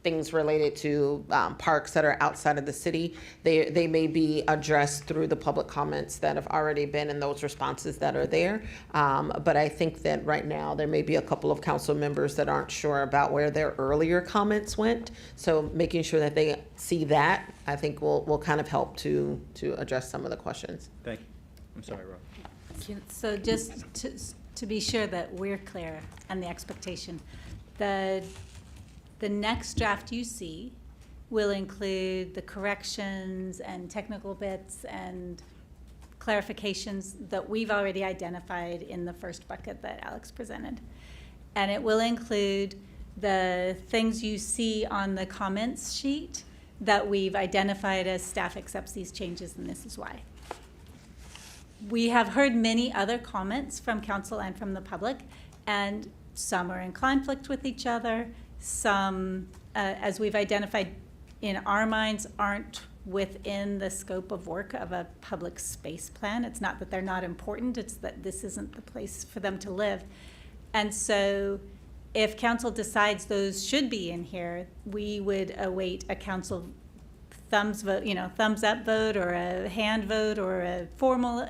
[SPEAKER 1] things related to parks that are outside of the city, they may be addressed through the public comments that have already been in those responses that are there. But I think that right now there may be a couple of council members that aren't sure about where their earlier comments went. So making sure that they see that, I think will kind of help to address some of the questions.
[SPEAKER 9] Thank you. I'm sorry, Rob.
[SPEAKER 11] So just to be sure that we're clear on the expectation, the next draft you see will include the corrections and technical bits and clarifications that we've already identified in the first bucket that Alex presented. And it will include the things you see on the comments sheet that we've identified as staff accepts these changes and this is why. We have heard many other comments from council and from the public, and some are in conflict with each other. Some, as we've identified in our minds, aren't within the scope of work of a public space plan. It's not that they're not important, it's that this isn't the place for them to live. And so if council decides those should be in here, we would await a council thumbs vote, thumbs up vote or a hand vote or a formal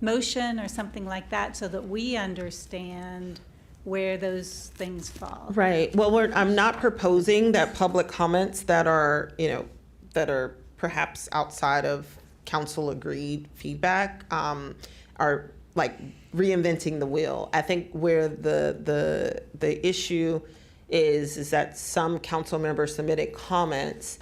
[SPEAKER 11] motion or something like that so that we understand where those things fall.
[SPEAKER 1] Right. Well, I'm not proposing that public comments that are, that are perhaps outside of council agreed feedback are like reinventing the wheel. I think where the issue is that some council members submitted comments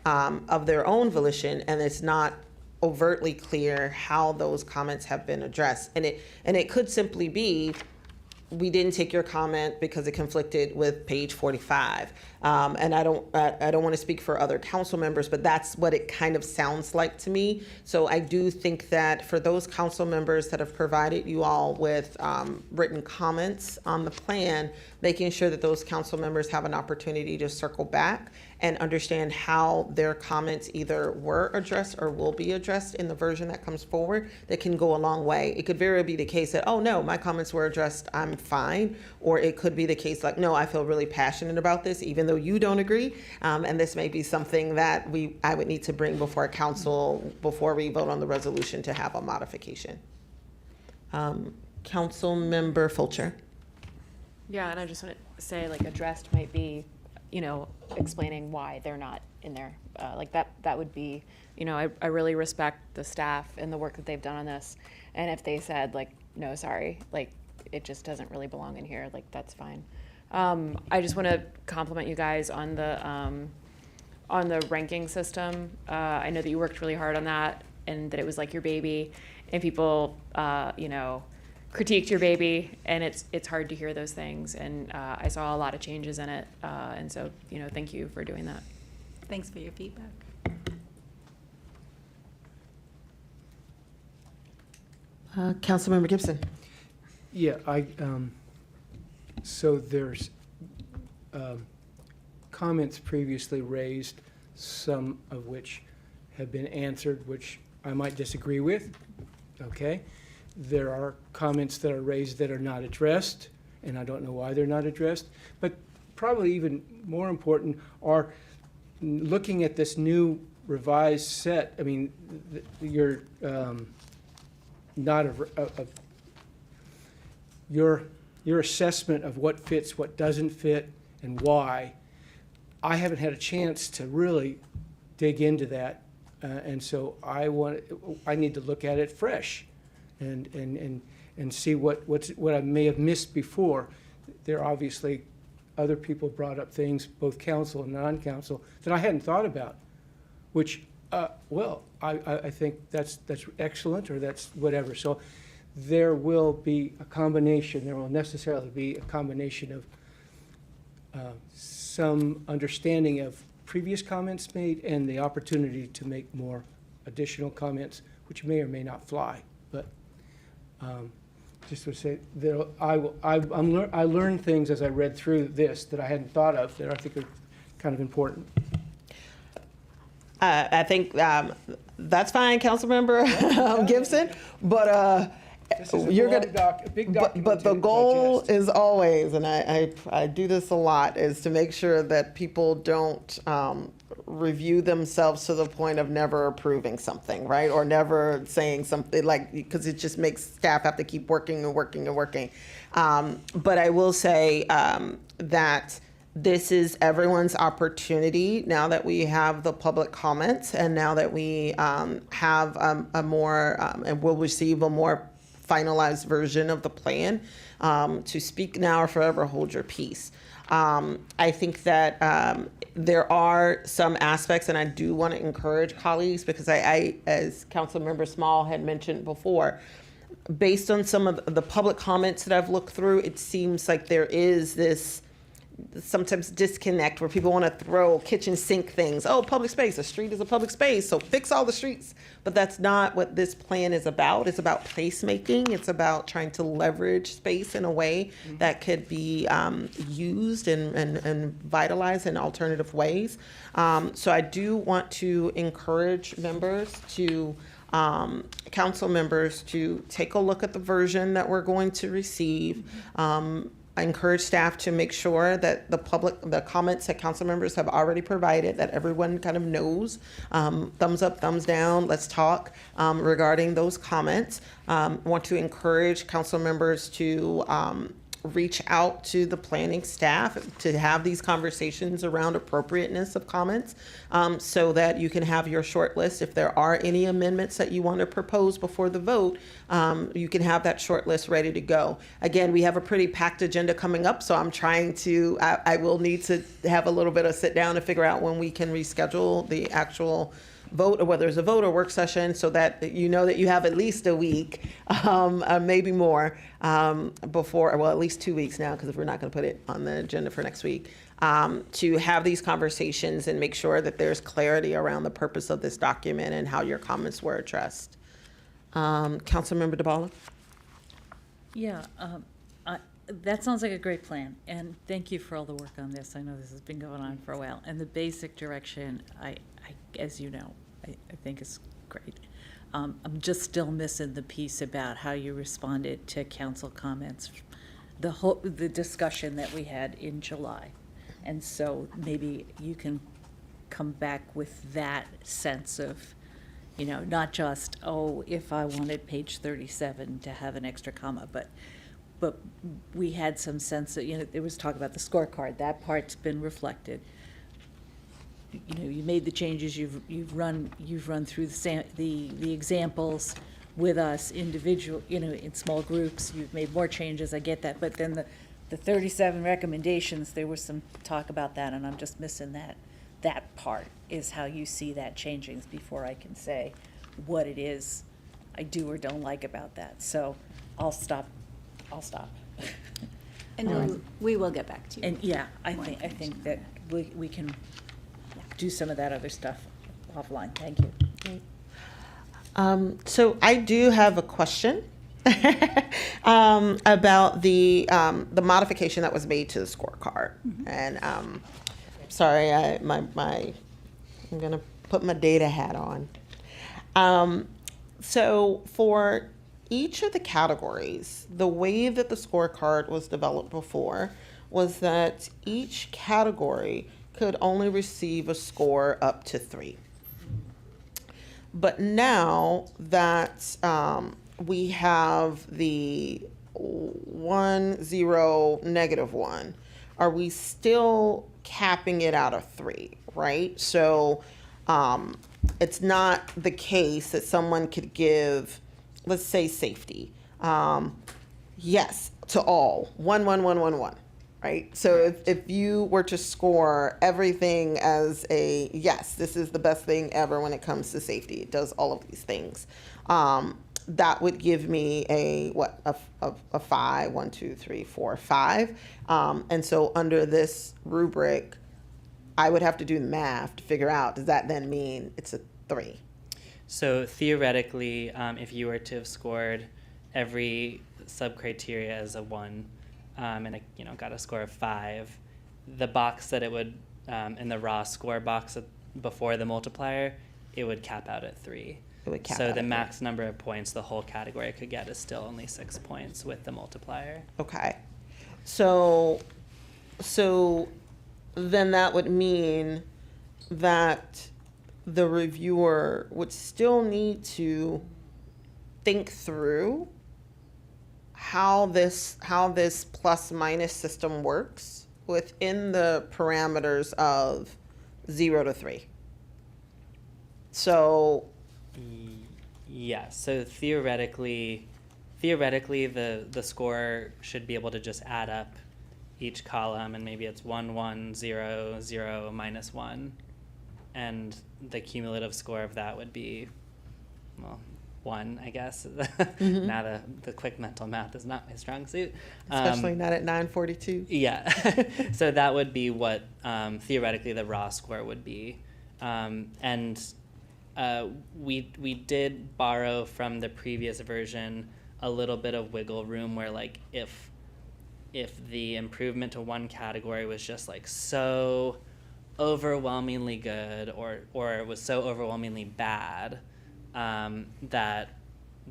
[SPEAKER 1] of their own volition, and it's not overtly clear how those comments have been addressed. And it could simply be, we didn't take your comment because it conflicted with page 45. And I don't want to speak for other council members, but that's what it kind of sounds like to me. So I do think that for those council members that have provided you all with written comments on the plan, making sure that those council members have an opportunity to circle back and understand how their comments either were addressed or will be addressed in the version that comes forward, that can go a long way. It could very well be the case that, oh no, my comments were addressed, I'm fine. Or it could be the case like, no, I feel really passionate about this, even though you don't agree. And this may be something that I would need to bring before council before we vote on the resolution to have a modification. Council Member Fulcher.
[SPEAKER 10] Yeah, and I just want to say, like, addressed might be, explaining why they're not in there. Like that would be, I really respect the staff and the work that they've done on this. And if they said, like, no, sorry, like, it just doesn't really belong in here, like, that's fine. I just want to compliment you guys on the ranking system. I know that you worked really hard on that and that it was like your baby, and people, critiqued your baby, and it's hard to hear those things. And I saw a lot of changes in it, and so thank you for doing that.
[SPEAKER 11] Thanks for your feedback.
[SPEAKER 1] Councilmember Gibson.
[SPEAKER 3] Yeah, so there's comments previously raised, some of which have been answered, which I might disagree with, okay? There are comments that are raised that are not addressed, and I don't know why they're not addressed. But probably even more important are looking at this new revised set. I mean, you're not your assessment of what fits, what doesn't fit, and why. I haven't had a chance to really dig into that, and so I need to look at it fresh, and see what I may have missed before. There are obviously other people brought up things, both council and non-council, that I hadn't thought about, which I think that's excellent, or that's whatever. So there will be a combination. There will necessarily be a combination of some understanding of previous comments made and the opportunity to make more additional comments, which may or may not fly. But just to say, I learned things as I read through this that I hadn't thought of that I think are kind of important.
[SPEAKER 1] I think that's fine, Councilmember Gibson, but
[SPEAKER 3] This is a
[SPEAKER 1] you're
[SPEAKER 3] long
[SPEAKER 1] gonna.
[SPEAKER 3] a big document
[SPEAKER 1] But the
[SPEAKER 3] to
[SPEAKER 1] goal
[SPEAKER 3] digest.
[SPEAKER 1] is always, and I do this a lot, is to make sure that people don't review themselves to the point of never approving something, right? Or never saying something like, because it just makes staff have to keep working and working and working. But I will say that this is everyone's opportunity now that we have the public comments, and now that we have a more, and we'll receive a more finalized version of the plan, to speak now or forever hold your peace. I think that there are some aspects, and I do want to encourage colleagues, because I as Councilmember Small had mentioned before, based on some of the public comments that I've looked through, it seems like there is this sometimes disconnect where people want to throw kitchen sink things. Oh, public space, a street is a public space, so fix all the streets. But that's not what this plan is about. It's about placemaking. It's about trying to leverage space in a way that could be used and vitalized in alternative ways. So I do want to encourage members to council members to take a look at the version that we're going to receive. I encourage staff to make sure that the comments that council members have already provided, that everyone kind of knows, thumbs up, thumbs down, let's talk regarding those comments. Want to encourage council members to reach out to the planning staff to have these conversations around appropriateness of comments, so that you can have your short list. If there are any amendments that you want to propose before the vote, you can have that short list ready to go. Again, we have a pretty packed agenda coming up, so I'm trying to, I will need to have a little bit of sit down to figure out when we can reschedule the actual vote, or whether it's a vote or work session, so that you know that you have at least a week, maybe more, before, well, at least 2 weeks now, because if we're not going to put it on the agenda for next week, to have these conversations and make sure that there's clarity around the purpose of this document and how your comments were addressed. Councilmember DeBala?
[SPEAKER 4] Yeah, that sounds like a great plan, and thank you for all the work on this. I know this has been going on for a while, and the basic direction, as you know, I think is great. I'm just still missing the piece about how you responded to council comments, the discussion that we had in July. And so maybe you can come back with that sense of, not just, if I wanted page 37 to have an extra comma, but we had some sense that, there was talk about the scorecard. That part's been reflected. You made the changes. You've run through the examples with us individual. In small groups. You've made more changes. I get that. But then the 37 recommendations. There was some talk about that, and I'm just missing that. That part is how you see that changing before I can say what it is I do or don't like about that. So I'll stop.
[SPEAKER 11] And we will get back to you.
[SPEAKER 4] And yeah, I think that we can do some of that other stuff offline. Thank you.
[SPEAKER 1] So I do have a question. about the modification that was made to the scorecard. And sorry, I'm gonna put my data hat on. So for each of the categories, the way that the scorecard was developed before was that each category could only receive a score up to 3. But now that we have the 1, 0, -1, are we still capping it out of 3, right? So it's not the case that someone could give, let's say, safety. Yes, to all, 1, 1, 1, 1, 1. Right? So if you were to score everything as a yes, this is the best thing ever when it comes to safety, it does all of these things, that would give me a 5, 1, 2, 3, 4, 5. And so under this rubric, I would have to do the math to figure out, does that then mean it's a 3?
[SPEAKER 12] So theoretically, if you were to have scored every sub-criteria as a 1, and it, got a score of 5, the box that it would, in the raw score box before the multiplier, it would cap out at 3.
[SPEAKER 1] It would cap
[SPEAKER 12] so
[SPEAKER 1] out
[SPEAKER 12] the
[SPEAKER 1] at
[SPEAKER 12] max number of points the whole category could get is still only 6 points with the multiplier.
[SPEAKER 1] Okay. So then that would mean that the reviewer would still need to think through how this plus minus system works within the parameters of 0 to 3. So
[SPEAKER 12] Yes. So theoretically, the score should be able to just add up each column, and maybe it's 1, 1, 0, 0, -1, and the cumulative score of that would be, well, 1, I guess. Now the quick mental math is not my strong suit.
[SPEAKER 1] especially not at 9:42.
[SPEAKER 12] Yeah. So that would be what theoretically the raw score would be. We did borrow from the previous version a little bit of wiggle room where, like, if the improvement to one category was just like so overwhelmingly good or it was so overwhelmingly bad, that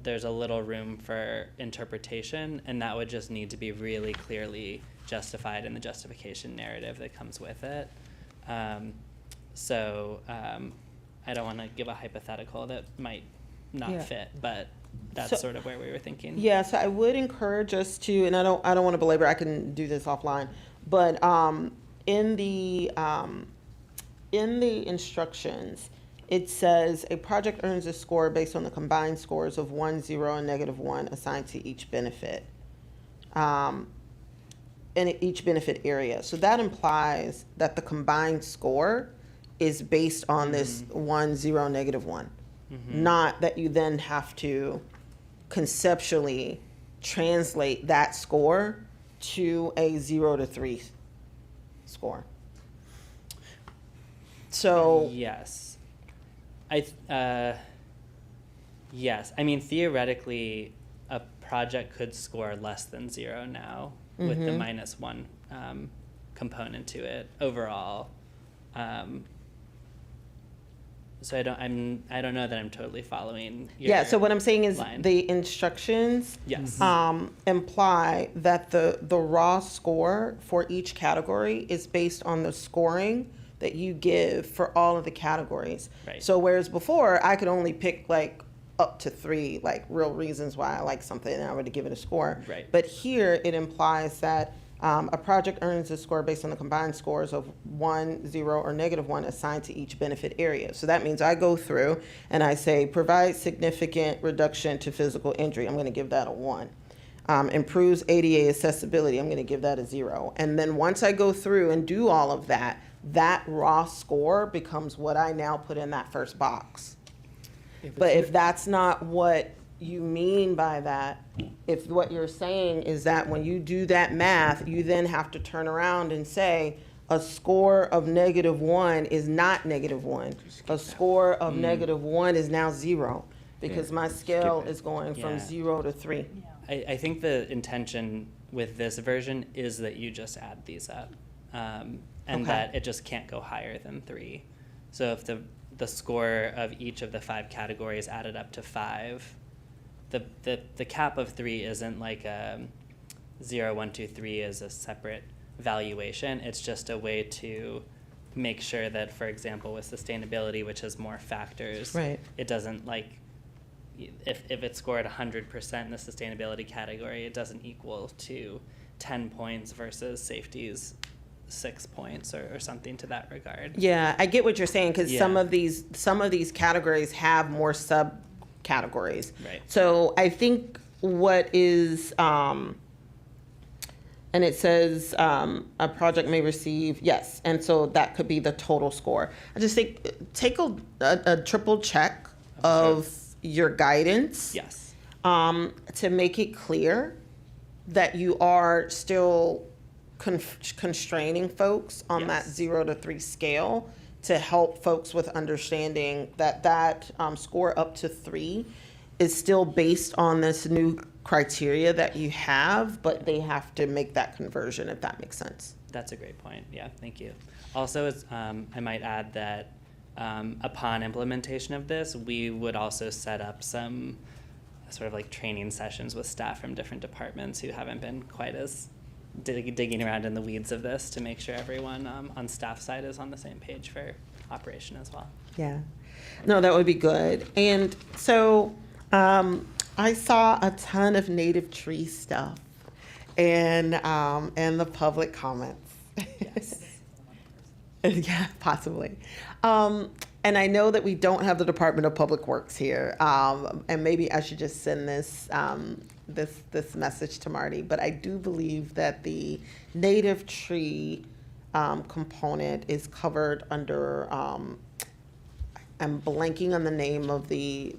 [SPEAKER 12] there's a little room for interpretation, and that would just need to be really clearly justified in the justification narrative that comes with it. I don't want to give a hypothetical that might not fit, but that's sort of where we were thinking.
[SPEAKER 1] Yeah, so I would encourage us to, and I don't want to belabor, I can do this offline, but in the instructions, it says a project earns a score based on the combined scores of 1, 0, and -1 assigned to each benefit, in each benefit area. So that implies that the combined score is based on this 1, 0, -1. Not that you then have to conceptually translate that score to a 0 to 3 score. So
[SPEAKER 12] yes, yes. I mean, theoretically, a project could score less than 0 now with the -1 component to it overall. So I don't know that I'm totally following your
[SPEAKER 1] so what I'm saying is
[SPEAKER 12] line.
[SPEAKER 1] the instructions
[SPEAKER 12] Yes.
[SPEAKER 1] imply that the raw score for each category is based on the scoring that you give for all of the categories.
[SPEAKER 12] Right.
[SPEAKER 1] So whereas before I could only pick like up to 3 like real reasons why I like something and I would give it a score.
[SPEAKER 12] Right.
[SPEAKER 1] But here it implies that a project earns a score based on the combined scores of 1, 0, or -1 assigned to each benefit area. So that means I go through and I say, provide significant reduction to physical injury. I'm going to give that a 1. Improves ADA accessibility. I'm going to give that a 0. And then once I go through and do all of that, that raw score becomes what I now put in that first box. But if that's not what you mean by that, if what you're saying is that when you do that math, you then have to turn around and say a score of -1 is not -1. A score of -1 is now 0. because
[SPEAKER 5] Yeah,
[SPEAKER 1] my
[SPEAKER 5] skip
[SPEAKER 1] scale
[SPEAKER 5] it.
[SPEAKER 1] is going from
[SPEAKER 12] Yeah.
[SPEAKER 1] 0 to 3.
[SPEAKER 12] I think the intention with this version is that you just add these up, and
[SPEAKER 1] Okay.
[SPEAKER 12] that it just can't go higher than 3. So if the score of each of the 5 categories added up to 5, the cap of 3 isn't like 0, 1, 2, 3 is a separate valuation. It's just a way to make sure that, for example, with sustainability, which has more factors,
[SPEAKER 1] Right.
[SPEAKER 12] it doesn't like, if it scored 100% in the sustainability category, it doesn't equal to 10 points versus safety's 6 points or something to that regard.
[SPEAKER 1] Yeah, I get what you're saying, because
[SPEAKER 12] Yeah.
[SPEAKER 1] some of these categories have more subcategories.
[SPEAKER 12] Right.
[SPEAKER 1] So I think what is, and it says a project may receive, yes, and so that could be the total score. I just think, take a triple check of your guidance.
[SPEAKER 12] Yes.
[SPEAKER 1] To make it clear that you are still constraining folks on that
[SPEAKER 12] Yes.
[SPEAKER 1] 0 to 3 scale, to help folks with understanding that score up to 3 is still based on this new criteria that you have, but they have to make that conversion, if that makes sense.
[SPEAKER 12] That's a great point. Yeah, thank you. Also, I might add that upon implementation of this, we would also set up some sort of like training sessions with staff from different departments who haven't been quite as digging around in the weeds of this, to make sure everyone on staff side is on the same page for operation as well.
[SPEAKER 1] Yeah. No, that would be good. And so I saw a ton of native tree stuff and the public comments.
[SPEAKER 12] Yes.
[SPEAKER 1] Yeah, possibly. And I know that we don't have the Department of Public Works here, and maybe I should just send this this message to Marty. But I do believe that the native tree component is covered under. I'm blanking on the name of the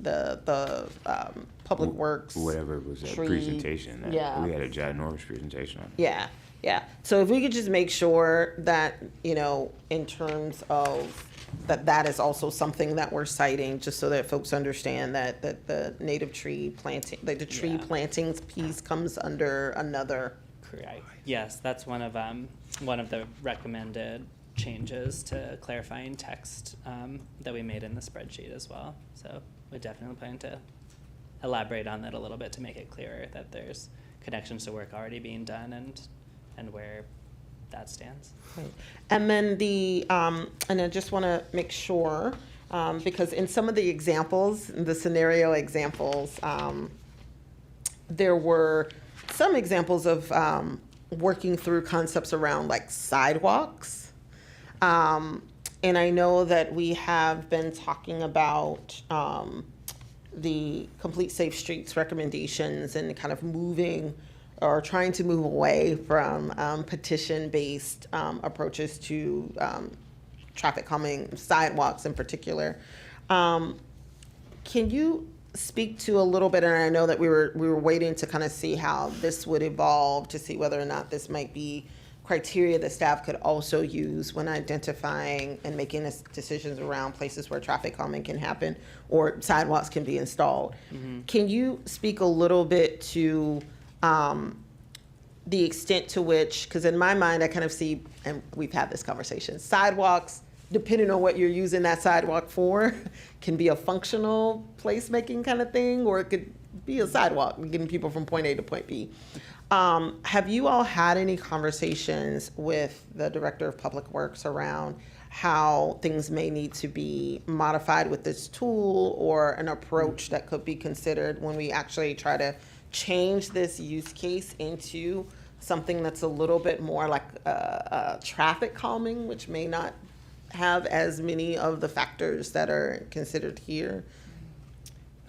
[SPEAKER 1] Public Works.
[SPEAKER 5] Whatever was that
[SPEAKER 1] tree-
[SPEAKER 5] presentation.
[SPEAKER 1] yeah.
[SPEAKER 5] We had a ginormous presentation on it.
[SPEAKER 1] Yeah, yeah. So if we could just make sure that, in terms of that is also something that we're citing, just so that folks understand that the native tree planting, like the tree
[SPEAKER 12] Yeah.
[SPEAKER 1] plantings piece comes under another.
[SPEAKER 12] Correct. Yes, that's one of the recommended changes to clarifying text that we made in the spreadsheet as well. So we definitely plan to elaborate on that a little bit to make it clearer that there's connections to work already being done and where that stands.
[SPEAKER 1] Right. And then and I just want to make sure, because in some of the examples, the scenario examples, there were some examples of working through concepts around like sidewalks. And I know that we have been talking about the Complete Safe Streets recommendations and kind of moving or trying to move away from petition-based approaches to traffic calming, sidewalks in particular. Can you speak to a little bit, and I know that we were waiting to kind of see how this would evolve, to see whether or not this might be criteria that staff could also use when identifying and making decisions around places where traffic calming can happen or sidewalks can be installed. Can you speak a little bit to the extent to which, because in my mind, I kind of see, and we've had this conversation, sidewalks, depending on what you're using that sidewalk for, can be a functional placemaking kind of thing, or it could be a sidewalk, getting people from point A to point B. Have you all had any conversations with the Director of Public Works around how things may need to be modified with this tool, or an approach that could be considered when we actually try to change this use case into something that's a little bit more like traffic calming, which may not have as many of the factors that are considered here?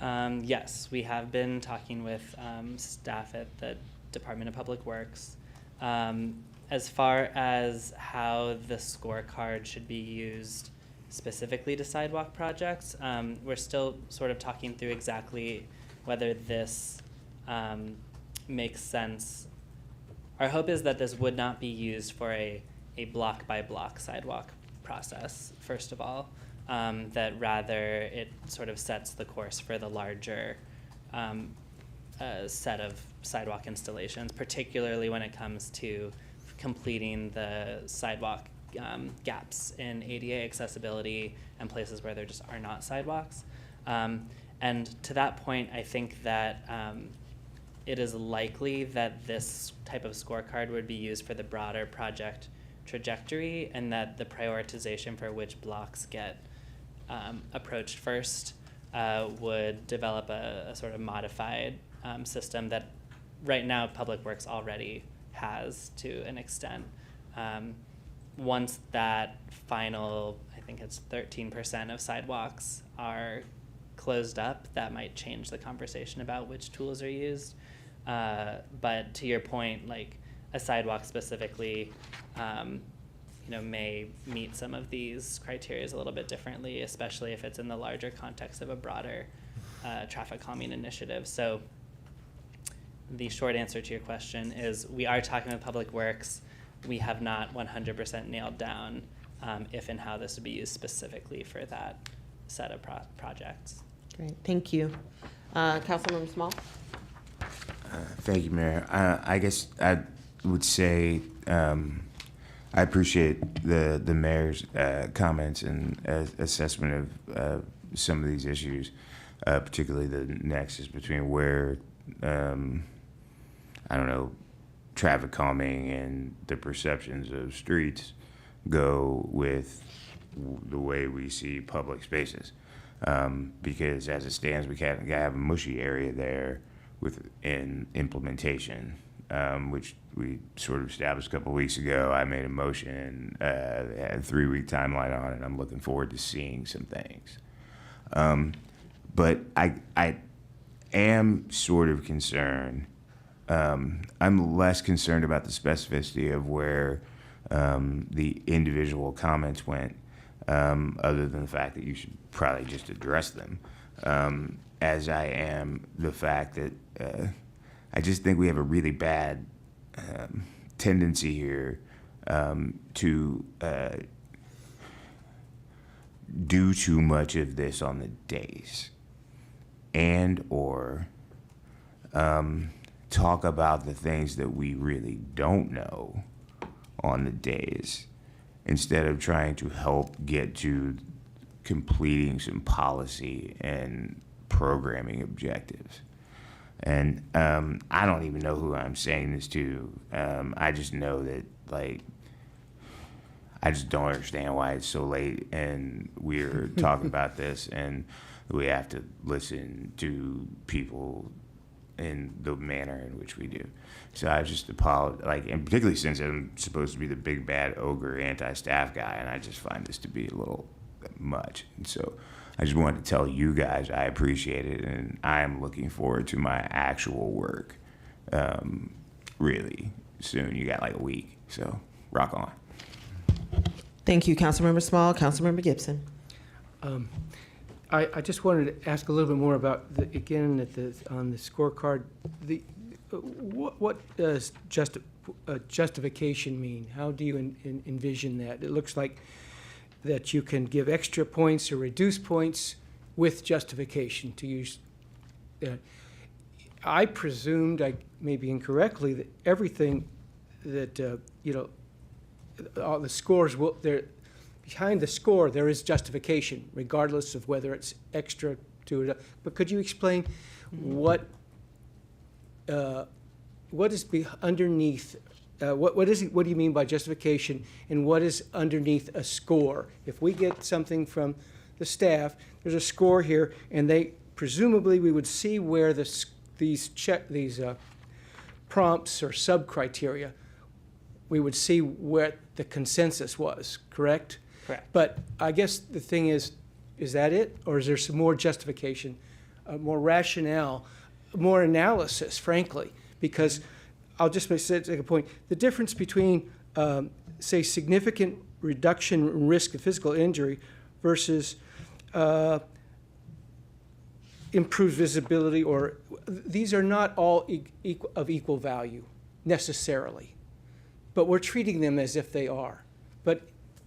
[SPEAKER 12] Yes, we have been talking with staff at the Department of Public Works. As far as how the scorecard should be used specifically to sidewalk projects, we're still sort of talking through exactly whether this makes sense. Our hope is that this would not be used for a block by block sidewalk process, first of all. that rather it sort of sets the course for the larger set of sidewalk installations, particularly when it comes to completing the sidewalk gaps in ADA accessibility and places where there just are not sidewalks. And to that point, I think that it is likely that this type of scorecard would be used for the broader project trajectory, and that the prioritization for which blocks get approached first would develop a sort of modified system that right now Public Works already has to an extent. Once that final, I think it's 13% of sidewalks are closed up, that might change the conversation about which tools are used. But to your point, like a sidewalk specifically, may meet some of these criteria a little bit differently, especially if it's in the larger context of a broader traffic calming initiative. So the short answer to your question is we are talking with Public Works. We have not 100% nailed down if and how this would be used specifically for that set of projects.
[SPEAKER 1] Great, thank you. Councilmember Small?
[SPEAKER 5] Thank you, Mayor. I guess I would say I appreciate the mayor's comments and assessment of some of these issues, particularly the nexus between where, traffic calming and the perceptions of streets go with the way we see public spaces. Because as it stands, we can't have a mushy area there in implementation, which we sort of established a couple of weeks ago. I made a motion, had a 3-week timeline on it. I'm looking forward to seeing some things. But I am sort of concerned. I'm less concerned about the specificity of where the individual comments went, other than the fact that you should probably just address them, as I am the fact that I just think we have a really bad tendency here to do too much of this on the days and or talk about the things that we really don't know on the days instead of trying to help get to completing some policy and programming objectives. And I don't even know who I'm saying this to. I just know that, I just don't understand why it's so late and we're talking about this and we have to listen to people in the manner in which we do. So I just apologize, and particularly since I'm supposed to be the big bad ogre anti-staff guy, and I just find this to be a little much. And so I just wanted to tell you guys I appreciate it, and I am looking forward to my actual work really soon. You got a week, so rock on.
[SPEAKER 1] Thank you, Councilmember Small. Councilmember Gibson.
[SPEAKER 3] I just wanted to ask a little bit more about on the scorecard. What does justification mean? How do you envision that? It looks like that you can give extra points or reduce points with justification to use. I presumed, I maybe incorrectly, that everything that all the scores will there. Behind the score, there is justification, regardless of whether it's extra to it. But could you explain what is underneath? What do you mean by justification, and what is underneath a score? If we get something from the staff, there's a score here, and presumably we would see where these prompts or sub-criteria, we would see where the consensus was, correct?
[SPEAKER 12] Correct.
[SPEAKER 3] But I guess the thing is that it? Or is there some more justification, more rationale, more analysis, frankly? Because I'll just make a point. The difference between, say, significant reduction in risk of physical injury versus improved visibility, these are not all of equal value, necessarily. But we're treating them as if they are.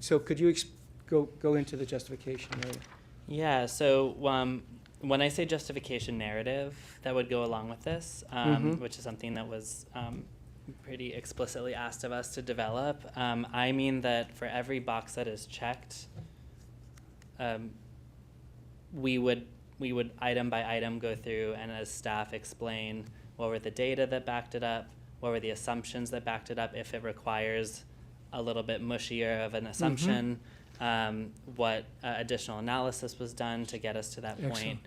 [SPEAKER 3] So could you go into the justification area.
[SPEAKER 12] Yeah, so when I say justification narrative, that would go along with this, which is something that was pretty explicitly asked of us to develop. I mean that for every box that is checked, we would item by item go through and as staff explain what were the data that backed it up, what were the assumptions that backed it up if it requires a little bit mushier of an assumption, what additional analysis was done to get us to that point.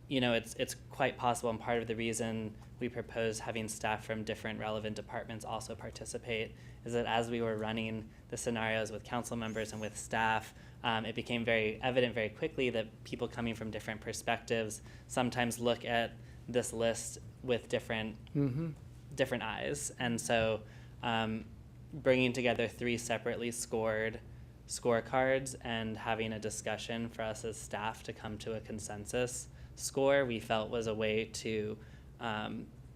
[SPEAKER 12] You know, it's quite possible, and part of the reason we propose having staff from different relevant departments also participate is that as we were running the scenarios with council members and with staff, it became very evident very quickly that people coming from different perspectives sometimes look at this list with different eyes. And so bringing together 3 separately scored scorecards and having a discussion for us as staff to come to a consensus score, we felt was a way to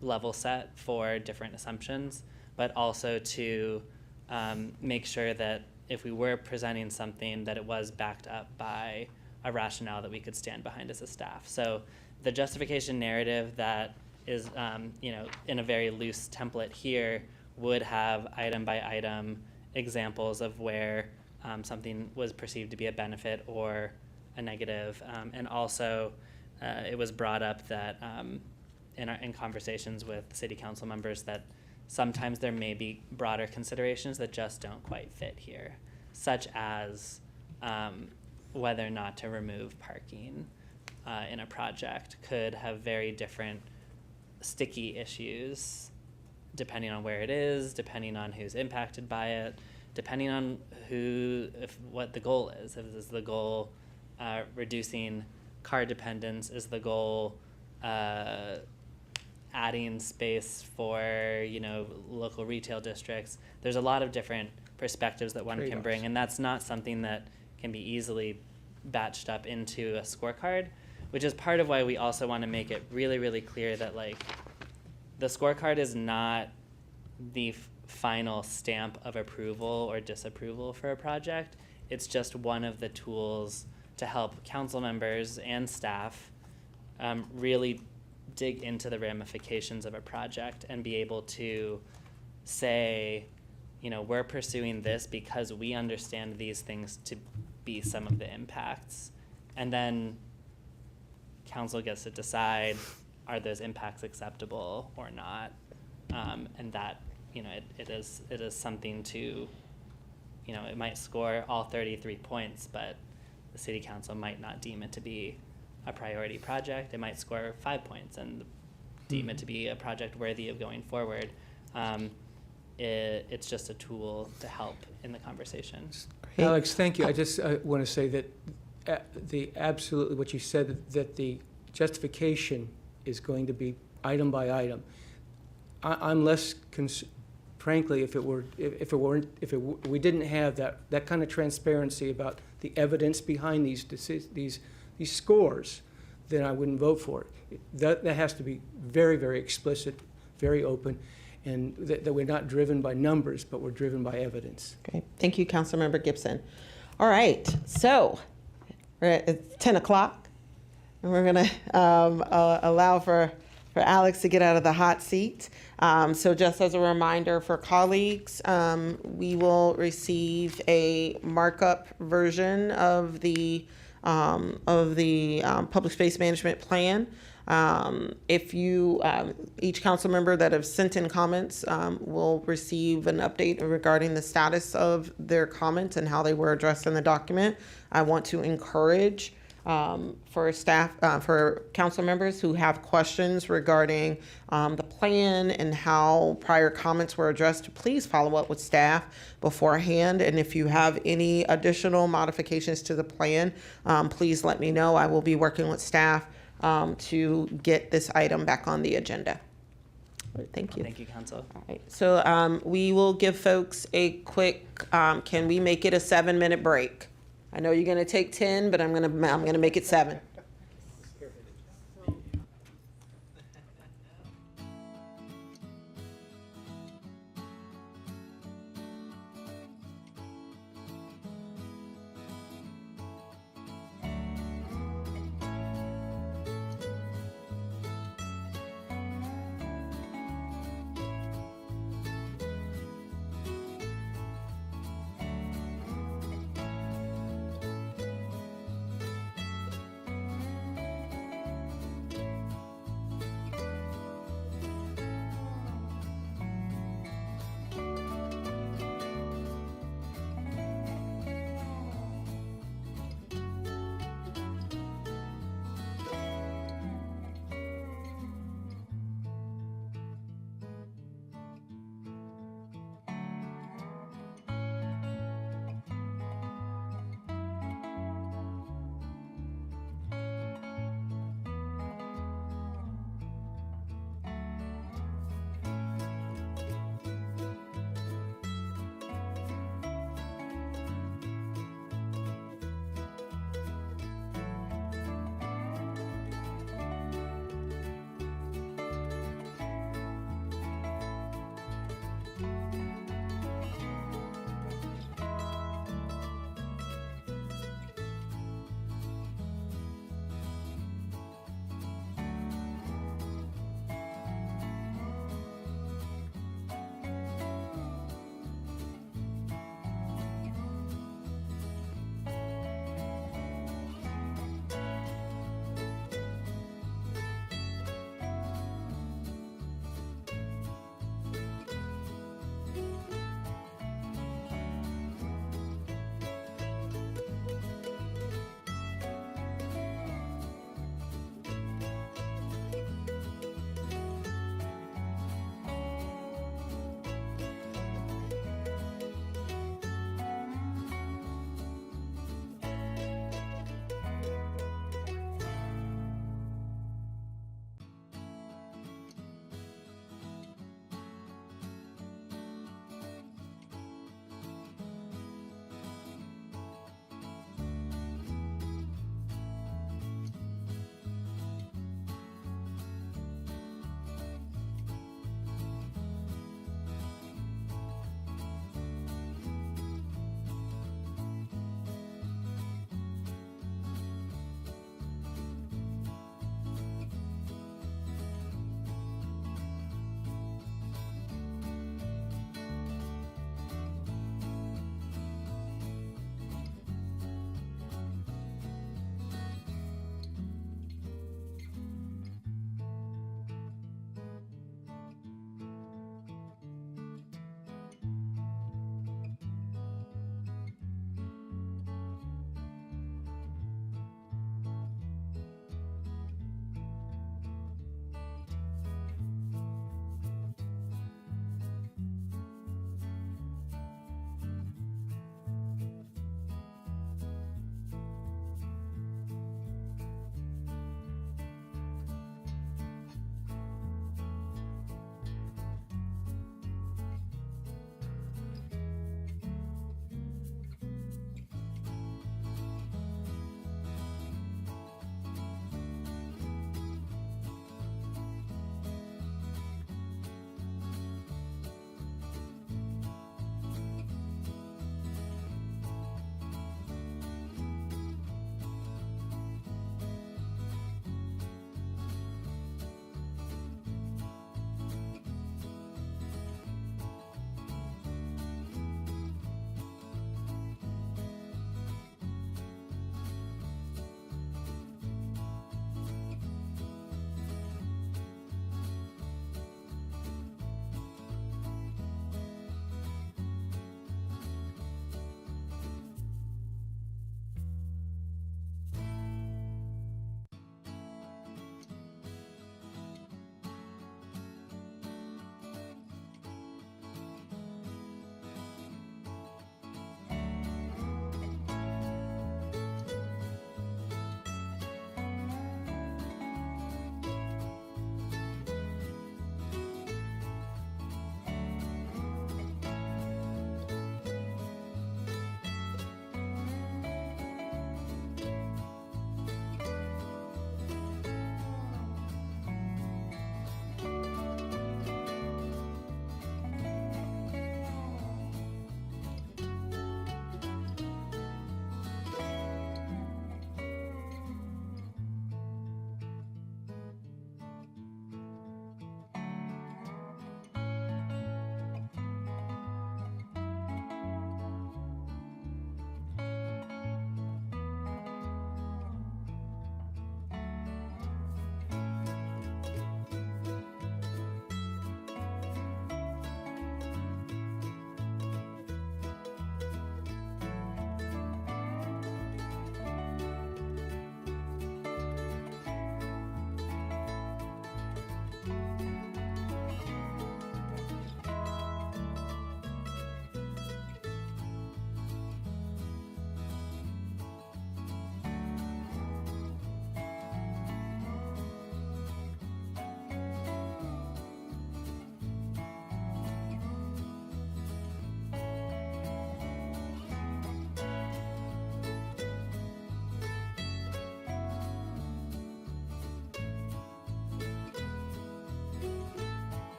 [SPEAKER 12] level set for different assumptions, but also to make sure that if we were presenting something that it was backed up by a rationale that we could stand behind as a staff. So the justification narrative that is, you know, in a very loose template here would have item by item examples of where something was perceived to be a benefit or a negative. And also it was brought up that in conversations with city council members that sometimes there may be broader considerations that just don't quite fit here, such as whether or not to remove parking in a project could have very different sticky issues depending on where it is, depending on who's impacted by it, depending on what the goal is. If is the goal reducing car dependence, is the goal adding space for, you know, local retail districts. There's a lot of different perspectives that one can bring, and that's not something that can be easily batched up into a scorecard, which is part of why we also want to make it really, really clear that, like, the scorecard is not the final stamp of approval or disapproval for a project. It's just one of the tools to help council members and staff really dig into the ramifications of a project and be able to say, you know, we're pursuing this because we understand these things to be some of the impacts. And then council gets to decide, are those impacts acceptable or not? And that, you know, it is something to, you know, it might score all 33 points, but the city council might not deem it to be a priority project. It might score 5 points and deem it to be a project worthy of going forward. It's just a tool to help in the conversation.
[SPEAKER 3] Alex, thank you. I just want to say that absolutely what you said, that the justification is going to be item by item. I'm less frankly, if we didn't have that kind of transparency about the evidence behind these scores, then I wouldn't vote for it. That has to be very, very explicit, very open, and that we're not driven by numbers, but we're driven by evidence.
[SPEAKER 1] Okay, thank you, Councilmember Gibson. All right, so it's 10 o'clock, and we're gonna allow for Alex to get out of the hot seat. So just as a reminder for colleagues, we will receive a markup version of the public space management plan. If you, each council member that have sent in comments will receive an update regarding the status of their comments and how they were addressed in the document. I want to encourage for staff, for council members who have questions regarding the plan and how prior comments were addressed, to please follow up with staff beforehand. And if you have any additional modifications to the plan, please let me know. I will be working with staff to get this item back on the agenda. Thank you.
[SPEAKER 12] Thank you, Council.
[SPEAKER 1] All right, so we will give folks a quick, can we make it a 7-minute break? I know you're gonna take 10, but I'm gonna make it 7.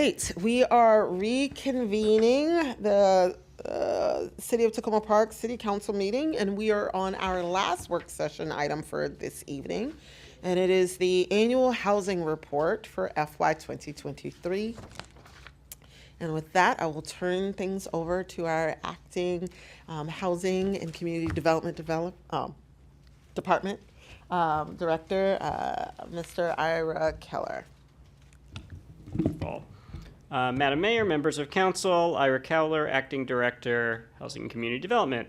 [SPEAKER 1] right, we are reconvening the City of Tacoma Park City Council meeting, and we are on our last work session item for this evening, and it is the annual housing report for FY 2023. And with that, I will turn things over to our acting Housing and Community Development Department Director, Mr. Ira Keller.
[SPEAKER 13] Madam Mayor, members of council, Ira Keller, Acting Director, Housing and Community Development.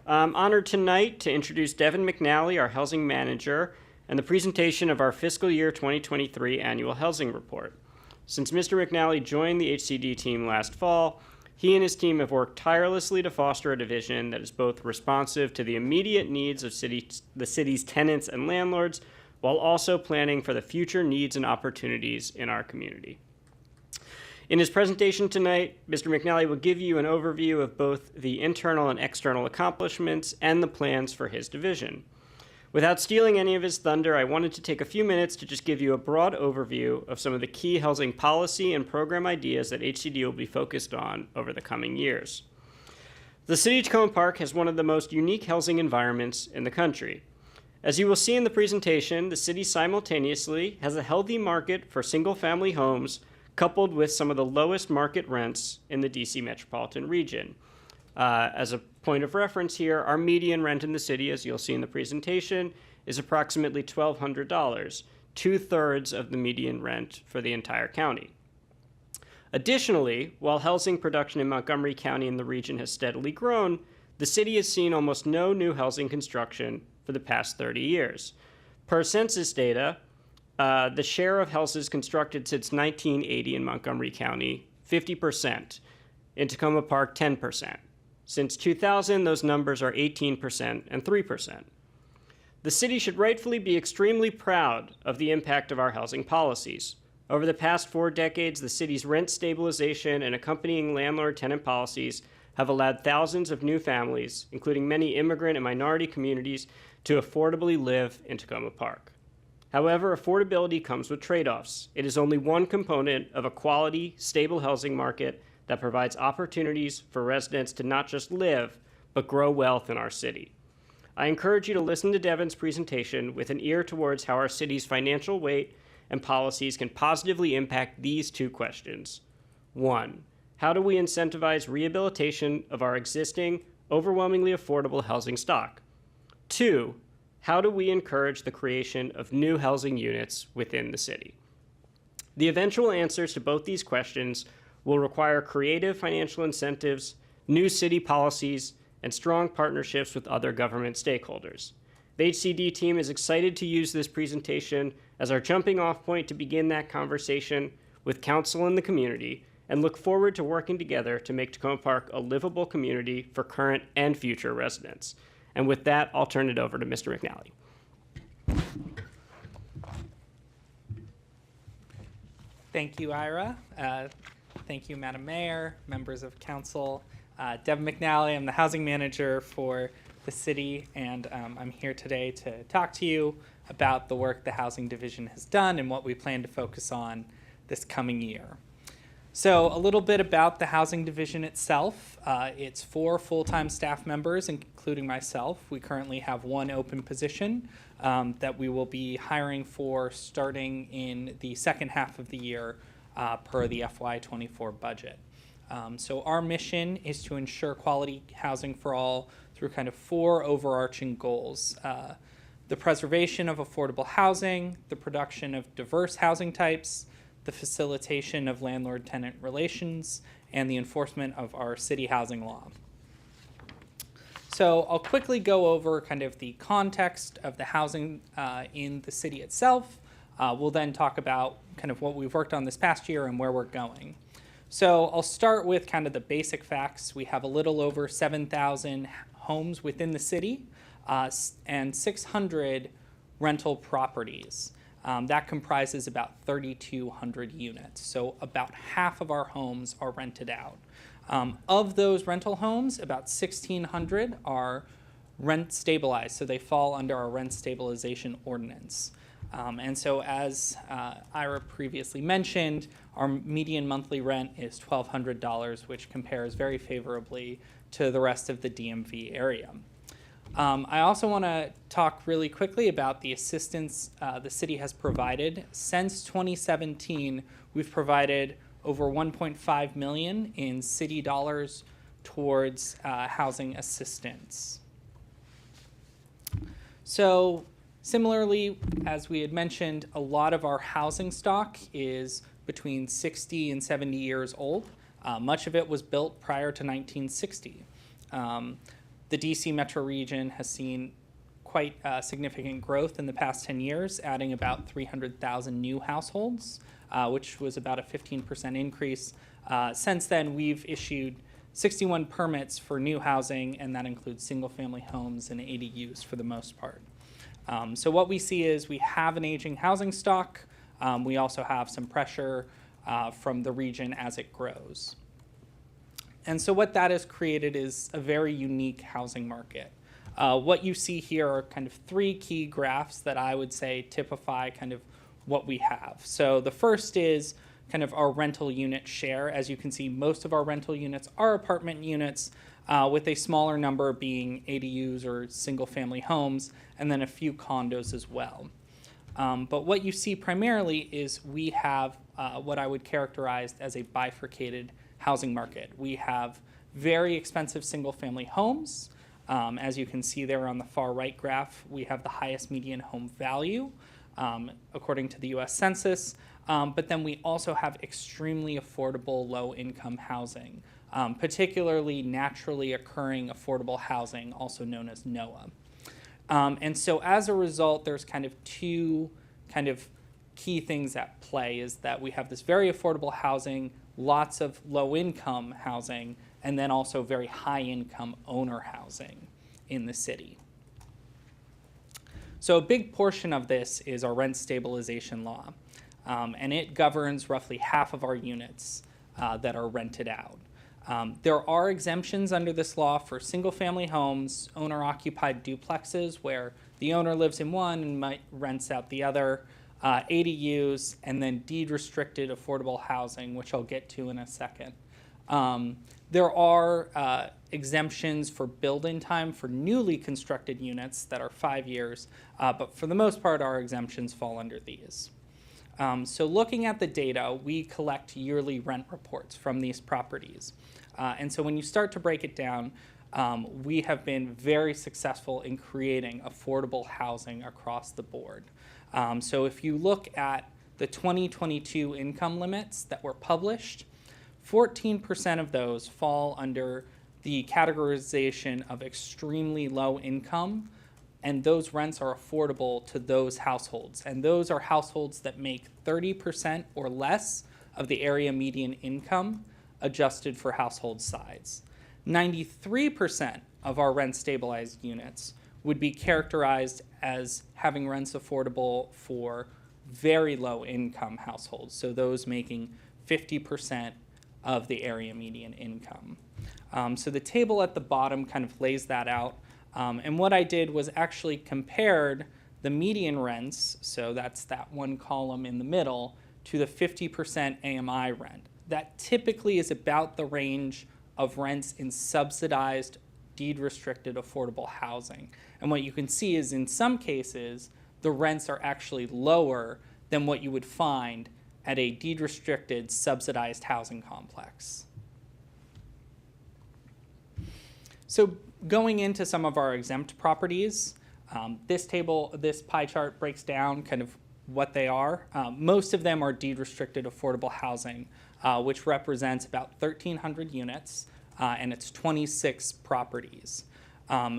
[SPEAKER 13] I'm honored tonight to introduce Devin McNally, our Housing Manager, and the presentation of our fiscal year 2023 annual housing report. Since Mr. McNally joined the HCD team last fall, he and his team have worked tirelessly to foster a division that is both responsive to the immediate needs of the city's tenants and landlords, while also planning for the future needs and opportunities in our community. In his presentation tonight, Mr. McNally will give you an overview of both the internal and external accomplishments and the plans for his division. Without stealing any of his thunder, I wanted to take a few minutes to just give you a broad overview of some of the key housing policy and program ideas that HCD will be focused on over the coming years. The City of Tacoma Park has one of the most unique housing environments in the country. As you will see in the presentation, the city simultaneously has a healthy market for single-family homes coupled with some of the lowest market rents in the DC metropolitan region. As a point of reference here, our median rent in the city, as you'll see in the presentation, is approximately $1,200, 2/3 of the median rent for the entire county. Additionally, while housing production in Montgomery County and the region has steadily grown, the city has seen almost no new housing construction for the past 30 years. Per census data, the share of houses constructed since 1980 in Montgomery County, 50%. In Tacoma Park, 10%. Since 2000, those numbers are 18% and 3%. The city should rightfully be extremely proud of the impact of our housing policies. Over the past 4 decades, the city's rent stabilization and accompanying landlord-tenant policies have allowed thousands of new families, including many immigrant and minority communities, to affordably live in Tacoma Park. However, affordability comes with trade-offs. It is only one component of a quality, stable housing market that provides opportunities for residents to not just live, but grow wealth in our city. I encourage you to listen to Devin's presentation with an ear towards how our city's financial weight and policies can positively impact these 2 questions. 1, how do we incentivize rehabilitation of our existing, overwhelmingly affordable housing stock? 2, how do we encourage the creation of new housing units within the city? The eventual answers to both these questions will require creative financial incentives, new city policies, and strong partnerships with other government stakeholders. The HCD team is excited to use this presentation as our jumping off point to begin that conversation with council and the community, and look forward to working together to make Tacoma Park a livable community for current and future residents. And with that, I'll turn it over to Mr. McNally.
[SPEAKER 14] Thank you, Ira. Thank you, Madam Mayor, members of council. Devin McNally, I'm the housing manager for the city, and I'm here today to talk to you about the work the housing division has done and what we plan to focus on this coming year. So a little bit about the housing division itself. It's 4 full-time staff members, including myself. We currently have 1 open position that we will be hiring for starting in the second half of the year per the FY24 budget. So our mission is to ensure quality housing for all through kind of 4 overarching goals. The preservation of affordable housing, the production of diverse housing types, the facilitation of landlord-tenant relations, and the enforcement of our city housing law. So I'll quickly go over kind of the context of the housing in the city itself. We'll then talk about kind of what we've worked on this past year and where we're going. So I'll start with kind of the basic facts. We have a little over 7,000 homes within the city and 600 rental properties. That comprises about 3,200 units. So about half of our homes are rented out. Of those rental homes, about 1,600 are rent stabilized, so they fall under our rent stabilization ordinance. And so as Ira previously mentioned, our median monthly rent is $1,200, which compares very favorably to the rest of the DMV area. I also want to talk really quickly about the assistance the city has provided. Since 2017, we've provided over $1.5 million in city dollars towards housing assistance. So similarly, as we had mentioned, a lot of our housing stock is between 60 and 70 years old. Much of it was built prior to 1960. The DC metro region has seen quite significant growth in the past 10 years, adding about 300,000 new households, which was about a 15% increase. Since then, we've issued 61 permits for new housing, and that includes single-family homes and ADUs for the most part. So what we see is we have an aging housing stock. We also have some pressure from the region as it grows. And so what that has created is a very unique housing market. What you see here are kind of three key graphs that I would say typify kind of what we have. So the first is kind of our rental unit share. As you can see, most of our rental units are apartment units, with a smaller number being ADUs or single-family homes, and then a few condos as well. But what you see primarily is we have what I would characterize as a bifurcated housing market. We have very expensive single-family homes. As you can see there on the far right graph, we have the highest median home value, according to the US Census. But then we also have extremely affordable low-income housing, particularly naturally occurring affordable housing, also known as NOAH. And so as a result, there's kind of two kind of key things at play, is that we have this very affordable housing, lots of low-income housing, and then also very high-income owner housing in the city. So a big portion of this is our rent stabilization law, and it governs roughly half of our units that are rented out. There are exemptions under this law for single-family homes, owner-occupied duplexes, where the owner lives in one and might rents out the other, ADUs, and then deed-restricted affordable housing, which I'll get to in a second. There are exemptions for build-in time for newly constructed units that are 5 years, but for the most part, our exemptions fall under these. So looking at the data, we collect yearly rent reports from these properties. And so when you start to break it down, we have been very successful in creating affordable housing across the board. So if you look at the 2022 income limits that were published, 14% of those fall under the categorization of extremely low income, and those rents are affordable to those households. And those are households that make 30% or less of the area median income adjusted for household size. 93% of our rent stabilized units would be characterized as having rents affordable for very low income households, so those making 50% of the area median income. So the table at the bottom kind of lays that out. And what I did was actually compared the median rents, so that's that one column in the middle, to the 50% AMI rent. That typically is about the range of rents in subsidized, deed-restricted affordable housing. And what you can see is in some cases, the rents are actually lower than what you would find at a deed-restricted, subsidized housing complex. So going into some of our exempt properties, this pie chart breaks down kind of what they are. Most of them are deed-restricted affordable housing, which represents about 1,300 units, and it's 26 properties.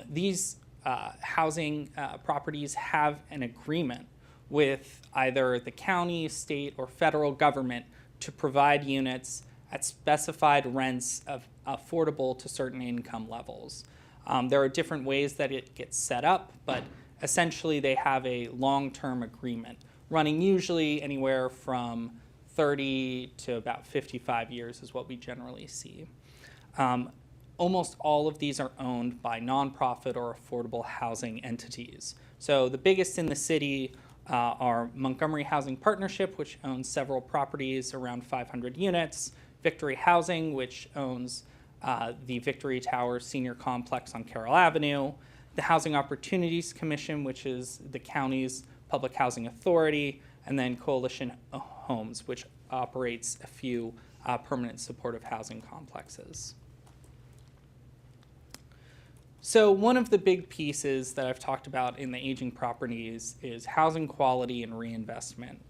[SPEAKER 14] These housing properties have an agreement with either the county, state, or federal government to provide units at specified rents affordable to certain income levels. There are different ways that it gets set up, but essentially they have a long-term agreement, running usually anywhere from 30 to about 55 years is what we generally see. Almost all of these are owned by nonprofit or affordable housing entities. So the biggest in the city are Montgomery Housing Partnership, which owns several properties around 500 units, Victory Housing, which owns the Victory Tower Senior Complex on Carroll Avenue, the Housing Opportunities Commission, which is the county's public housing authority, and then Coalition Homes, which operates a few permanent supportive housing complexes. So one of the big pieces that I've talked about in the aging properties is housing quality and reinvestment.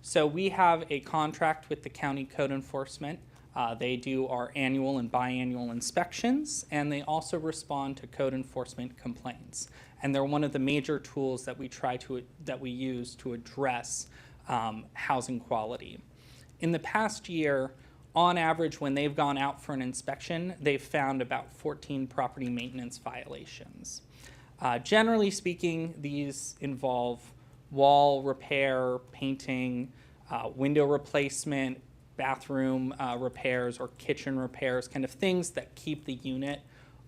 [SPEAKER 14] So we have a contract with the county code enforcement. They do our annual and biannual inspections, and they also respond to code enforcement complaints. And they're one of the major tools that we use to address housing quality. In the past year, on average, when they've gone out for an inspection, they've found about 14 property maintenance violations. Generally speaking, these involve wall repair, painting, window replacement, bathroom repairs, or kitchen repairs, kind of things that keep the unit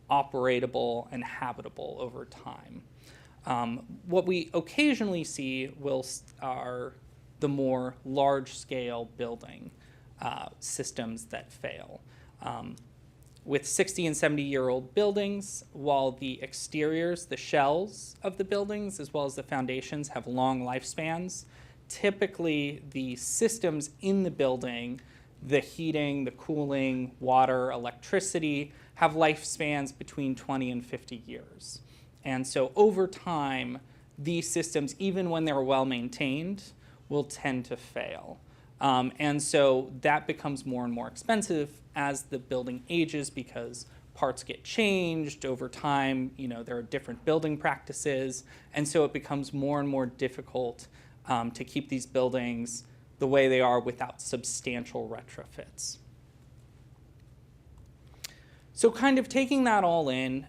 [SPEAKER 14] operatable and habitable over time. What we occasionally see are the more large-scale building systems that fail. With 60 and 70-year-old buildings, while the exteriors, the shells of the buildings, as well as the foundations, have long lifespans, typically the systems in the building, the heating, the cooling, water, electricity, have lifespans between 20 and 50 years. And so over time, these systems, even when they're well maintained, will tend to fail. And so that becomes more and more expensive as the building ages because parts get changed over time. There are different building practices. And so it becomes more and more difficult to keep these buildings the way they are without substantial retrofits. So kind of taking that all in,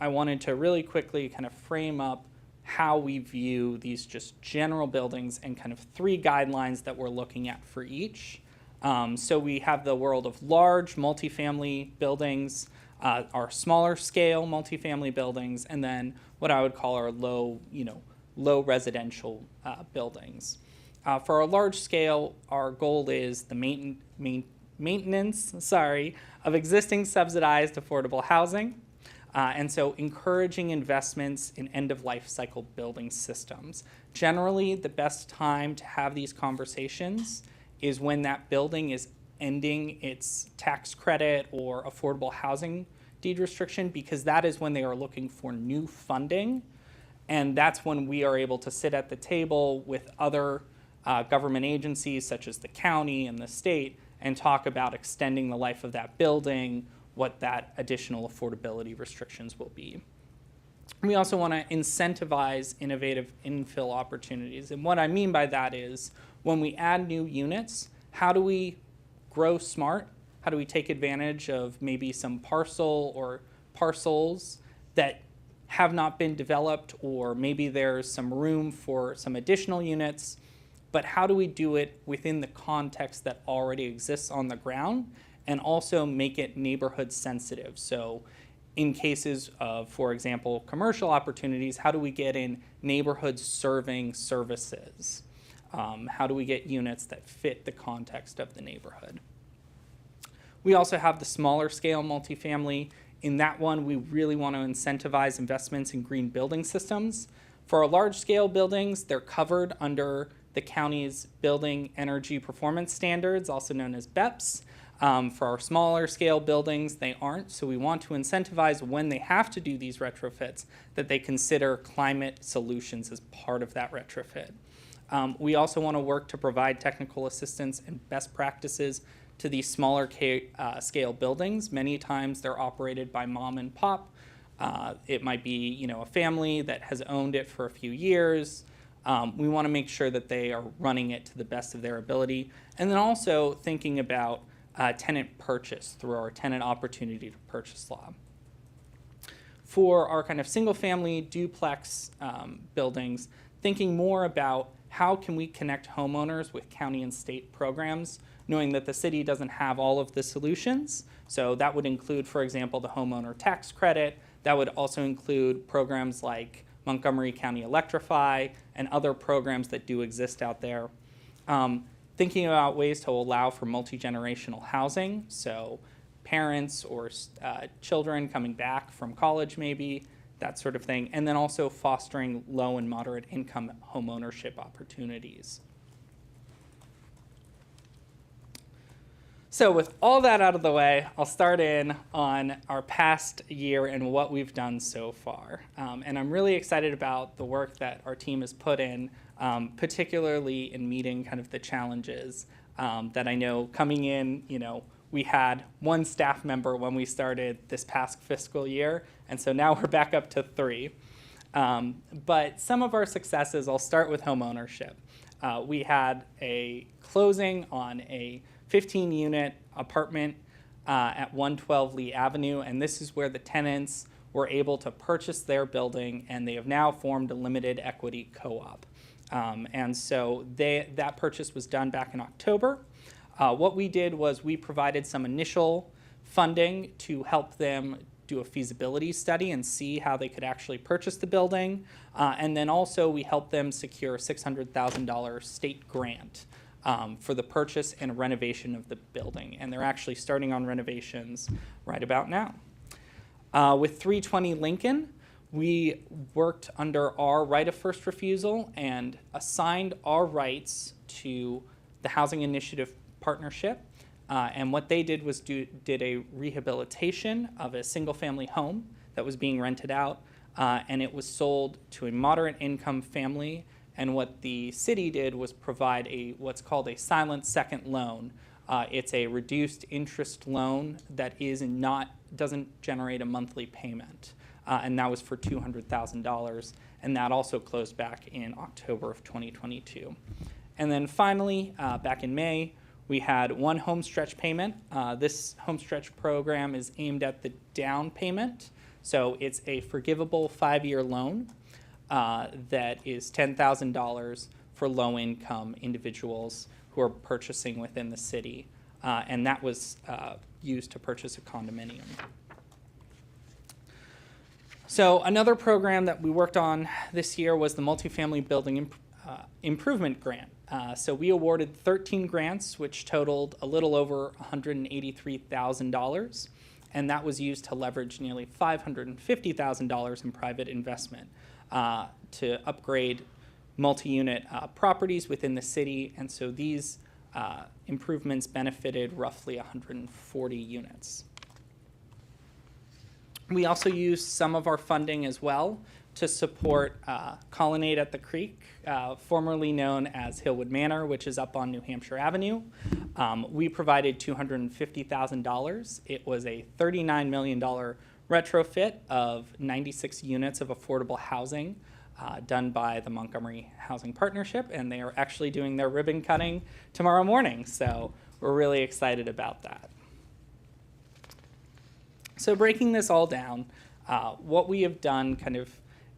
[SPEAKER 14] I wanted to really quickly kind of frame up how we view these just general buildings and kind of 3 guidelines that we're looking at for each. So we have the world of large multifamily buildings, our smaller scale multifamily buildings, and then what I would call our low residential buildings. For our large scale, our goal is the maintenance of existing subsidized affordable housing. And so encouraging investments in end-of-life cycle building systems. Generally, the best time to have these conversations is when that building is ending its tax credit or affordable housing deed restriction, because that is when they are looking for new funding. And that's when we are able to sit at the table with other government agencies, such as the county and the state, and talk about extending the life of that building, what that additional affordability restrictions will be. We also want to incentivize innovative infill opportunities. And what I mean by that is when we add new units, how do we grow smart? How do we take advantage of maybe some parcel or parcels that have not been developed, or maybe there's some room for some additional units, but how do we do it within the context that already exists on the ground and also make it neighborhood sensitive? So in cases of, for example, commercial opportunities, how do we get in neighborhood serving services? How do we get units that fit the context of the neighborhood? We also have the smaller scale multifamily. In that one, we really want to incentivize investments in green building systems. For our large scale buildings, they're covered under the county's building energy performance standards, also known as BEPS. For our smaller scale buildings, they aren't, so we want to incentivize when they have to do these retrofits that they consider climate solutions as part of that retrofit. We also want to work to provide technical assistance and best practices to these smaller scale buildings. Many times they're operated by mom and pop. It might be a family that has owned it for a few years. We want to make sure that they are running it to the best of their ability. And then also thinking about tenant purchase through our tenant opportunity to purchase law. For our kind of single family duplex buildings, thinking more about how can we connect homeowners with county and state programs, knowing that the city doesn't have all of the solutions. So that would include, for example, the homeowner tax credit. That would also include programs like Montgomery County Electrify, and other programs that do exist out there. Thinking about ways to allow for multi-generational housing, so parents or children coming back from college maybe, that sort of thing, and then also fostering low and moderate income home ownership opportunities. So with all that out of the way, I'll start in on our past year and what we've done so far. And I'm really excited about the work that our team has put in, particularly in meeting kind of the challenges that I know coming in, we had one staff member when we started this past fiscal year, and so now we're back up to 3. But some of our successes, I'll start with home ownership. We had a closing on a 15-unit apartment at 112 Lee Avenue, and this is where the tenants were able to purchase their building, and they have now formed a limited equity co-op. And so that purchase was done back in October. What we did was we provided some initial funding to help them do a feasibility study and see how they could actually purchase the building. And then also we helped them secure a $600,000 state grant for the purchase and renovation of the building. And they're actually starting on renovations right about now. With 320 Lincoln, we worked under our right of first refusal and assigned our rights to the Housing Initiative Partnership. And what they did was did a rehabilitation of a single-family home that was being rented out, and it was sold to a moderate income family. And what the city did was provide what's called a silent second loan. It's a reduced interest loan that doesn't generate a monthly payment. And that was for $200,000. And that also closed back in October of 2022. And then finally, back in May, we had one home stretch payment. This home stretch program is aimed at the down payment. So it's a forgivable 5-year loan that is $10,000 for low-income individuals who are purchasing within the city. And that was used to purchase a condominium. So another program that we worked on this year was the Multifamily Building Improvement Grant. So we awarded 13 grants, which totaled a little over $183,000, and that was used to leverage nearly $550,000 in private investment to upgrade multi-unit properties within the city, and so these improvements benefited roughly 140 units. We also used some of our funding as well to support Colonnade at the Creek, formerly known as Hillwood Manor, which is up on New Hampshire Avenue. We provided $250,000. It was a $39 million retrofit of 96 units of affordable housing done by the Montgomery Housing Partnership, and they are actually doing their ribbon cutting tomorrow morning, so we're really excited about that. So breaking this all down, what we have done kind of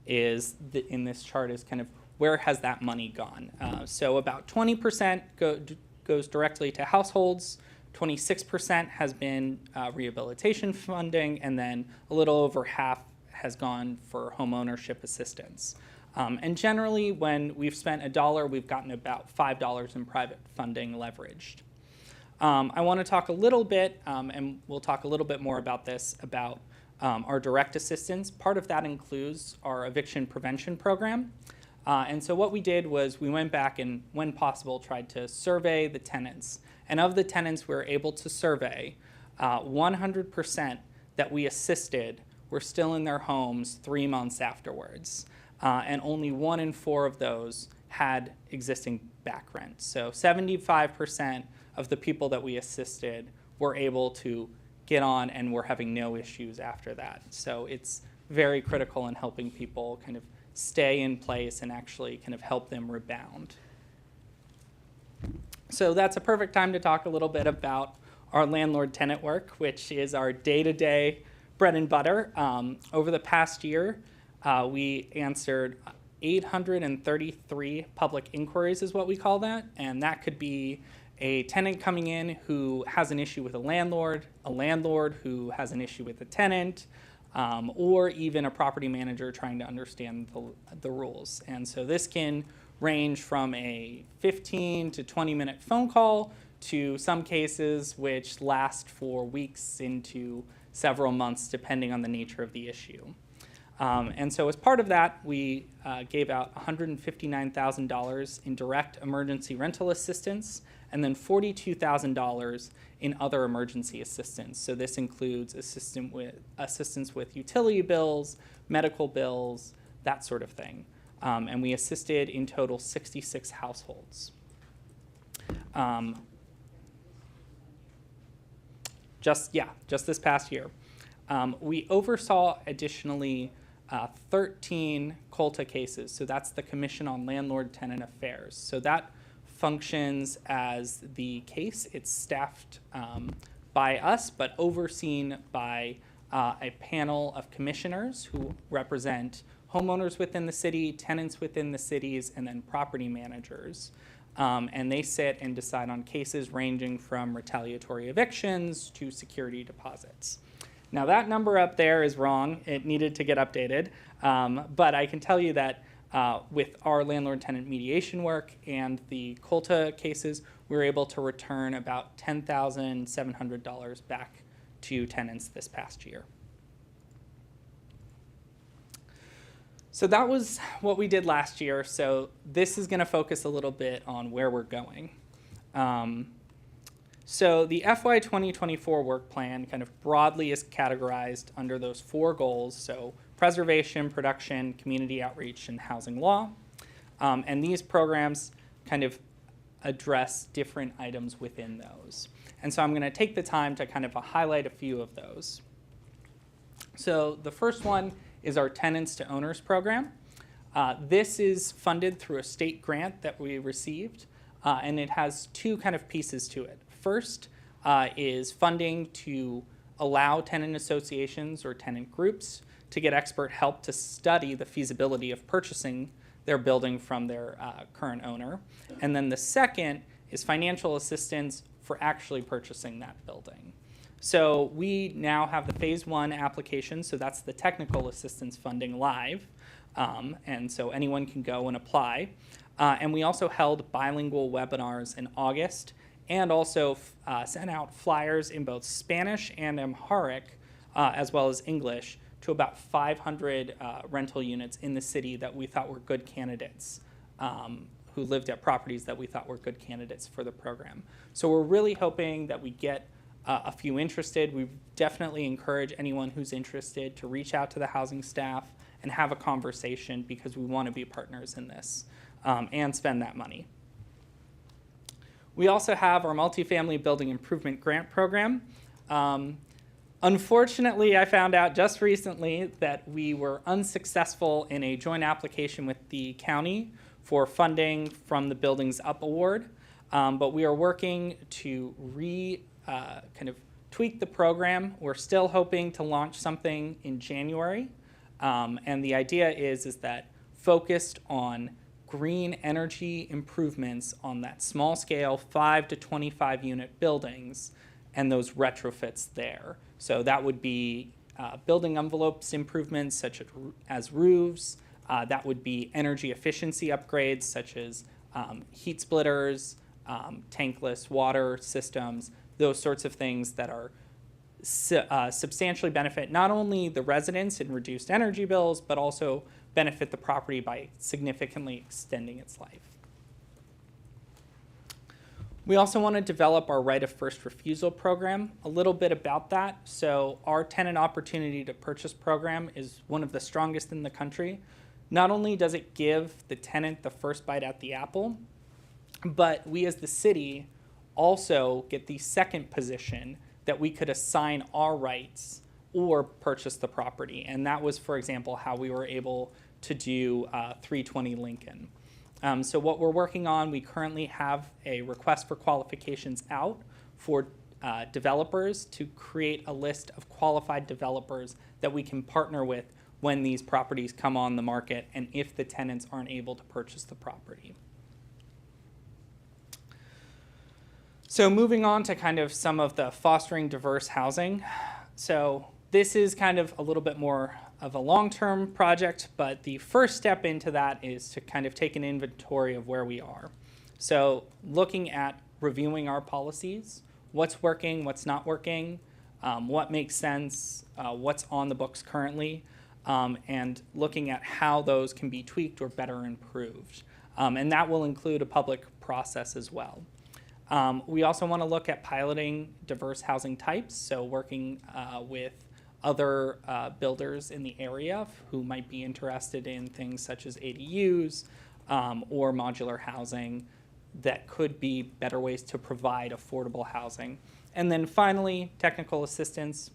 [SPEAKER 14] is, in this chart, is kind of where has that money gone? So about 20% goes directly to households, 26% has been rehabilitation funding, and then a little over half has gone for home ownership assistance. And generally, when we've spent $1, we've gotten about $5 in private funding leveraged. I want to talk a little bit, and we'll talk a little bit more about this, about our direct assistance. Part of that includes our eviction prevention program. And so what we did was we went back and, when possible, tried to survey the tenants. And of the tenants we were able to survey, 100% that we assisted were still in their homes 3 months afterwards. And only 1 in 4 of those had existing back rent. So 75% of the people that we assisted were able to get on and were having no issues after that. So it's very critical in helping people kind of stay in place and actually kind of help them rebound. So that's a perfect time to talk a little bit about our landlord-tenant work, which is our day-to-day bread and butter. Over the past year, we answered 833 public inquiries is what we call that, and that could be a tenant coming in who has an issue with a landlord who has an issue with a tenant, or even a property manager trying to understand the rules. And so this can range from a 15 to 20-minute phone call to some cases which last for weeks into several months, depending on the nature of the issue. And so as part of that, we gave out $159,000 in direct emergency rental assistance and then $42,000 in other emergency assistance. So this includes assistance with utility bills, medical bills, that sort of thing. And we assisted in total 66 households. Just this past year. We oversaw additionally 13 COLTA cases. So that's the Commission on Landlord-Tenant Affairs. So that functions as the case. It's staffed by us, but overseen by a panel of commissioners who represent homeowners within the city, tenants within the cities, and then property managers. And they sit and decide on cases ranging from retaliatory evictions to security deposits. Now that number up there is wrong. It needed to get updated. But I can tell you that with our landlord-tenant mediation work and the COLTA cases, we were able to return about $10,700 back to tenants this past year. So that was what we did last year. So this is going to focus a little bit on where we're going. So the FY 2024 work plan kind of broadly is categorized under those 4 goals. So preservation, production, community outreach, and housing law. And these programs kind of address different items within those. And so I'm going to take the time to kind of highlight a few of those. So the first one is our Tenants to Owners program. This is funded through a state grant that we received, and it has 2 kind of pieces to it. First is funding to allow tenant associations or tenant groups to get expert help to study the feasibility of purchasing their building from their current owner. And then the second is financial assistance for actually purchasing that building. So we now have the phase 1 application, so that's the technical assistance funding live. And so anyone can go and apply. And we also held bilingual webinars in August and also sent out flyers in both Spanish and Amharic, as well as English, to about 500 rental units in the city that we thought were good candidates, who lived at properties that we thought were good candidates for the program. So we're really hoping that we get a few interested. We definitely encourage anyone who's interested to reach out to the housing staff and have a conversation, because we want to be partners in this and spend that money. We also have our multifamily building improvement grant program. Unfortunately, I found out just recently that we were unsuccessful in a joint application with the county for funding from the Buildings Up Award, but we are working to kind of tweak the program. We're still hoping to launch something in January, and the idea is that focused on green energy improvements on that small scale 5 to 25 unit buildings and those retrofits there. So that would be building envelopes improvements such as roofs. That would be energy efficiency upgrades such as heat splitters, tankless water systems, those sorts of things that are substantially benefit not only the residents in reduced energy bills, but also benefit the property by significantly extending its life. We also want to develop our right of first refusal program. A little bit about that. So our tenant opportunity to purchase program is one of the strongest in the country. Not only does it give the tenant the first bite at the apple, but we as the city also get the second position that we could assign our rights or purchase the property. And that was, for example, how we were able to do 320 Lincoln. So what we're working on, we currently have a request for qualifications out for developers to create a list of qualified developers that we can partner with when these properties come on the market and if the tenants aren't able to purchase the property. So moving on to kind of some of the fostering diverse housing. So this is kind of a little bit more of a long-term project, but the first step into that is to kind of take an inventory of where we are. So looking at reviewing our policies, what's working, what's not working, what makes sense, what's on the books currently, and looking at how those can be tweaked or better improved. And that will include a public process as well. We also want to look at piloting diverse housing types, so working with other builders in the area who might be interested in things such as ADUs or modular housing that could be better ways to provide affordable housing. And then finally, technical assistance.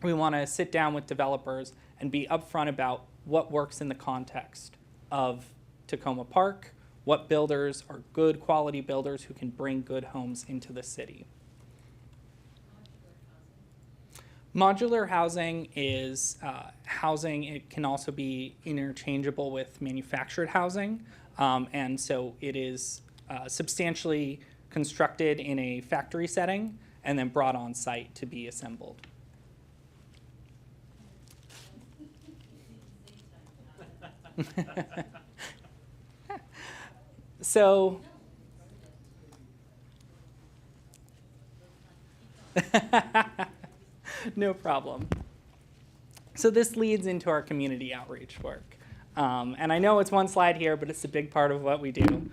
[SPEAKER 14] We want to sit down with developers and be upfront about what works in the context of Tacoma Park, what builders are good quality builders who can bring good homes into the city. Modular housing is housing. It can also be interchangeable with manufactured housing. And so it is substantially constructed in a factory setting and then brought on site to be assembled. So, no problem. So this leads into our community outreach work. And I know it's one slide here, but it's a big part of what we do.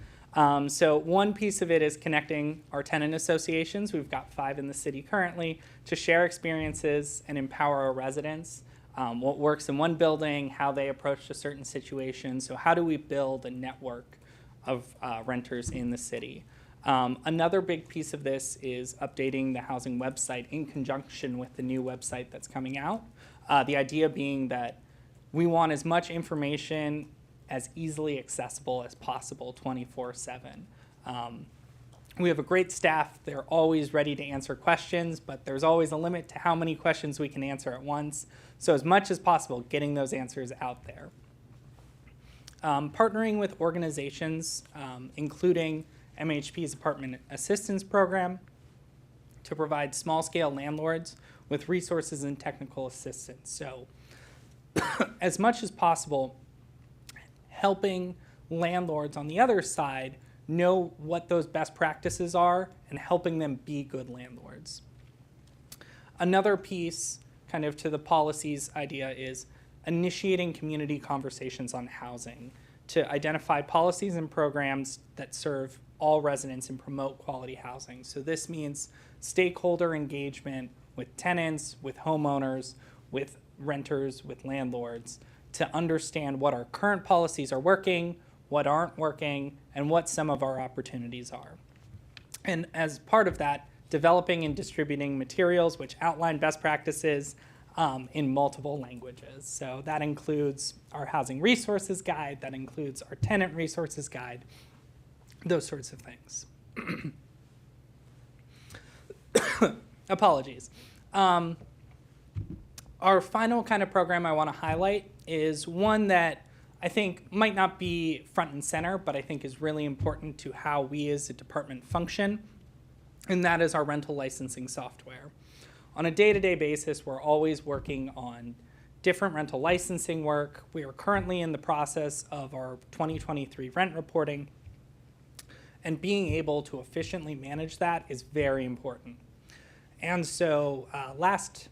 [SPEAKER 14] So one piece of it is connecting our tenant associations. We've got 5 in the city currently to share experiences and empower our residents. What works in one building, how they approach a certain situation. So how do we build a network of renters in the city? Another big piece of this is updating the housing website in conjunction with the new website that's coming out. The idea being that we want as much information as easily accessible as possible 24/7. We have a great staff. They're always ready to answer questions, but there's always a limit to how many questions we can answer at once. So as much as possible, getting those answers out there. Partnering with organizations, including MHP's Apartment Assistance Program, to provide small-scale landlords with resources and technical assistance. So as much as possible, helping landlords on the other side know what those best practices are and helping them be good landlords. Another piece kind of to the policies idea is initiating community conversations on housing to identify policies and programs that serve all residents and promote quality housing. So this means stakeholder engagement with tenants, with homeowners, with renters, with landlords, to understand what our current policies are working, what aren't working, and what some of our opportunities are. And as part of that, developing and distributing materials which outline best practices in multiple languages. So that includes our housing resources guide, that includes our tenant resources guide, those sorts of things. Apologies. Our final kind of program I want to highlight is one that I think might not be front and center, but I think is really important to how we as a department function, and that is our rental licensing software. On a day-to-day basis, we're always working on different rental licensing work. We are currently in the process of our 2023 rent reporting, and being able to efficiently manage that is very important. And so last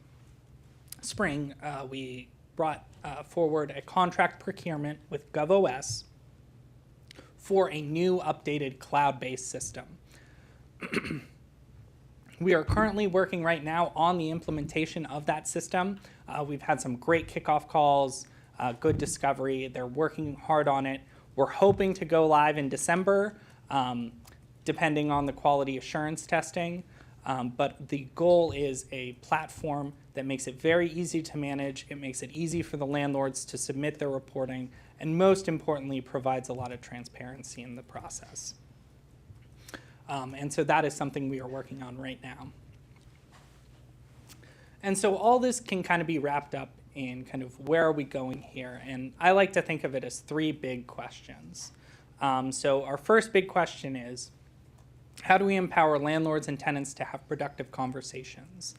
[SPEAKER 14] spring, we brought forward a contract procurement with GovOS for a new updated cloud-based system. We are currently working right now on the implementation of that system. We've had some great kickoff calls, good discovery. They're working hard on it. We're hoping to go live in December, depending on the quality assurance testing. But the goal is a platform that makes it very easy to manage. It makes it easy for the landlords to submit their reporting, and most importantly, provides a lot of transparency in the process. And so that is something we are working on right now. And so all this can kind of be wrapped up in kind of where are we going here? And I like to think of it as 3 big questions. So our first big question is, how do we empower landlords and tenants to have productive conversations?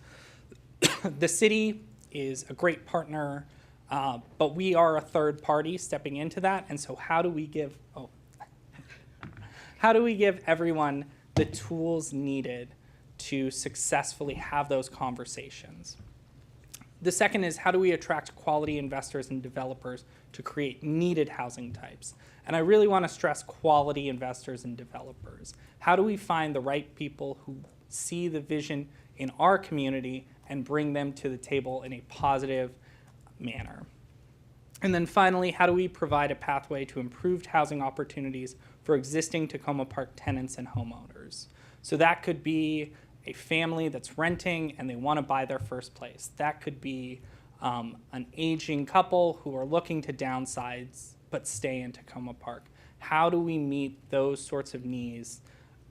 [SPEAKER 14] The city is a great partner, but we are a third party stepping into that. And so how do we give everyone the tools needed to successfully have those conversations? The second is, how do we attract quality investors and developers to create needed housing types? And I really want to stress quality investors and developers. How do we find the right people who see the vision in our community and bring them to the table in a positive manner? And then finally, how do we provide a pathway to improved housing opportunities for existing Takoma Park tenants and homeowners? So that could be a family that's renting and they want to buy their first place. That could be an aging couple who are looking to downsize but stay in Takoma Park. How do we meet those sorts of needs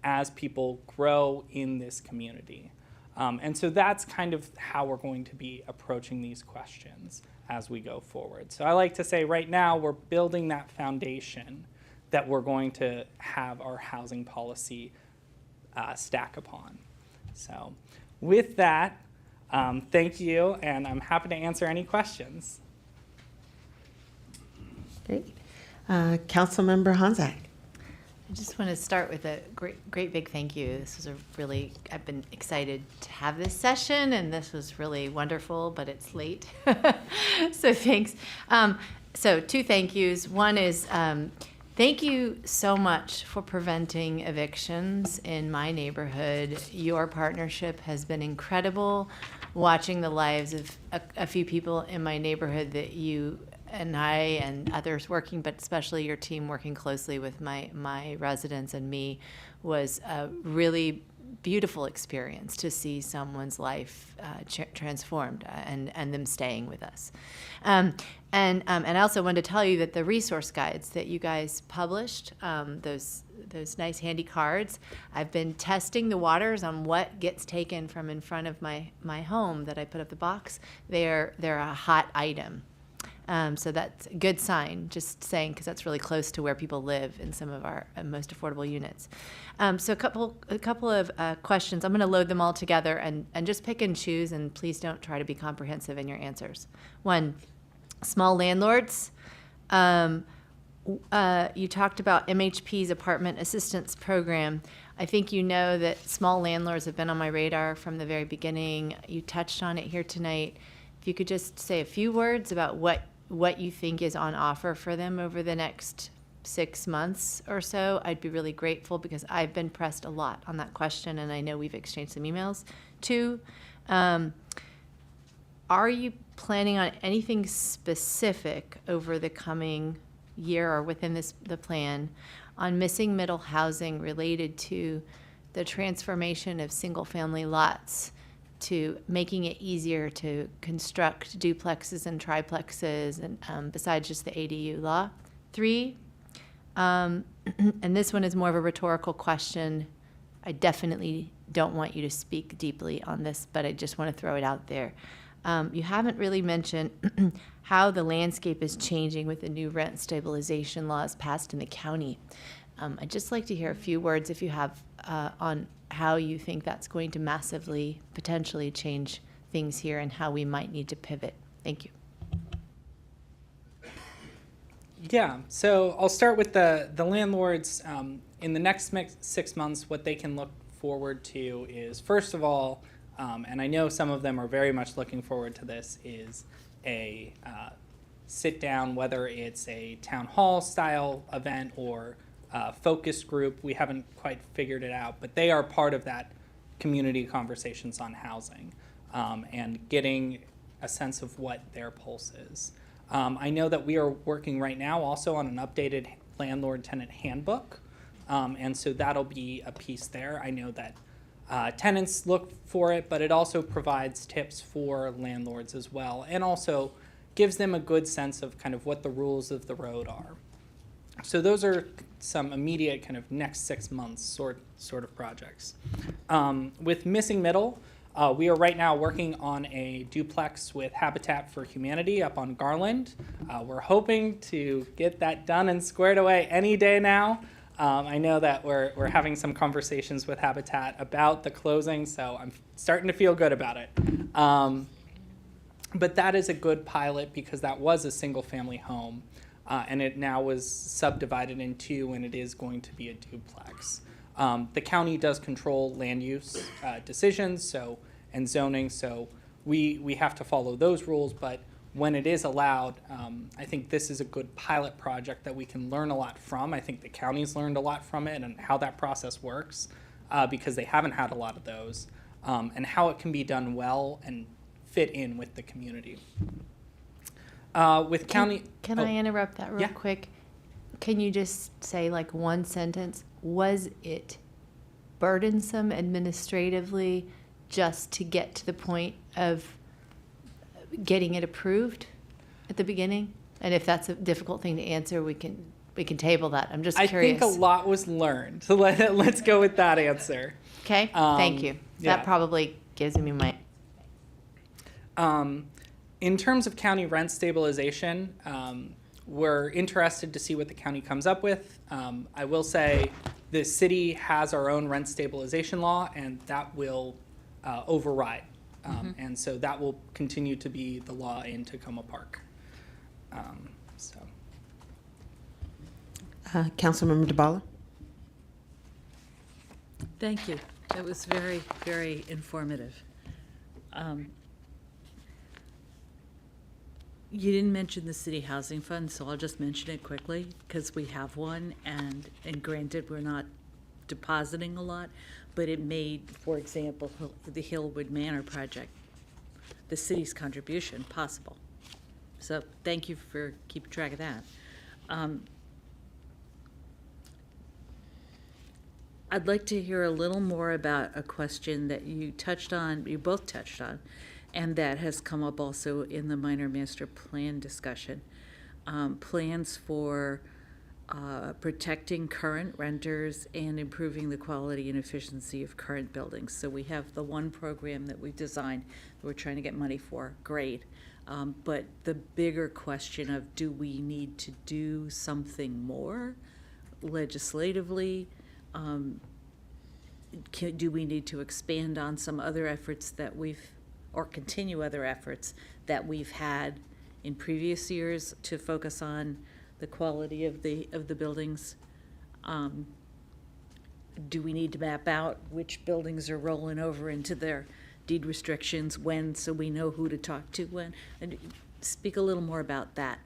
[SPEAKER 14] as people grow in this community? And so that's kind of how we're going to be approaching these questions as we go forward. So I like to say right now we're building that foundation that we're going to have our housing policy stack upon. So with that, thank you, and I'm happy to answer any questions.
[SPEAKER 1] Great. Councilmember Honzak.
[SPEAKER 7] I just want to start with a great big thank you. This was I've been excited to have this session, and this was really wonderful, but it's late. So thanks. So 2 thank yous. One is thank you so much for preventing evictions in my neighborhood. Your partnership has been incredible. Watching the lives of a few people in my neighborhood that you and I and others working, but especially your team working closely with my residents and me, was a really beautiful experience to see someone's life transformed and them staying with us. And I also wanted to tell you that the resource guides that you guys published, those nice handy cards, I've been testing the waters on what gets taken from in front of my home that I put up the box. They're a hot item. So that's a good sign, just saying, because that's really close to where people live in some of our most affordable units. So a couple of questions. I'm going to load them all together and just pick and choose, and please don't try to be comprehensive in your answers. 1, small landlords. You talked about MHP's Apartment Assistance Program. I think you know that small landlords have been on my radar from the very beginning. You touched on it here tonight. If you could just say a few words about what you think is on offer for them over the next 6 months or so, I'd be really grateful, because I've been pressed a lot on that question, and I know we've exchanged some emails. 2, are you planning on anything specific over the coming year or within the plan on missing middle housing related to the transformation of single-family lots, to making it easier to construct duplexes and triplexes, and besides just the ADU law? 3, and this one is more of a rhetorical question. I definitely don't want you to speak deeply on this, but I just want to throw it out there. You haven't really mentioned how the landscape is changing with the new rent stabilization laws passed in the county. I'd just like to hear a few words, if you have, on how you think that's going to massively, potentially change things here and how we might need to pivot. Thank you.
[SPEAKER 14] Yeah, so I'll start with the landlords. In the next 6 months, what they can look forward to is, first of all, and I know some of them are very much looking forward to this, is a sit down, whether it's a town hall style event or focus group. We haven't quite figured it out, but they are part of that community conversations on housing, and getting a sense of what their pulse is. I know that we are working right now also on an updated landlord-tenant handbook, and so that'll be a piece there. I know that tenants look for it, but it also provides tips for landlords as well, and also gives them a good sense of kind of what the rules of the road are. So those are some immediate kind of next 6 months sort of projects. With Missing Middle, we are right now working on a duplex with Habitat for Humanity up on Garland. We're hoping to get that done and squared away any day now. I know that we're having some conversations with Habitat about the closing, so I'm starting to feel good about it. But that is a good pilot because that was a single-family home, and it now was subdivided in two, and it is going to be a duplex. The county does control land use decisions, and zoning, so we have to follow those rules. But when it is allowed, I think this is a good pilot project that we can learn a lot from. I think the county's learned a lot from it and how that process works, because they haven't had a lot of those, and how it can be done well and fit in with the community. With county,
[SPEAKER 7] Can I interrupt that real
[SPEAKER 14] Yeah.
[SPEAKER 7] quick? Can you just say like one sentence? Was it burdensome administratively just to get to the point of getting it approved at the beginning? And if that's a difficult thing to answer, we can table that. I'm just
[SPEAKER 14] I
[SPEAKER 7] curious.
[SPEAKER 14] think a lot was learned. So let's go with that answer.
[SPEAKER 7] Okay, thank you.
[SPEAKER 14] yeah.
[SPEAKER 7] That probably gives me my.
[SPEAKER 14] In terms of county rent stabilization, we're interested to see what the county comes up with. I will say the city has our own rent stabilization law, and that will override. And so that will continue to be the law in Tacoma Park.
[SPEAKER 1] Councilmember DeBala?
[SPEAKER 4] Thank you. That was very, very informative. You didn't mention the city housing fund, so I'll just mention it quickly because we have one, and granted, we're not depositing a lot, but it made, for example, the Hillwood Manor project, the city's contribution possible. So thank you for keeping track of that. I'd like to hear a little more about a question that you both touched on, and that has come up also in the minor master plan discussion. Plans for protecting current renters and improving the quality and efficiency of current buildings. So we have the one program that we've designed that we're trying to get money for, great. But the bigger question of, do we need to do something more legislatively? Do we need to expand on some other efforts that or continue other efforts that we've had in previous years to focus on the quality of the buildings? Do we need to map out which buildings are rolling over into their deed restrictions when, so we know who to talk to when? And speak a little more about that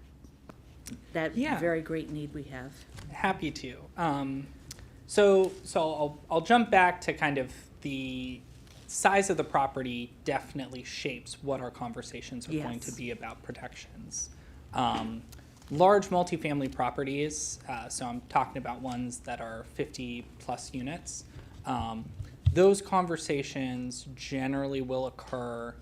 [SPEAKER 14] Yeah.
[SPEAKER 4] very great need we have.
[SPEAKER 14] Happy to. So I'll jump back to kind of the size of the property definitely shapes what our conversations are going to
[SPEAKER 4] Yes.
[SPEAKER 14] be about protections. Large multifamily properties, so I'm talking about ones that are 50 plus units, those conversations generally will occur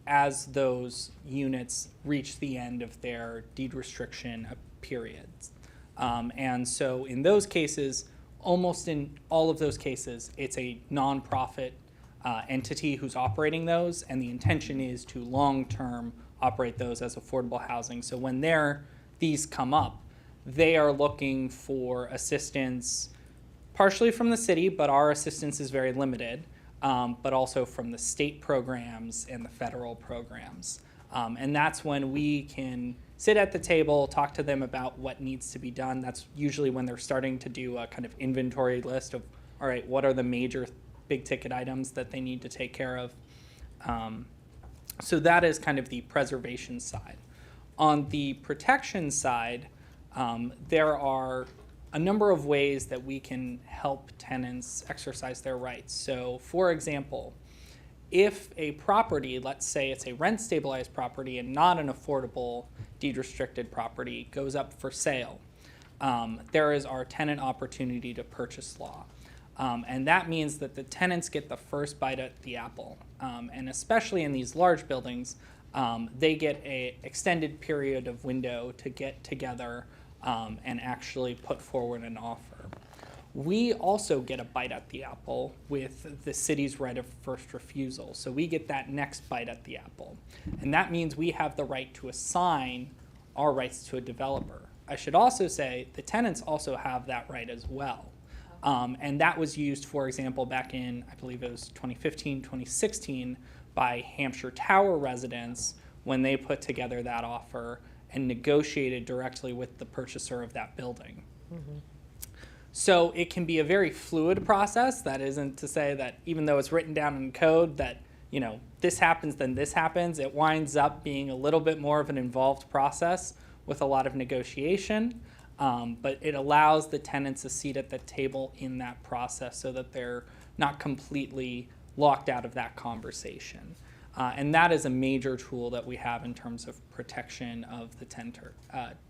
[SPEAKER 14] as those units reach the end of their deed restriction periods. And so in those cases, almost in all of those cases, it's a nonprofit entity who's operating those, and the intention is to long-term operate those as affordable housing. So when these come up, they are looking for assistance, partially from the city, but our assistance is very limited, but also from the state programs and the federal programs. And that's when we can sit at the table, talk to them about what needs to be done. That's usually when they're starting to do a kind of inventory list of, all right, what are the major big ticket items that they need to take care of? So that is kind of the preservation side. On the protection side, there are a number of ways that we can help tenants exercise their rights. So for example, if a property, let's say it's a rent stabilized property and not an affordable deed restricted property, goes up for sale, there is our tenant opportunity to purchase law. And that means that the tenants get the first bite at the apple. And especially in these large buildings, they get an extended period of window to get together and actually put forward an offer. We also get a bite at the apple with the city's right of first refusal. So we get that next bite at the apple. And that means we have the right to assign our rights to a developer. I should also say the tenants also have that right as well. And that was used, for example, back in, I believe it was 2015, 2016, by Hampshire Tower residents when they put together that offer and negotiated directly with the purchaser of that building. So it can be a very fluid process. That isn't to say that even though it's written down in code that, you know, this happens, then this happens. It winds up being a little bit more of an involved process with a lot of negotiation. But it allows the tenants a seat at the table in that process so that they're not completely locked out of that conversation. And that is a major tool that we have in terms of protection of the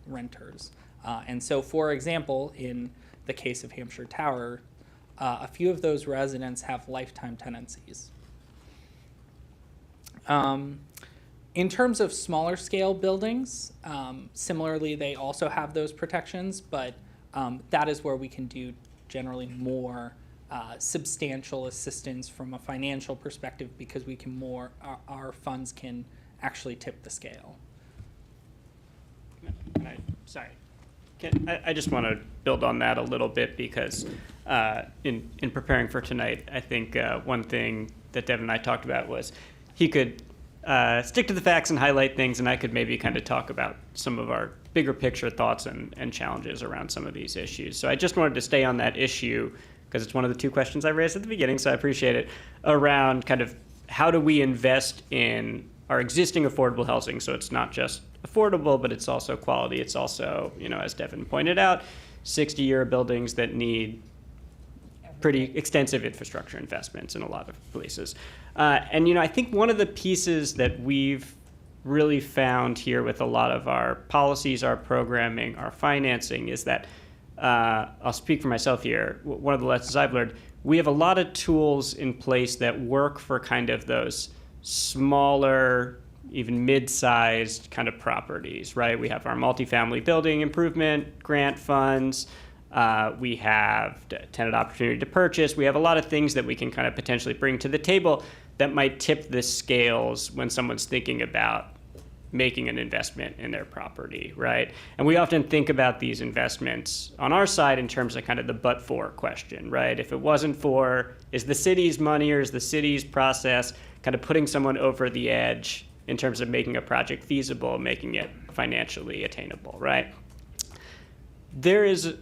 [SPEAKER 14] renters. And so, for example, in the case of Hampshire Tower, a few of those residents have lifetime tenancies. In terms of smaller scale buildings, similarly, they also have those protections, but that is where we can do generally more substantial assistance from a financial perspective because we can our funds can actually tip the scale.
[SPEAKER 13] I just want to build on that a little bit because in preparing for tonight, I think one thing that Devin and I talked about was he could stick to the facts and highlight things, and I could maybe kind of talk about some of our bigger picture thoughts and challenges around some of these issues. So I just wanted to stay on that issue because it's one of the two questions I raised at the beginning, so I appreciate it, around kind of how do we invest in our existing affordable housing so it's not just affordable, but it's also quality. It's also, you know, as Devin pointed out, 60-year buildings that need pretty extensive infrastructure investments in a lot of places. And, you know, I think one of the pieces that we've really found here with a lot of our policies, our programming, our financing is that, I'll speak for myself here, one of the lessons I've learned, we have a lot of tools in place that work for kind of those smaller, even mid-sized kind of properties, right? We have our multifamily building improvement grant funds. We have tenant opportunity to purchase. We have a lot of things that we can kind of potentially bring to the table that might tip the scales when someone's thinking about making an investment in their property, right? And we often think about these investments on our side in terms of kind of the but-for question, right? If it wasn't for, is the city's money or is the city's process kind of putting someone over the edge in terms of making a project feasible, making it financially attainable, right? There is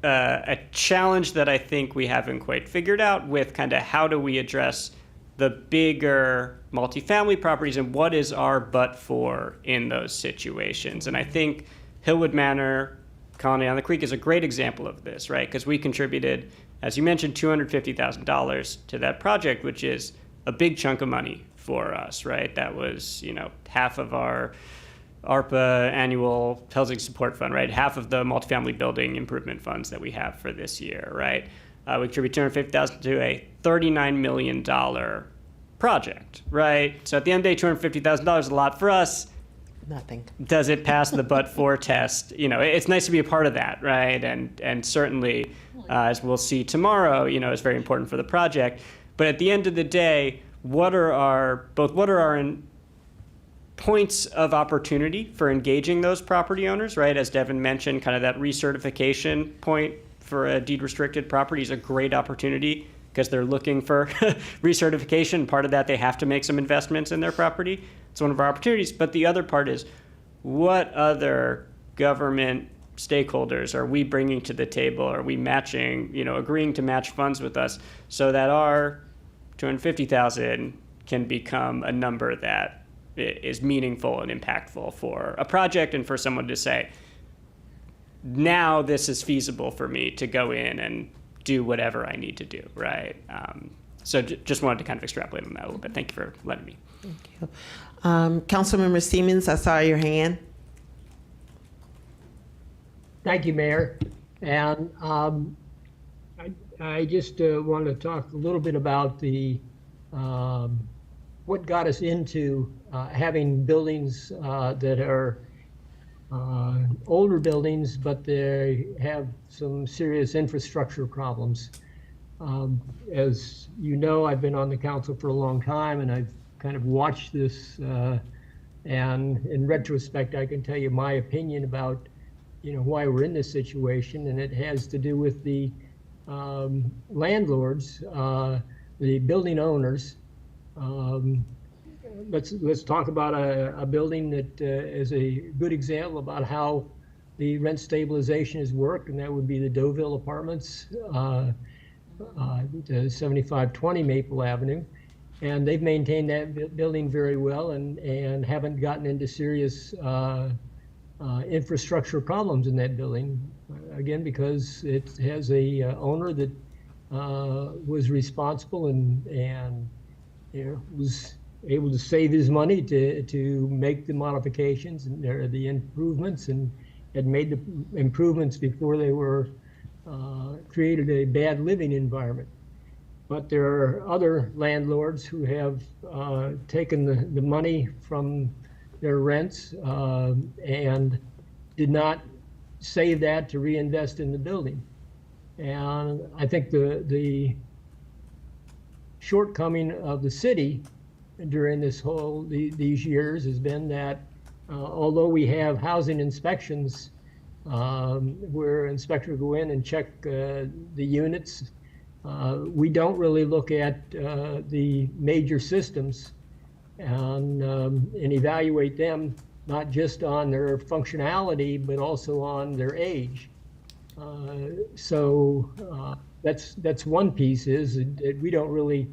[SPEAKER 13] a challenge that I think we haven't quite figured out with kind of how do we address the bigger multifamily properties and what is our but-for in those situations. And I think Hillwood Manor, Colony on the Creek is a great example of this, right? Because we contributed, as you mentioned, $250,000 to that project, which is a big chunk of money for us, right? That was, you know, half of our ARPA annual housing support fund, right? Half of the multifamily building improvement funds that we have for this year, right? We contribute $250,000 to a $39 million project, right? So at the end of the day, $250,000 is a lot for us.
[SPEAKER 1] Nothing.
[SPEAKER 13] Does it pass the but-for test? You know, it's nice to be a part of that, right? And certainly, as we'll see tomorrow, you know, it's very important for the project. But at the end of the day, what are our points of opportunity for engaging those property owners, right? As Devin mentioned, kind of that recertification point for a deed restricted property is a great opportunity because they're looking for recertification. Part of that, they have to make some investments in their property. It's one of our opportunities. But the other part is, what other government stakeholders are we bringing to the table? Are we matching, you know, agreeing to match funds with us so that our $250,000 can become a number that is meaningful and impactful for a project and for someone to say, now this is feasible for me to go in and do whatever I need to do, right? So just wanted to kind of extrapolate on that a little bit. Thank you for letting me.
[SPEAKER 1] Thank you. Councilmember Siemens, I saw your hand.
[SPEAKER 8] Thank you, Mayor. And I just want to talk a little bit about the what got us into having buildings that are older buildings, but they have some serious infrastructure problems. As you know, I've been on the council for a long time, and I've kind of watched this. And in retrospect, I can tell you my opinion about, you know, why we're in this situation, and it has to do with the landlords, the building owners, let's talk about a building that is a good example about how the rent stabilization has worked, and that would be the Deauville Apartments, 7520 Maple Avenue. And they've maintained that building very well and haven't gotten into serious infrastructure problems in that building. Again, because it has a owner that was responsible and was able to save his money to make the modifications and the improvements, and had made the improvements before they were created a bad living environment. But there are other landlords who have taken the money from their rents and did not save that to reinvest in the building. And I think the shortcoming of the city during these years has been that although we have housing inspections where inspectors go in and check the units, we don't really look at the major systems and evaluate them not just on their functionality but also on their age. So that's one piece, is that we don't really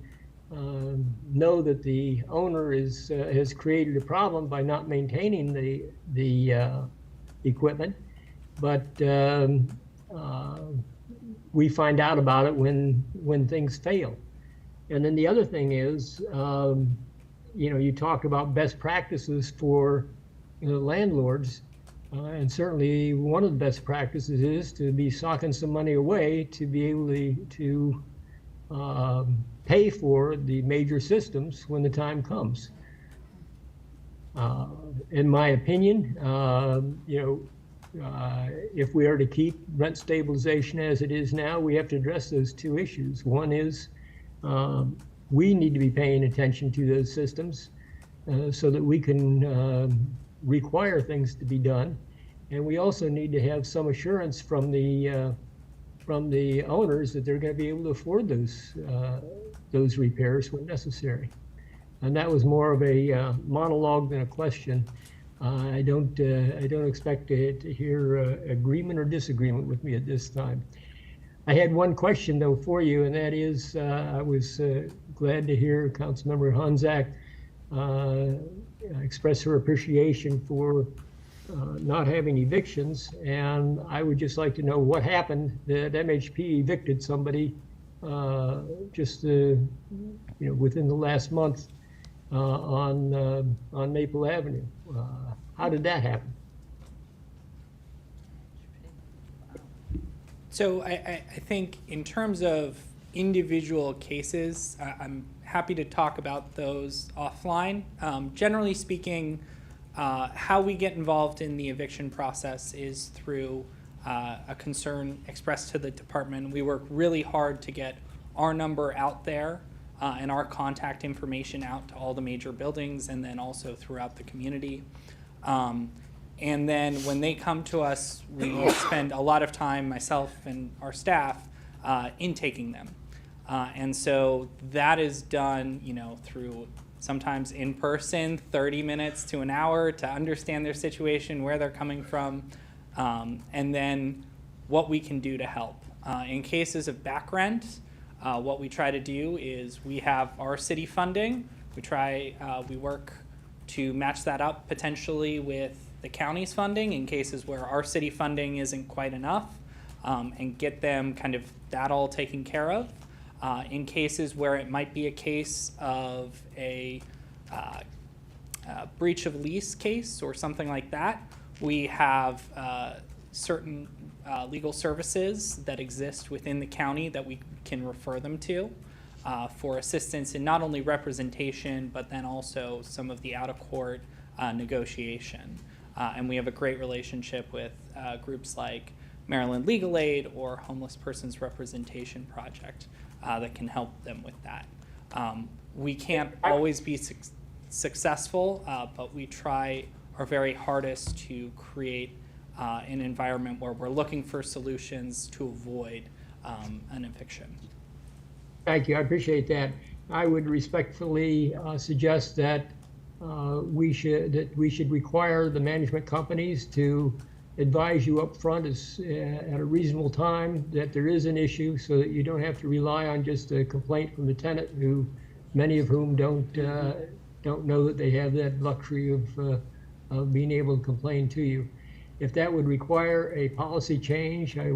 [SPEAKER 8] know that the owner has created a problem by not maintaining the equipment, but we find out about it when things fail. And then the other thing is, you talked about best practices for landlords, and certainly one of the best practices is to be socking some money away to be able to pay for the major systems when the time comes. In my opinion, if we are to keep rent stabilization as it is now, we have to address those two issues. One is we need to be paying attention to those systems so that we can require things to be done. And we also need to have some assurance from the owners that they're going to be able to afford those repairs when necessary. And that was more of a monologue than a question. I don't expect to hear agreement or disagreement with me at this time. I had one question though for you, and that is, I was glad to hear Councilmember Honzak express her appreciation for not having evictions, and I would just like to know what happened that MHP evicted somebody just within the last month on Maple Avenue. How did that happen?
[SPEAKER 14] So I think in terms of individual cases, I'm happy to talk about those offline. Generally speaking, how we get involved in the eviction process is through a concern expressed to the department. We work really hard to get our number out there and our contact information out to all the major buildings and then also throughout the community. And then when they come to us, we spend a lot of time, myself and our staff, intaking them. And so that is done, through sometimes in person, 30 minutes to an hour to understand their situation, where they're coming from, and then what we can do to help. In cases of back rent, what we try to do is we have our city funding. We work to match that up potentially with the county's funding in cases where our city funding isn't quite enough, and get them kind of that all taken care of. In cases where it might be a case of a breach of lease case or something like that, we have certain legal services that exist within the county that we can refer them to for assistance in not only representation, but then also some of the out-of-court negotiation. And we have a great relationship with groups like Maryland Legal Aid or Homeless Persons Representation Project that can help them with that. We can't always be successful, but we try our very hardest to create an environment where we're looking for solutions to avoid an eviction.
[SPEAKER 8] Thank you, I appreciate that. I would respectfully suggest that we should require the management companies to advise you up front at a reasonable time that there is an issue, so that you don't have to rely on just a complaint from the tenant, who many of whom don't know that they have that luxury of being able to complain to you. If that would require a policy change, I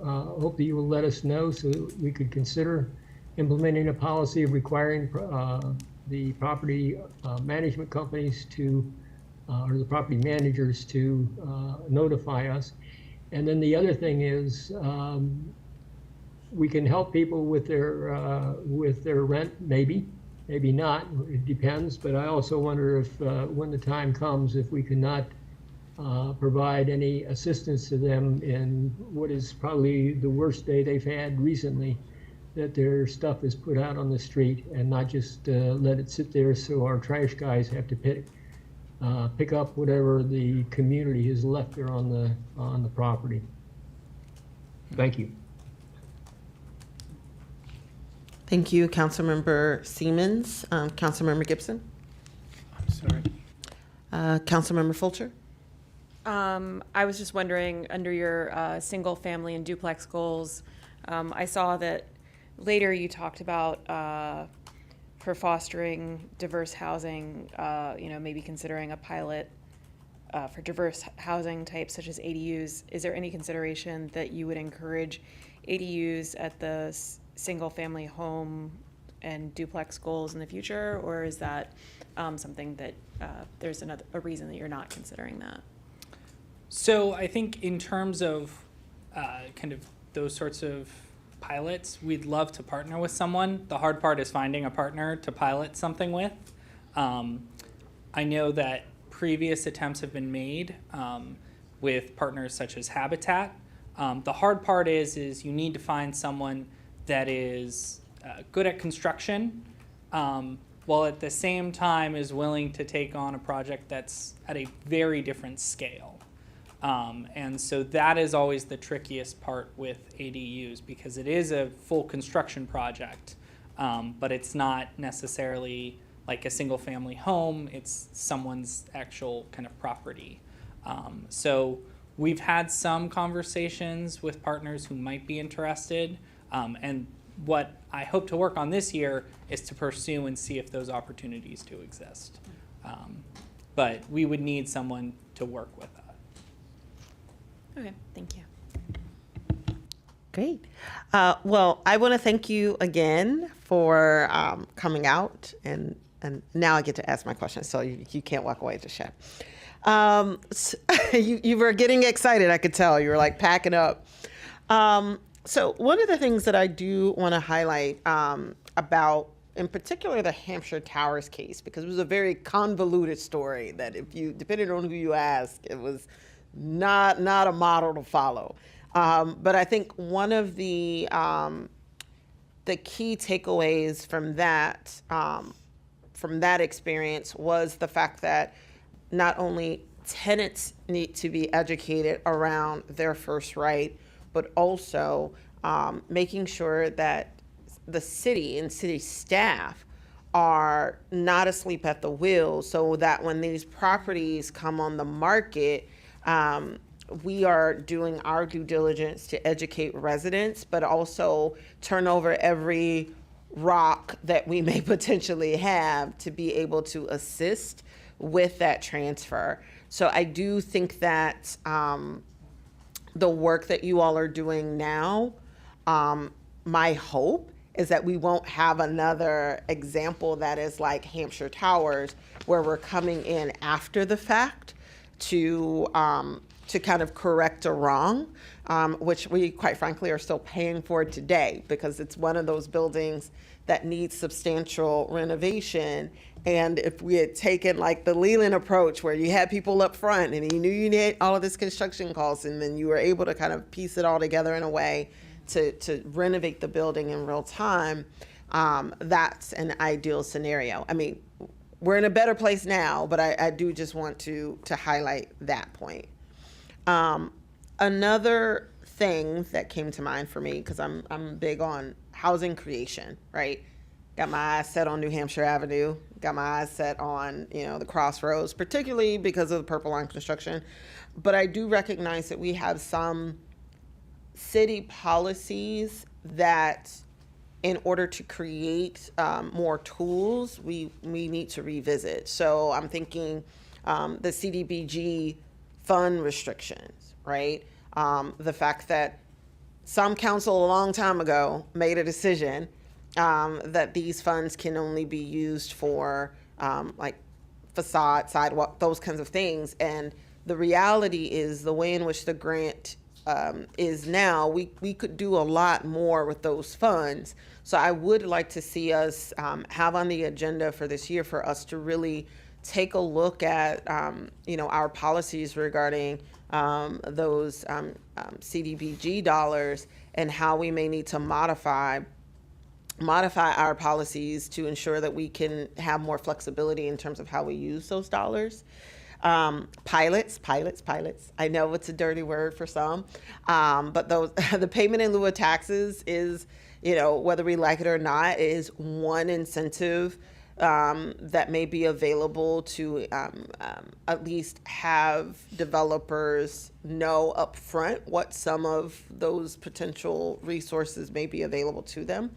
[SPEAKER 8] hope that you will let us know so that we could consider implementing a policy of requiring the property management companies to, or the property managers to notify us. And then the other thing is, we can help people with their rent, maybe not, it depends. But I also wonder if, when the time comes, if we cannot provide any assistance to them in what is probably the worst day they've had recently, that their stuff is put out on the street and not just let it sit there so our trash guys have to pick up whatever the community has left there on the property. Thank you.
[SPEAKER 1] Thank you, Councilmember Siemens. Councilmember Gibson?
[SPEAKER 3] I'm sorry.
[SPEAKER 1] Councilmember Fulcher?
[SPEAKER 10] I was just wondering, under your single family and duplex goals, I saw that later you talked about for fostering diverse housing, maybe considering a pilot for diverse housing types such as ADUs. Is there any consideration that you would encourage ADUs at the single family home and duplex goals in the future, or is that something that there's a reason that you're not considering that?
[SPEAKER 14] So I think in terms of kind of those sorts of pilots, we'd love to partner with someone. The hard part is finding a partner to pilot something with. I know that previous attempts have been made with partners such as Habitat. The hard part is you need to find someone that is good at construction, while at the same time is willing to take on a project that's at a very different scale. And so that is always the trickiest part with ADUs, because it is a full construction project, but it's not necessarily like a single family home, it's someone's actual kind of property. So we've had some conversations with partners who might be interested, and what I hope to work on this year is to pursue and see if those opportunities do exist. But we would need someone to work with that.
[SPEAKER 10] Okay, thank you.
[SPEAKER 1] Great. Well, I want to thank you again for coming out, and now I get to ask my question, so you can't walk away just yet. You were getting excited, I could tell. You were like packing up. So one of the things that I do want to highlight about, in particular, the Hampshire Towers case, because it was a very convoluted story that depending on who you ask, it was not a model to follow. But I think one of the key takeaways from that experience was the fact that not only tenants need to be educated around their first right, but also making sure that the city and city staff are not asleep at the wheel, so that when these properties come on the market, we are doing our due diligence to educate residents, but also turn over every rock that we may potentially have to be able to assist with that transfer. So I do think that the work that you all are doing now, my hope is that we won't have another example that is like Hampshire Towers, where we're coming in after the fact to kind of correct a wrong, which we quite frankly are still paying for today, because it's one of those buildings that needs substantial renovation. And if we had taken like the Leland approach, where you had people up front and you knew you needed all of this construction costs, and then you were able to kind of piece it all together in a way to renovate the building in real time, that's an ideal scenario. I mean, we're in a better place now, but I do just want to highlight that point. Another thing that came to mind for me, because I'm big on housing creation, right? got my eyes set on New Hampshire Avenue, got my eyes set on, the Crossroads, particularly because of the Purple Line construction. But I do recognize that we have some city policies that, in order to create more tools, we need to revisit. So I'm thinking the CDBG fund restrictions, right? The fact that some council a long time ago made a decision that these funds can only be used for like facade, sidewalk, those kinds of things. And the reality is the way in which the grant is now, we could do a lot more with those funds. So I would like to see us have on the agenda for this year for us to really take a look at, our policies regarding those CDBG dollars and how we may need to modify our policies to ensure that we can have more flexibility in terms of how we use those dollars. Pilots. I know it's a dirty word for some, but the payment in lieu of taxes is, whether we like it or not, is one incentive that may be available to at least have developers know upfront what some of those potential resources may be available to them.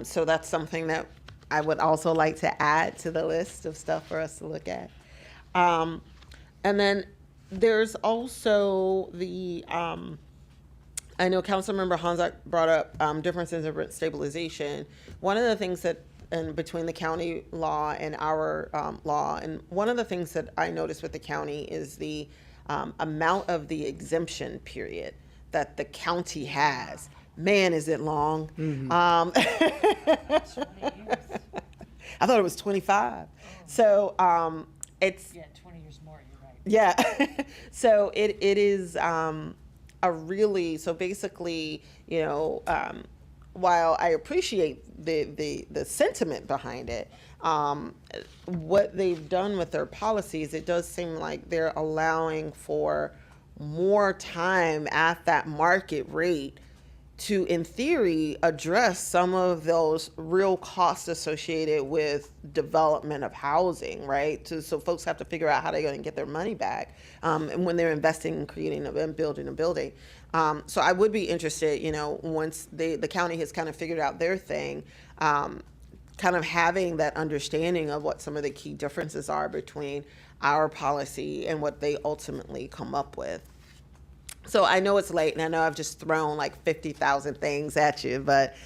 [SPEAKER 1] So that's something that I would also like to add to the list of stuff for us to look at. And then there's also the, I know Councilmember Honzak brought up differences in rent stabilization. One of the things that, and between the county law and our law, and one of the things that I noticed with the county is the amount of the exemption period that the county has. Man, is it long. I thought it was 25. So it's...
[SPEAKER 4] Yeah, 20 years more, you're right.
[SPEAKER 1] Yeah. So it is a really, so basically, while I appreciate the sentiment behind it, what they've done with their policies, it does seem like they're allowing for more time at that market rate to, in theory, address some of those real costs associated with development of housing, right? So folks have to figure out how they're going to get their money back and when they're investing in creating and building a building. So I would be interested, once the county has kind of figured out their thing, kind of having that understanding of what some of the key differences are between our policy and what they ultimately come up with. So I know it's late, and I know I've just thrown like 50,000 things at you, but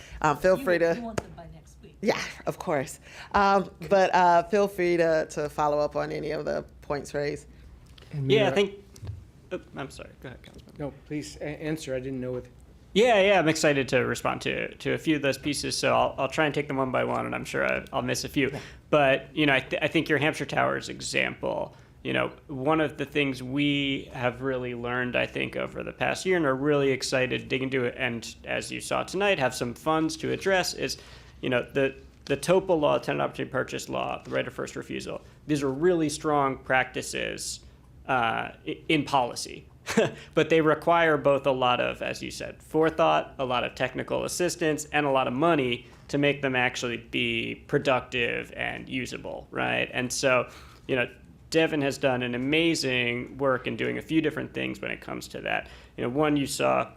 [SPEAKER 1] feel free to.
[SPEAKER 11] You want them by next week.
[SPEAKER 1] Yeah, of course. But feel free to follow up on any of the points raised.
[SPEAKER 3] And
[SPEAKER 13] Yeah, I
[SPEAKER 3] Mira-
[SPEAKER 13] think. I'm sorry. Go ahead, Councilman.
[SPEAKER 3] No, please answer. I didn't know it.
[SPEAKER 13] Yeah, I'm excited to respond to a few of those pieces. So I'll try and take them one by one, and I'm sure I'll miss a few. But I think your Hampshire Towers example. One of the things we have really learned, I think, over the past year and are really excited to dig into it, and as you saw tonight, have some funds to address is, the TOPA law, tenant opportunity purchase law, the right of first refusal. These are really strong practices in policy, but they require both a lot of, as you said, forethought, a lot of technical assistance, and a lot of money to make them actually be productive and usable, right? And so, Devin has done an amazing work in doing a few different things when it comes to that. One, you saw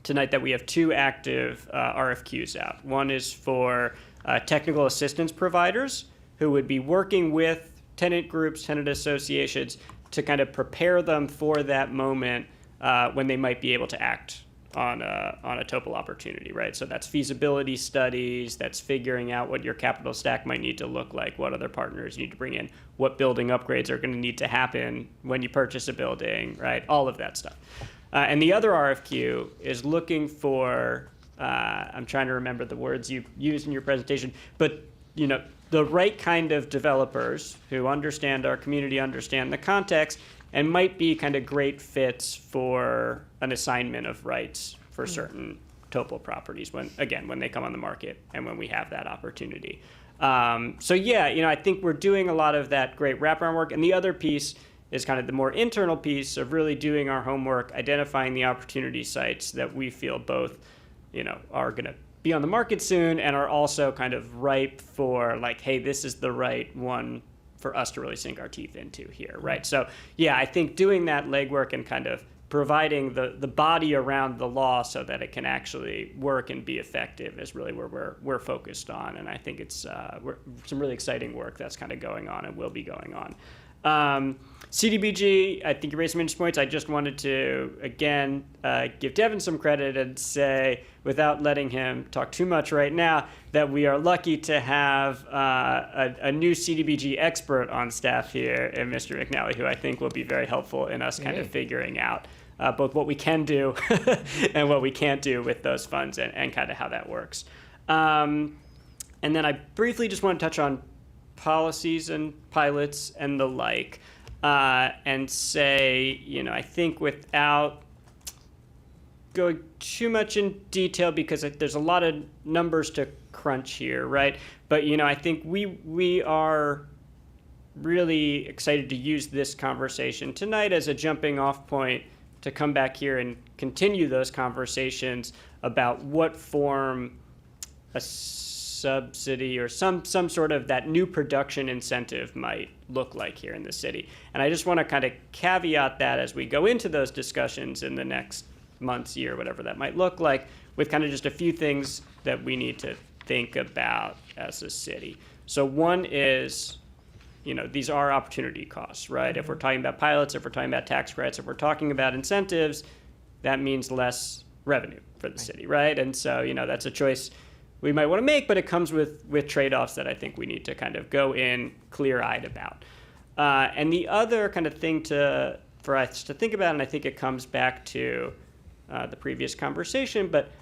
[SPEAKER 13] tonight that we have 2 active RFQs out. One is for technical assistance providers who would be working with tenant groups, tenant associations to kind of prepare them for that moment when they might be able to act on a TOPA opportunity, right? So that's feasibility studies, that's figuring out what your capital stack might need to look like, what other partners you need to bring in, what building upgrades are going to need to happen when you purchase a building, right? All of that stuff. And the other RFQ is looking for, I'm trying to remember the words you used in your presentation, but the right kind of developers who understand our community, understand the context, and might be kind of great fits for an assignment of rights for certain TOPA properties when they come on the market and when we have that opportunity. I think we're doing a lot of that great wraparound work. And the other piece is kind of the more internal piece of really doing our homework, identifying the opportunity sites that we feel both, are going to be on the market soon and are also kind of ripe for like, hey, this is the right one for us to really sink our teeth into here, right? So yeah, I think doing that legwork and kind of providing the body around the law so that it can actually work and be effective is really where we're focused on. And I think it's some really exciting work that's kind of going on and will be going on. CDBG, I think you raised some interesting points. I just wanted to, again, give Devin some credit and say, without letting him talk too much right now, that we are lucky to have a new CDBG expert on staff here, and Mr. McNally, who I think will be very helpful in us kind of figuring out both what we can do and what we can't do with those funds and kind of how that works. And then I briefly just want to touch on policies and pilots and the like, and say, you know, I think without going too much in detail, because there's a lot of numbers to crunch here, right? But, you know, I think we are really excited to use this conversation tonight as a jumping off point to come back here and continue those conversations about what form a subsidy or some sort of that new production incentive might look like here in the city. And I just want to kind of caveat that as we go into those discussions in the next months, year, whatever that might look like, with kind of just a few things that we need to think about as a city. So one is, you know, these are opportunity costs, right? If we're talking about pilots, if we're talking about tax credits, if we're talking about incentives, that means less revenue for the city, right? And so, you know, that's a choice we might want to make, but it comes with trade-offs that I think we need to kind of go in clear-eyed about. And the other kind of thing for us to think about, and I think it comes back to the previous conversation, but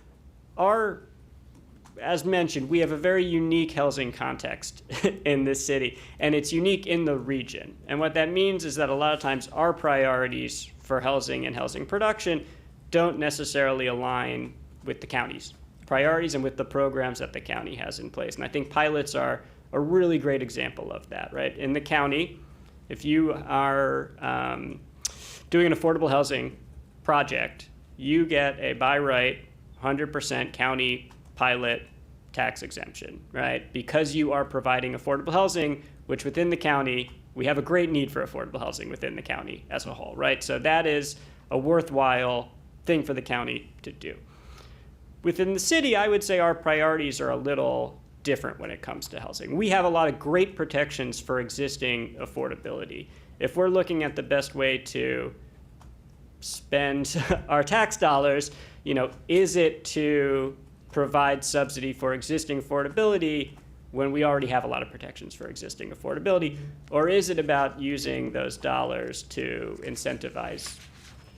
[SPEAKER 13] as mentioned, we have a very unique housing context in this city, and it's unique in the region. And what that means is that a lot of times our priorities for housing and housing production don't necessarily align with the county's priorities and with the programs that the county has in place. And I think pilots are a really great example of that, right? In the county, if you are doing an affordable housing project, you get a by right 100% county pilot tax exemption, right? Because you are providing affordable housing, which within the county, we have a great need for affordable housing within the county as a whole, right? So that is a worthwhile thing for the county to do. Within the city, I would say our priorities are a little different when it comes to housing. We have a lot of great protections for existing affordability. If we're looking at the best way to spend our tax dollars, you know, is it to provide subsidy for existing affordability when we already have a lot of protections for existing affordability? Or is it about using those dollars to incentivize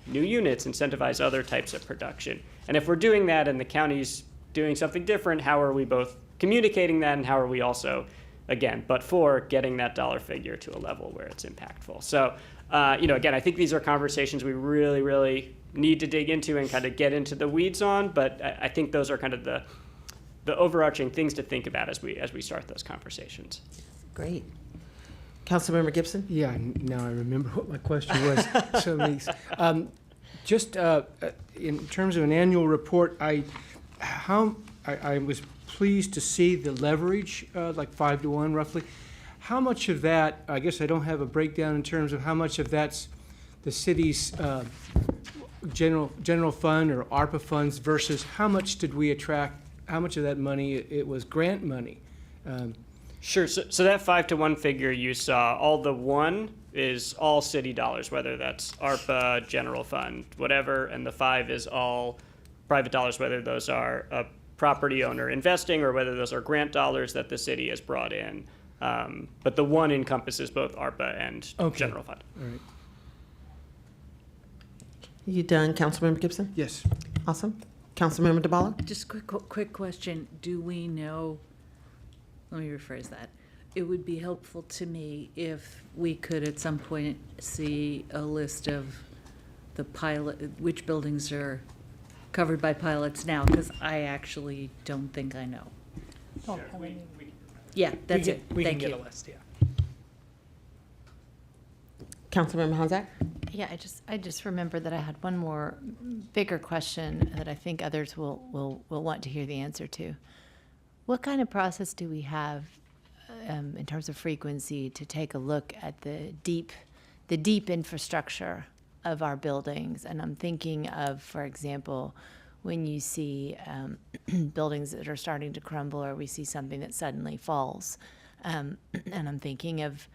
[SPEAKER 13] new units, incentivize other types of production? And if we're doing that and the county's doing something different, how are we both communicating that, and how are we also, again, but for getting that dollar figure to a level where it's impactful? So, you know, again, I think these are conversations we really, really need to dig into and kind of get into the weeds on, but I think those are kind of the overarching things to think about as we start those conversations.
[SPEAKER 1] Great. Councilmember Gibson?
[SPEAKER 3] Yeah, now I remember what my question was. So just in terms of an annual report, I was pleased to see the leverage, like 5-to-1 roughly. How much of that, I guess I don't have a breakdown in terms of how much of that's the city's general fund or ARPA funds versus how much did we attract, how much of that money it was grant money?
[SPEAKER 13] Sure. So that 5-to-1 figure you saw, all the one is all city dollars, whether that's ARPA, general fund, whatever, and the 5 is all private dollars, whether those are a property owner investing or whether those are grant dollars that the city has brought in. But the 1 encompasses both ARPA and general fund.
[SPEAKER 3] All right.
[SPEAKER 1] You done, Councilmember Gibson?
[SPEAKER 3] Yes.
[SPEAKER 1] Awesome. Councilmember DeBala?
[SPEAKER 4] Just quick question. Do we know, let me rephrase that. It would be helpful to me if we could at some point see a list of the which buildings are covered by pilots now, because I actually don't think I know.
[SPEAKER 14] Sure.
[SPEAKER 4] Yeah, that's it.
[SPEAKER 14] We can
[SPEAKER 4] Thank
[SPEAKER 14] get
[SPEAKER 4] you.
[SPEAKER 14] a list, yeah.
[SPEAKER 1] Councilmember Honzak?
[SPEAKER 7] Yeah, I just remembered that I had one more bigger question that I think others will want to hear the answer to. What kind of process do we have in terms of frequency to take a look at the deep infrastructure of our buildings? And I'm thinking of, for example, when you see buildings that are starting to crumble, or we see something that suddenly falls. And I'm thinking of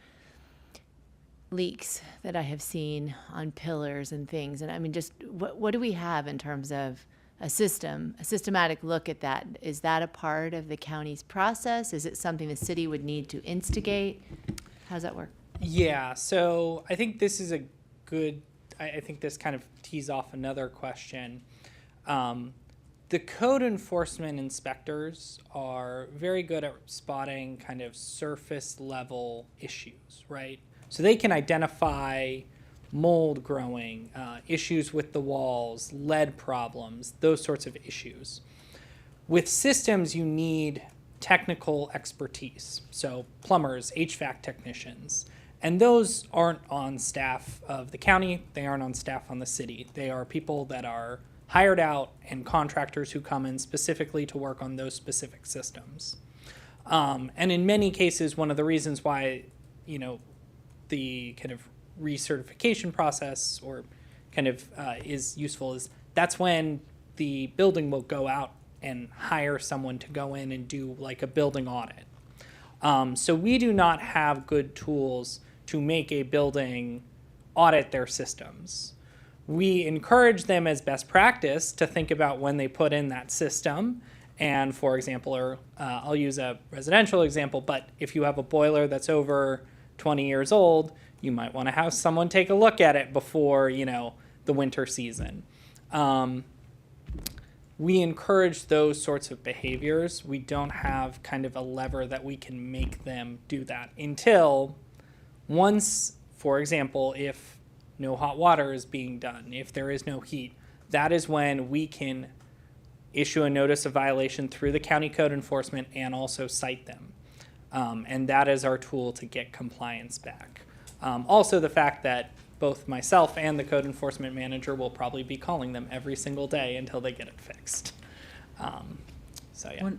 [SPEAKER 7] leaks that I have seen on pillars and things. And I mean, just what do we have in terms of a systematic look at that? Is that a part of the county's process? Is it something the city would need to instigate? How does that work?
[SPEAKER 14] Yeah, so I think this is a good, I think this kind of tees off another question. The code enforcement inspectors are very good at spotting kind of surface level issues, right? So they can identify mold growing, issues with the walls, lead problems, those sorts of issues. With systems, you need technical expertise. So plumbers, HVAC technicians, and those aren't on staff of the county. They aren't on staff on the city. They are people that are hired out and contractors who come in specifically to work on those specific systems. And in many cases, one of the reasons why, the kind of recertification process or kind of is useful is that's when the building will go out and hire someone to go in and do like a building audit. So we do not have good tools to make a building audit their systems. We encourage them as best practice to think about when they put in that system. And for example, I'll use a residential example, but if you have a boiler that's over 20 years old, you might want to have someone take a look at it before, the winter season. We encourage those sorts of behaviors. We don't have kind of a lever that we can make them do that until once, for example, if no hot water is being done, if there is no heat, that is when we can issue a notice of violation through the county code enforcement and also cite them. And that is our tool to get compliance back. Also, the fact that both myself and the code enforcement manager will probably be calling them every single day until they get it fixed. So yeah.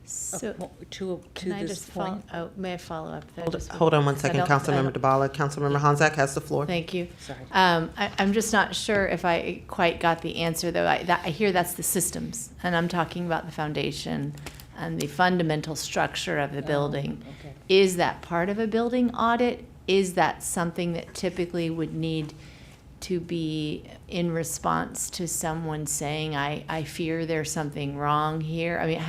[SPEAKER 7] So
[SPEAKER 4] To
[SPEAKER 7] can I
[SPEAKER 4] this
[SPEAKER 7] just
[SPEAKER 4] point.
[SPEAKER 7] may I follow up? there?
[SPEAKER 1] Hold on one
[SPEAKER 7] I
[SPEAKER 1] second,
[SPEAKER 7] don't-
[SPEAKER 1] Councilmember DeBala. Councilmember Honzak has the floor.
[SPEAKER 7] Thank you.
[SPEAKER 4] Sorry.
[SPEAKER 7] I'm just not sure if I quite got the answer, though. I hear that's the systems, and I'm talking about the foundation and the fundamental structure of the building.
[SPEAKER 4] Okay.
[SPEAKER 7] Is that part of a building audit? Is that something that typically would need to be in response to someone saying, I fear there's something wrong here? I mean,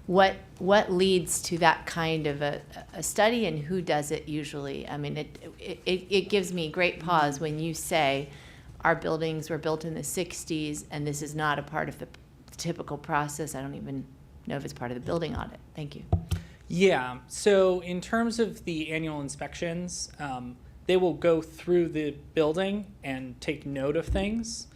[SPEAKER 7] what leads to that kind of a study, and who does it usually? I mean, it gives me great pause when you say our buildings were built in the 60s and this is not a part of the typical process. I don't even know if it's part of the building audit. Thank you.
[SPEAKER 14] Yeah, so in terms of the annual inspections, they will go through the building and take note of things.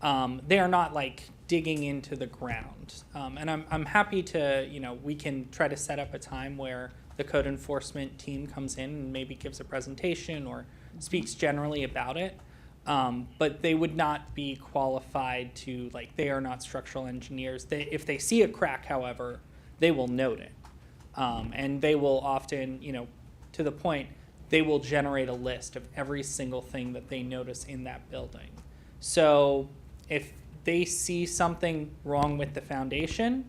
[SPEAKER 14] They are not like digging into the ground. And I'm happy to, we can try to set up a time where the code enforcement team comes in and maybe gives a presentation or speaks generally about it. But they would not be qualified to, they are not structural engineers. If they see a crack, however, they will note it. And they will often, to the point, they will generate a list of every single thing that they notice in that building. So if they see something wrong with the foundation,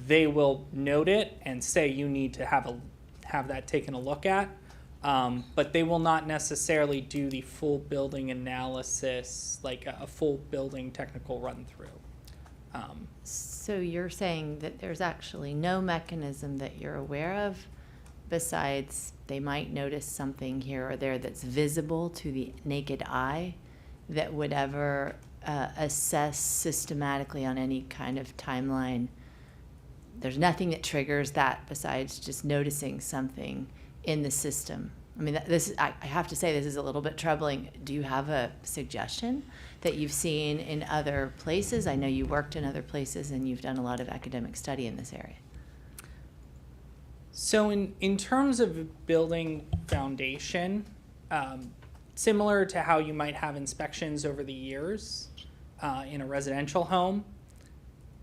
[SPEAKER 14] they will note it and say you need to have that taken a look at. But they will not necessarily do the full building analysis, like a full building technical run through.
[SPEAKER 7] So you're saying that there's actually no mechanism that you're aware of besides they might notice something here or there that's visible to the naked eye that would ever assess systematically on any kind of timeline? There's nothing that triggers that besides just noticing something in the system. I mean, I have to say this is a little bit troubling. Do you have a suggestion that you've seen in other places? I know you worked in other places and you've done a lot of academic study in this area.
[SPEAKER 14] So in terms of building foundation, similar to how you might have inspections over the years in a residential home,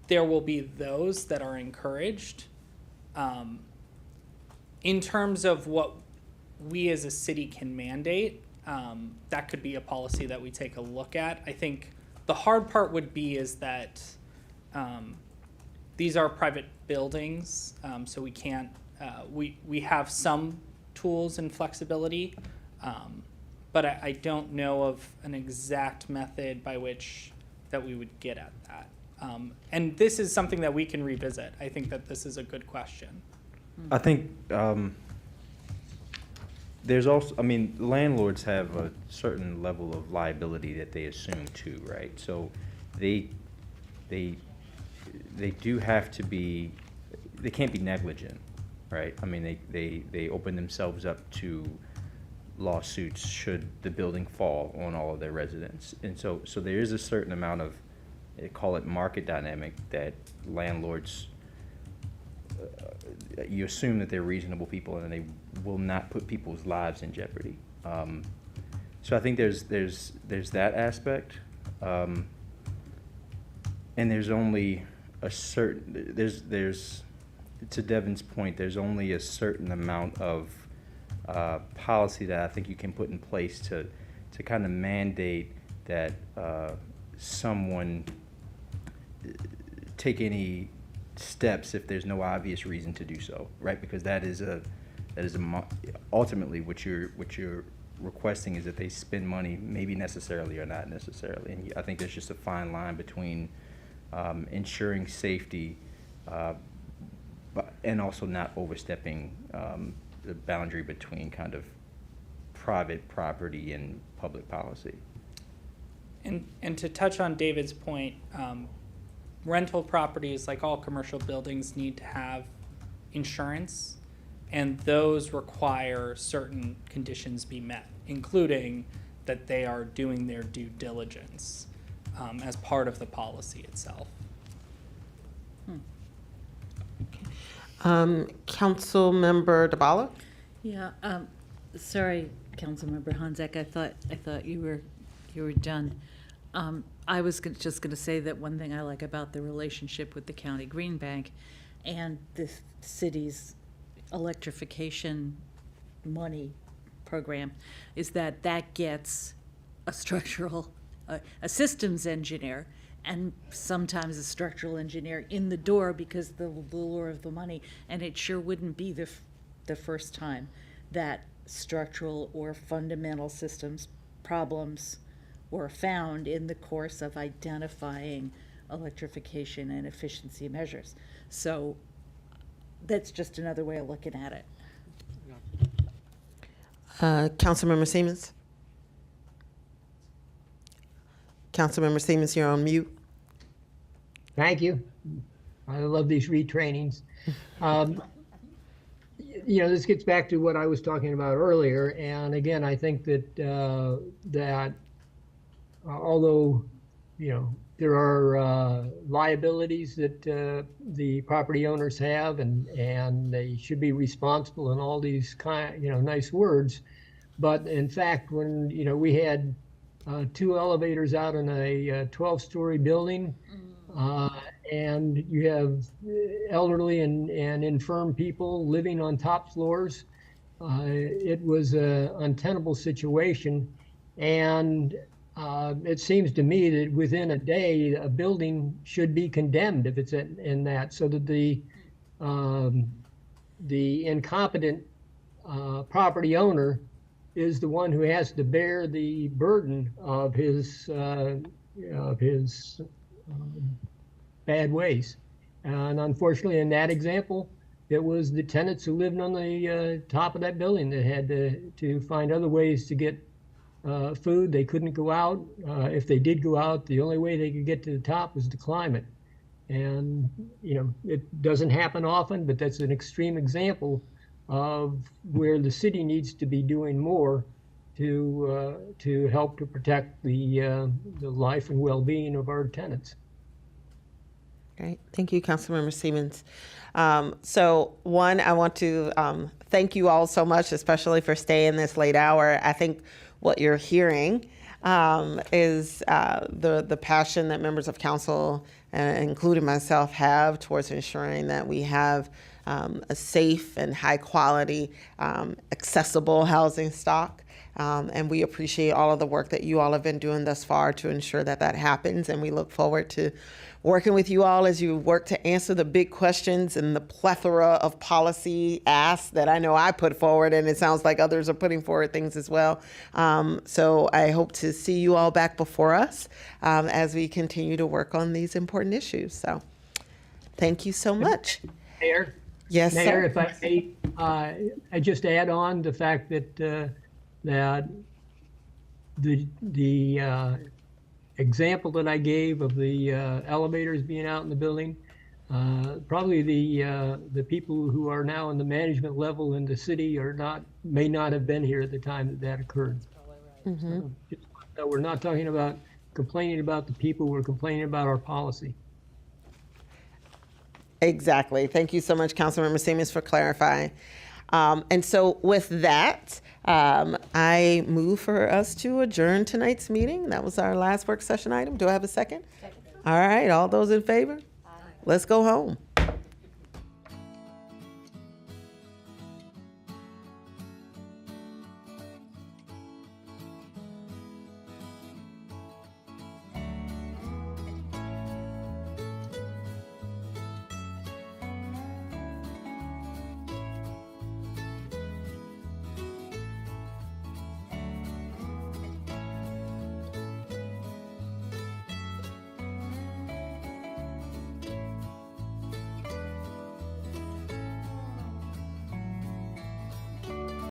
[SPEAKER 14] there will be those that are encouraged. In terms of what we as a city can mandate, that could be a policy that we take a look at. I think the hard part would be is that these are private buildings, so we can't, we have some tools and flexibility, but I don't know of an exact method by which that we would get at that. And this is something that we can revisit. I think that this is a good question.
[SPEAKER 9] I think there's also, I mean, landlords have a certain level of liability that they assume too, right? So they do have to be, they can't be negligent, right? I mean, they open themselves up to lawsuits should the building fall on all of their residents. And so there is a certain amount of, they call it market dynamic, that landlords, you assume that they're reasonable people and they will not put people's lives in jeopardy. So I think there's that aspect, and there's only a certain, there's to Devin's point, there's only a certain amount of policy that I think you can put in place to kind of mandate that someone take any steps if there's no obvious reason to do so, right? Because that is ultimately what you're requesting is that they spend money, maybe necessarily or not necessarily. And I think there's just a fine line between ensuring safety, and also not overstepping the boundary between kind of private property and public policy.
[SPEAKER 14] And to touch on David's point, rental properties, like all commercial buildings, need to have insurance, and those require certain conditions be met, including that they are doing their due diligence as part of the policy itself.
[SPEAKER 1] Councilmember DeBala?
[SPEAKER 4] Yeah, sorry, Councilmember Honzek, I thought you were done. I was just going to say that one thing I like about the relationship with the County Green Bank and the city's electrification money program is that gets a structural, a systems engineer, and sometimes a structural engineer in the door because the lure of the money, and it sure wouldn't be the first time that structural or fundamental systems problems were found in the course of identifying electrification and efficiency measures. So that's just another way of looking at it.
[SPEAKER 1] Councilmember Siemens? Councilmember Siemens, you're on mute.
[SPEAKER 8] Thank you. I love these retrainings. You know, this gets back to what I was talking about earlier. And again, I think that although, you know, there are liabilities that the property owners have, and they should be responsible and all these nice words, but in fact, when we had 2 elevators out in a 12-story building, and you have elderly and infirm people living on top floors, it was an untenable situation, and it seems to me that within a day, a building should be condemned if it's in that, so that the incompetent property owner is the one who has to bear the burden of his bad ways. And unfortunately, in that example, it was the tenants who lived on the top of that building that had to find other ways to get food. They couldn't go out. If they did go out, the only way they could get to the top was to climb it. And, it doesn't happen often, but that's an extreme example of where the city needs to be doing more to help to protect the life and well-being of our tenants.
[SPEAKER 1] Great. Thank you, Councilmember Siemens. So one, I want to thank you all so much, especially for staying this late hour. I think what you're hearing is the passion that members of council, including myself, have towards ensuring that we have a safe and high quality, accessible housing stock. And we appreciate all of the work that you all have been doing thus far to ensure that that happens. And we look forward to working with you all as you work to answer the big questions and the plethora of policy asks that I know I put forward, and it sounds like others are putting forward things as well. So I hope to see you all back before us as we continue to work on these important issues. So thank you so much.
[SPEAKER 8] Mayor?
[SPEAKER 1] Yes,
[SPEAKER 8] Mayor,
[SPEAKER 1] sir.
[SPEAKER 8] if I may, I just add on the fact that that the example that I gave of the elevators being out in the building, probably the people who are now in the management level in the city may not have been here at the time that that occurred. So we're not talking about complaining about the people, we're complaining about our policy.
[SPEAKER 1] Exactly. Thank you so much, Councilmember Siemens, for clarifying. And so with that, I move for us to adjourn tonight's meeting. That was our last work session item. Do I have a second? Second. All right. All those in favor? Aye. Let's go home.